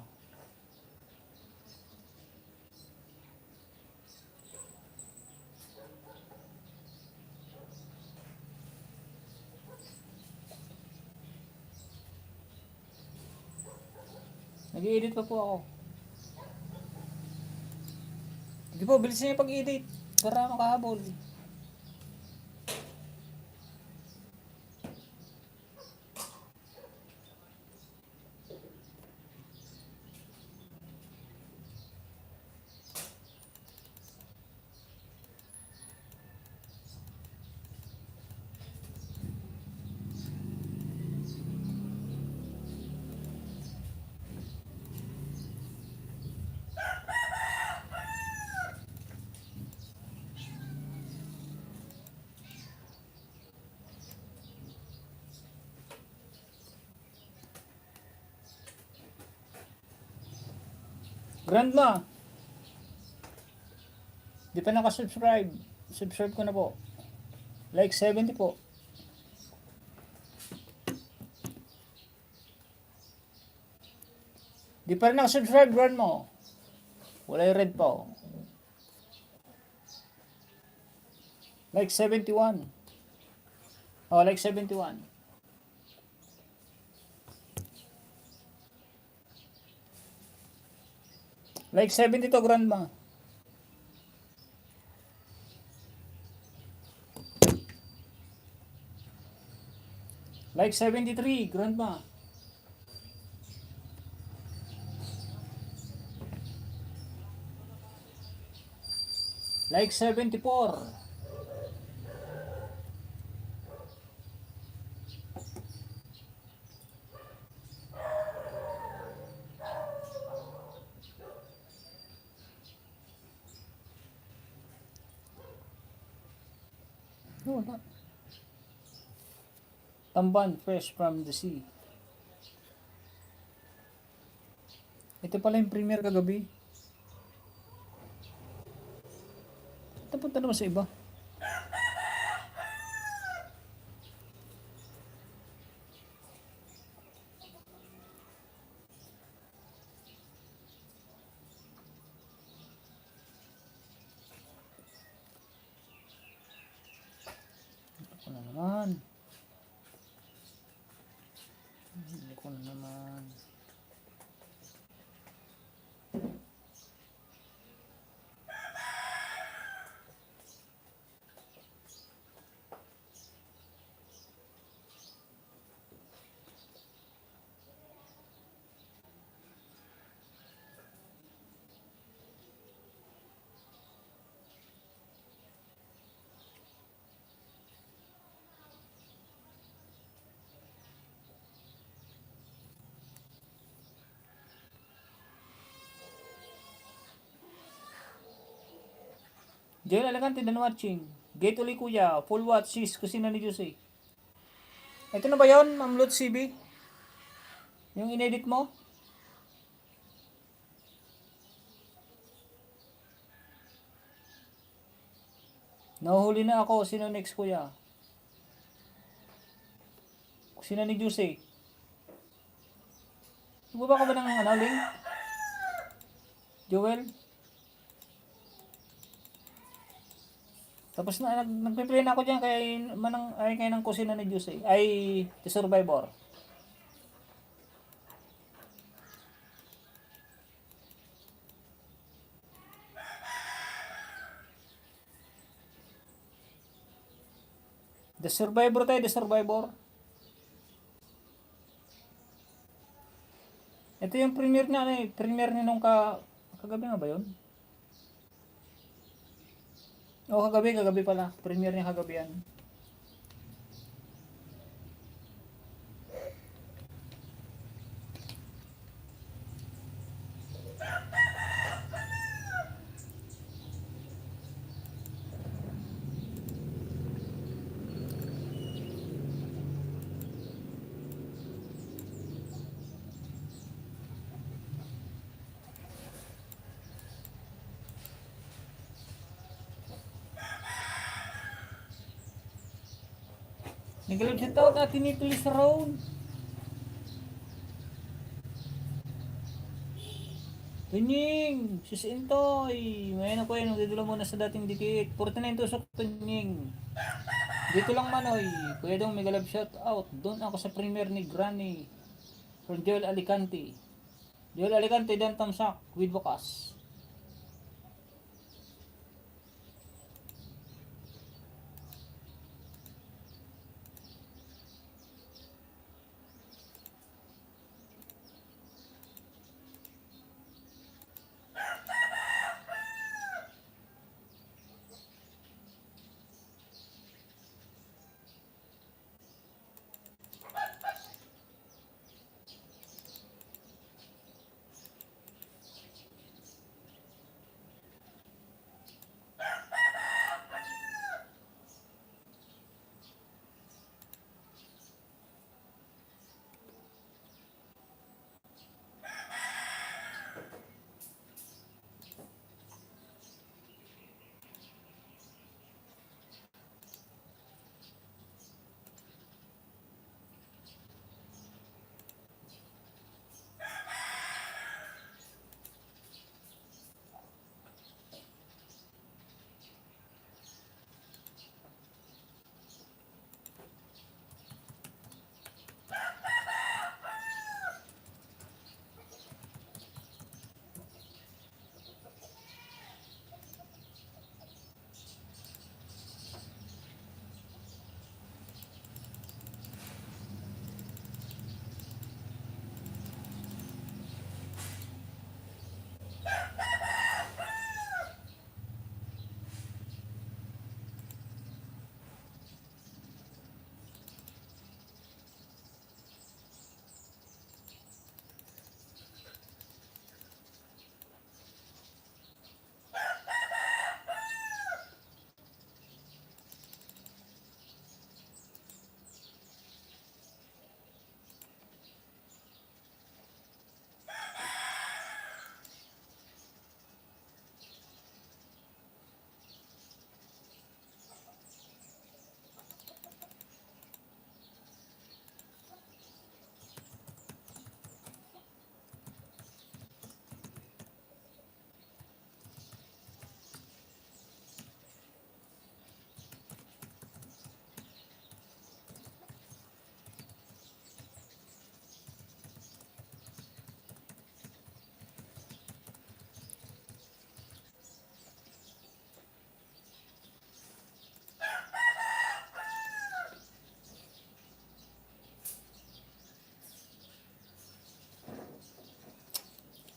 Nag-i-edit pa po ako. Hindi po, bilis niya yung pag-edit. Para makahabol. Grandma, di pa nakasubscribe. Subscribe ko na po. Like 70 po. Di pa rin nakasubscribe, grandma. Wala yung red pa oh. Like 71. Oh, like 71. Like 70 to, grandma. Like 73, grandma. Like 74. Wala. Tamban, fresh from the sea. Ito pala yung premiere kagabi. Tapunta naman sa iba. Ito na naman. Ito na naman. Joel Elegante dan watching. Gate uli kuya. Full watch sis. Kusina ni Jose. Ito na ba yun, Ma'am Lot CB? Yung inedit mo? Nahuhuli na ako. Sino next, kuya? Sino ni Juicy? Baba ka ba ng ano, link? Joel? Tapos na, nagpe-play na ako dyan kay manang, ay kay ng kusina ni Juicy. Ay, The Survivor. The Survivor tayo, The Survivor. Ito yung premiere niya, ano eh. Premiere niya nung kagabi nga ba yun? O, kagabi pala. Premiere niya kagabi yan. Nagalag siya tawag natin ni Tulis Road. Tunying! Sis Intoy! Ngayon ako yun, nagdudula muna sa dating dikit. 49 tusok, Tunying. Dito lang Manoy. Kuya Dong, mega love shout out. Doon ako sa premiere ni Granny. From Joel Alicante. Joel Alicante, Dan Tamsak. With Bukas.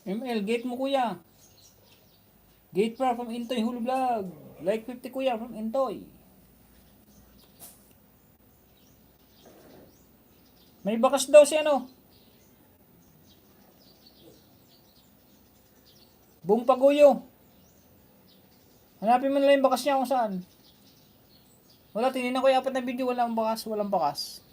ML, gate mo kuya. Gate pra from Intoy Hulu Vlog. Like 50 kuya from Intoy. May bakas daw si ano. Buong Paguyo. Hanapin mo na lang yung bakas niya kung saan. Wala, tinignan ko yung apat na video. Walang bakas, walang bakas.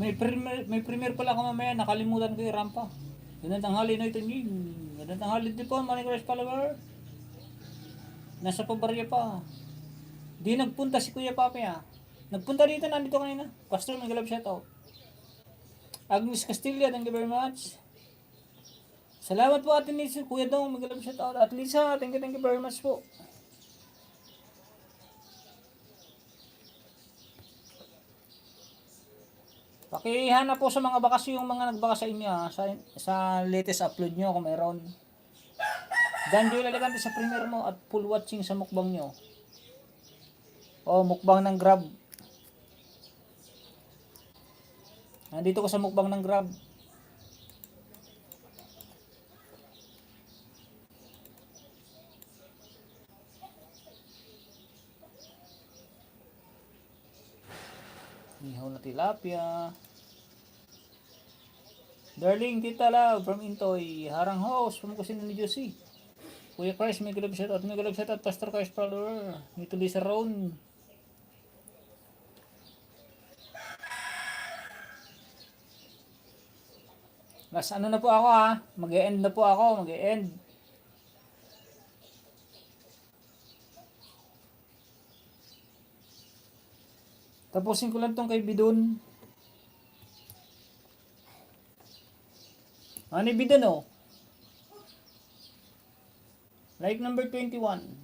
May premier pala ako mamaya, nakalimutan ko yung rampa. Ganun tanghali na ito, ganun tanghali din po, Morning Crush follower. Nasa pabarya pa. Di nagpunta si Kuya Papi ah. Nagpunta dito, nandito kanina. Pastor, may galap shoutout. Agnes Castilla, thank you very much. Salamat po atin ni Kuya Dong, may galap shoutout. At Lisa, thank you very much po. Pakihanap po sa mga bakas yung mga nagbaka sa inyo ha, sa latest upload nyo kung meron. Dan Joel Alicante sa premiere mo at full watching sa mukbang nyo. O mukbang ng Grab. Nandito ko sa mukbang ng Grab. Ihaw na tilapia. Darling, Tita Love from Intoy. Harang host from Kusina ni Josie. Kuya Chris, may galap shoutout. May galap shoutout, Pastor Chris follower. Nito Lisa Ron. Last ano na po ako ha. Mag-e-end na po ako. Mag-e-end. Tapusin ko lang tong kay Bidon. Ano yung Bidon oh? Like number 21.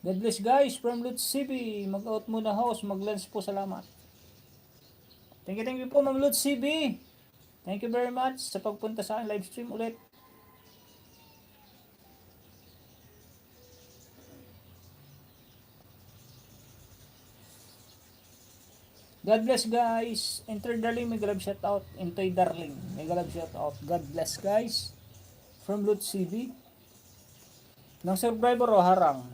God bless guys from Lutz CB. Mag-out muna host. Mag-lunch po, salamat. Thank you po Ma'am Lutz CB. Thank you very much sa pagpunta sa aking live stream ulit. God bless guys. Enter Darling, may galab shout out. Entoy Darling, may galab shout out. God bless guys. From Lutz CB. Ng survivor o harang?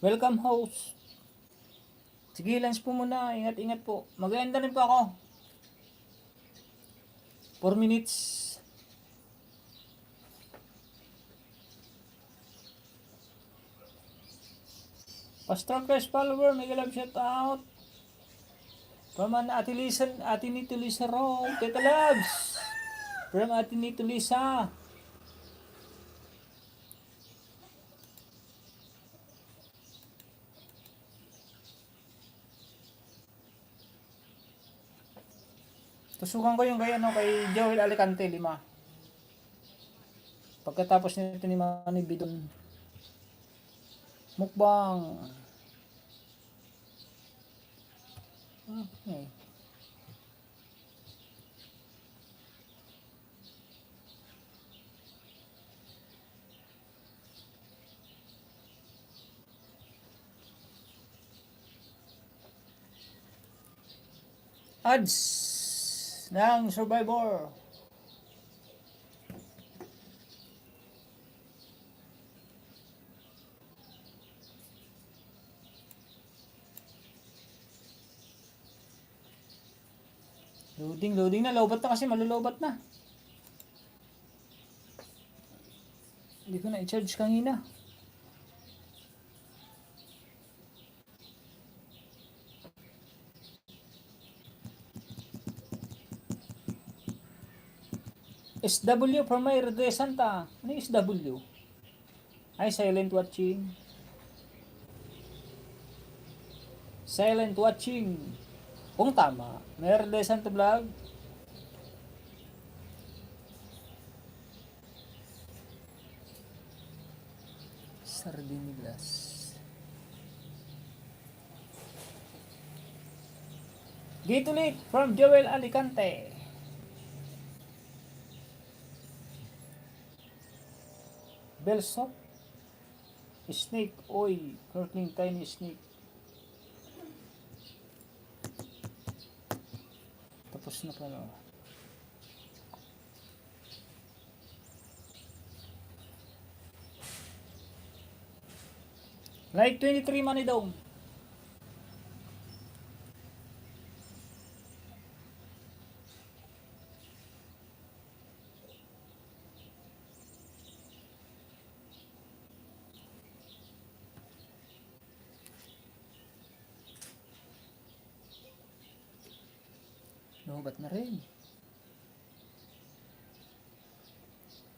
Welcome host. Sige, lunch po muna. Ingat-ingat po. Mag-end na rin po ako. 4 minutes. Pastor Chris follower, may galab shout out. From Ate Lisa, Ate Nito Lisa Ron, Teta Loves. From Ate Nito Lisa. Tusukan ko yung kay Joel Alicante 5. Pagkatapos nito ni Manny Bidon. Mukbang. Okay. Ads ng Survivor. Loading na. Lobat na kasi, malulobat na. Hindi ko na i-charge kanina. SW from my Rede Santa. Ano yung SW? Ay, silent watching. Silent watching. Kung tama. May Rede Santa vlog. Sardinilas. Gitulit from Joel Alicante. Belsop. Snake. Oy. Curdling tiny snake. Tapos na pala. Like 23 Manidong. Lobat na rin.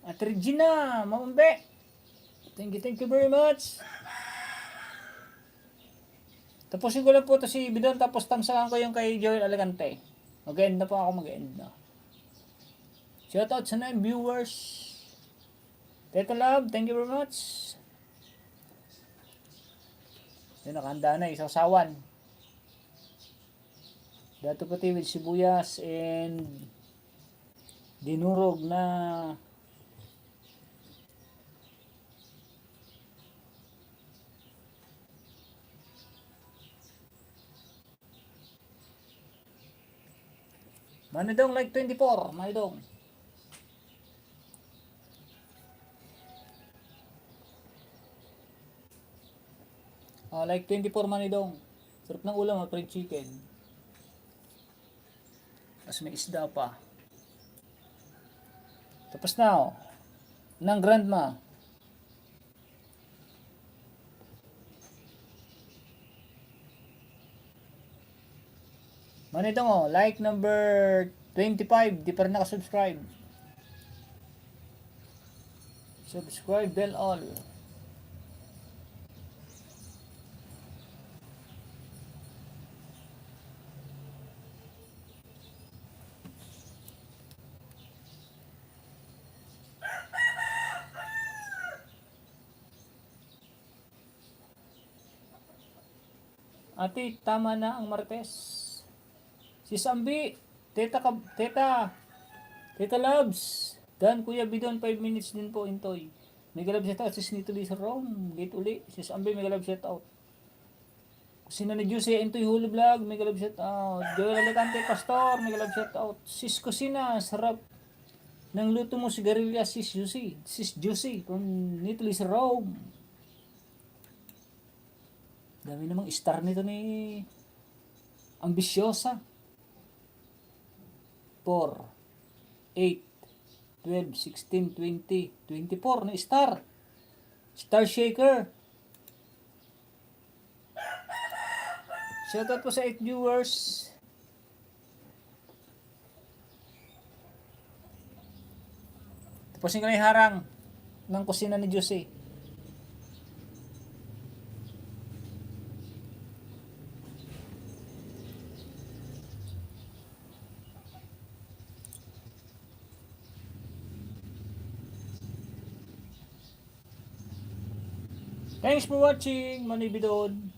At Regina, Mamambe. Thank you very much. Tapusin ko lang po ito si Bidon, tapos tamsakan ko yung kay Joel Alicante. Mag-end na po ako, mag-end na. Shoutout sa 9 viewers. Teta Love, thank you very much. Yun, nakahanda na, isasawan. Dato pati with sibuyas and dinurog na Manidong like 24, Manidong. Like 24 Manidong. Sarap ng ulam, fried chicken. Tapos may isda pa. Tapos na, oh. Ng grandma. Manidong, oh. Like number 25. Di pa rin nakasubscribe. Subscribe, bell all. Ate, tama na ang Martes. Si Sambi, Teta Loves. Dan, Kuya Bidon, 5 minutes din po, Intoy. Mega love shout out, sis Nito Lisa Rome. Gate uli. Si Sambi, mega love shout out. Sina ni Juicy, Intoy Hulu Vlog, mega love shout out. Joel Alicante Pastor, mega love shout out. Sis Kusina, sarap ng luto mo sigarilya, sis Juicy. Sis Juicy, from Nito Lisa Rome. Dami namang star nito ni Ambisyosa. 4, 8, 12, 16, 20, 24 na star. Star Shaker. Shoutout po sa 8 viewers. Tapusin ko na yung harang ng kusina ni Jose. Thanks for watching, Manibidon.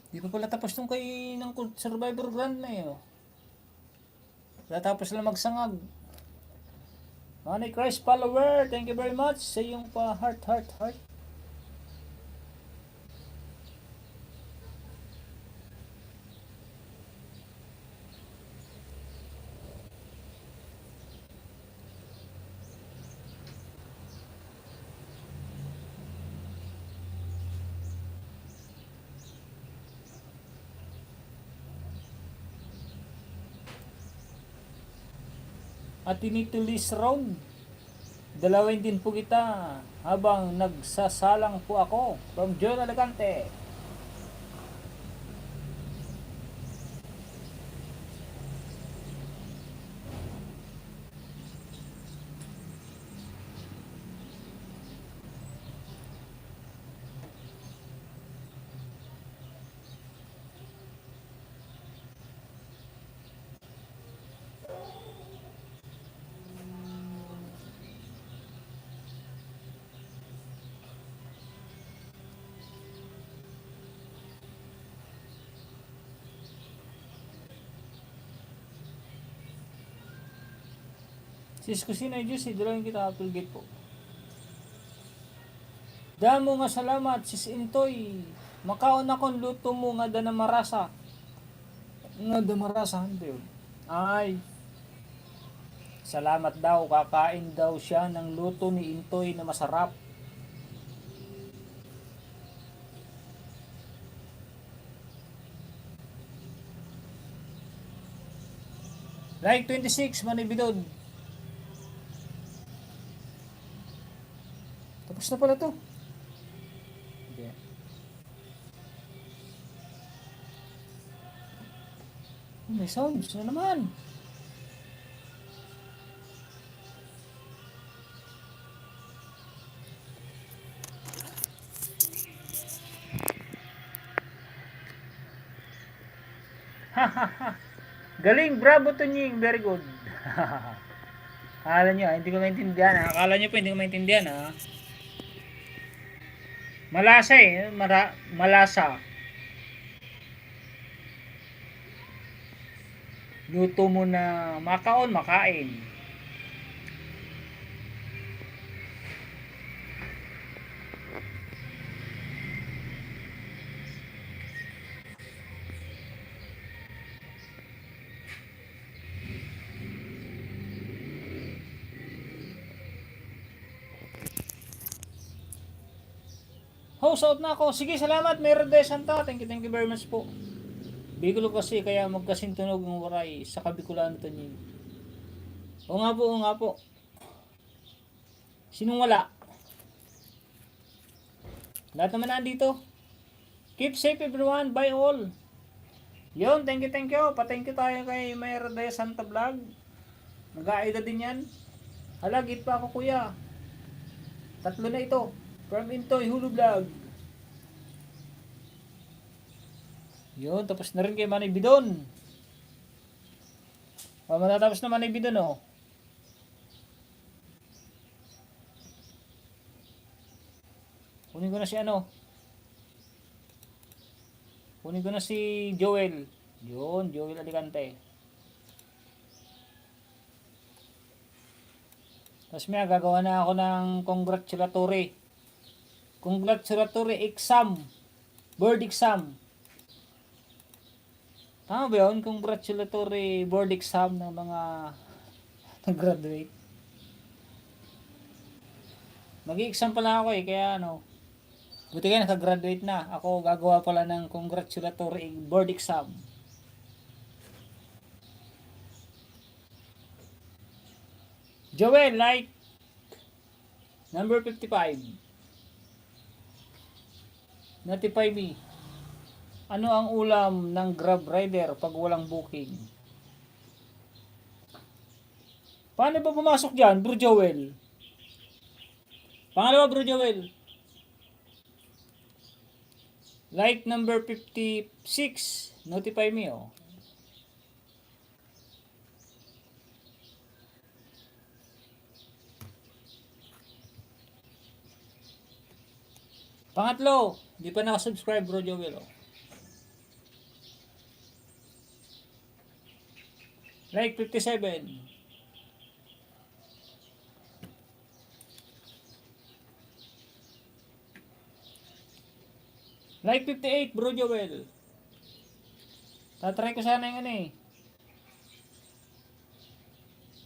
Di pa pala tapos nung kay ng Survivor Grand na eh. Wala tapos lang magsangag. Money Christ follower, thank you very much sa iyong pa heart. At tinitulis round. Dalawin din po kita habang nagsasalang po ako from John Alicante. Sis Kusina Diyos, idulangin kita Apple Gate po. Damo nga salamat, sis Intoy. Makaon akong luto mo nga da na marasa. Nga da marasa, hindi yun. Ay, salamat daw, kakain daw siya ng luto ni Intoy na masarap. Like 26, Manibidod. Tapos na pala to. Okay. May sounds na naman. Galing, bravo Tunying, very good. Akala nyo, hindi ko maintindihan. Akala nyo po, hindi ko maintindihan. Malasa eh, malasa. Luto mo na makaon, makain. Host out na ako. Sige, salamat. Meron de Santa. Thank you very much po. Bigulo kasi kaya magkasintunog ng waray sa Kabikulan to niyo. Oo nga po, oo nga po. Sinong wala? Lahat naman nandito. Keep safe everyone. Bye all. Yun, thank you. Pa-thank you tayo kay Mayra de Santa Vlog. Nag-aida din yan. Halagit pa ako kuya. 3 na ito. From Intoy Hulu Vlog. Yun, tapos na rin kay Manay Bidon. Matatapos na Manay Bidon, oh. Kunin ko na si ano. Kunin ko na si Joel. Yun, Joel Alicante. Tapos may gagawa na ako ng congratulatory exam. Board exam. Tama ba yun? Congratulatory board exam ng mga nag-graduate. Mag-i-exam pala ako eh, kaya ano. Buti kayo nakagraduate na. Ako gagawa pala ng congratulatory board exam. Joel, like number 55. Notify me. Ano ang ulam ng Grab Rider pag walang booking? Paano ba pumasok dyan, Bro Joel? Pangalawa, Bro Joel. Like number 56. Notify me, oh. Pangatlo, di pa nakasubscribe, Bro Joel, oh. Like 57. Like 58, Bro Joel. Tatry ko sana yung ano eh.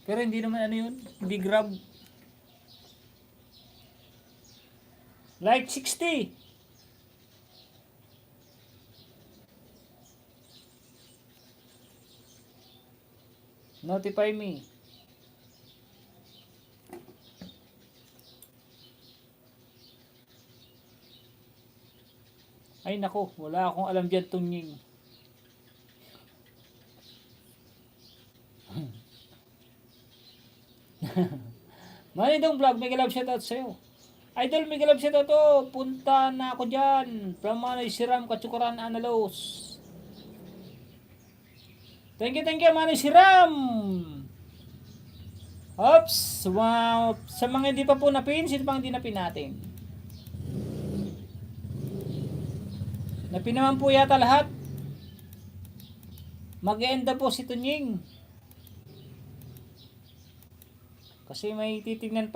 Pero hindi naman ano yun. Hindi Grab. Like 60. Notify me. Ay nako, wala akong alam dyan Tunying. Manidong Vlog, may galab shoutout sa'yo. Idol, may galab shoutout to. Punta na ako dyan. From Manoy Siram, Katsukuran, Analos. Thank you, Manoy Siram. Oops, wow. Sa mga hindi pa po napin, sino pang hindi napin natin? Napin naman po yata lahat. Mag-eenda po si Tunying. Kasi may titignan pa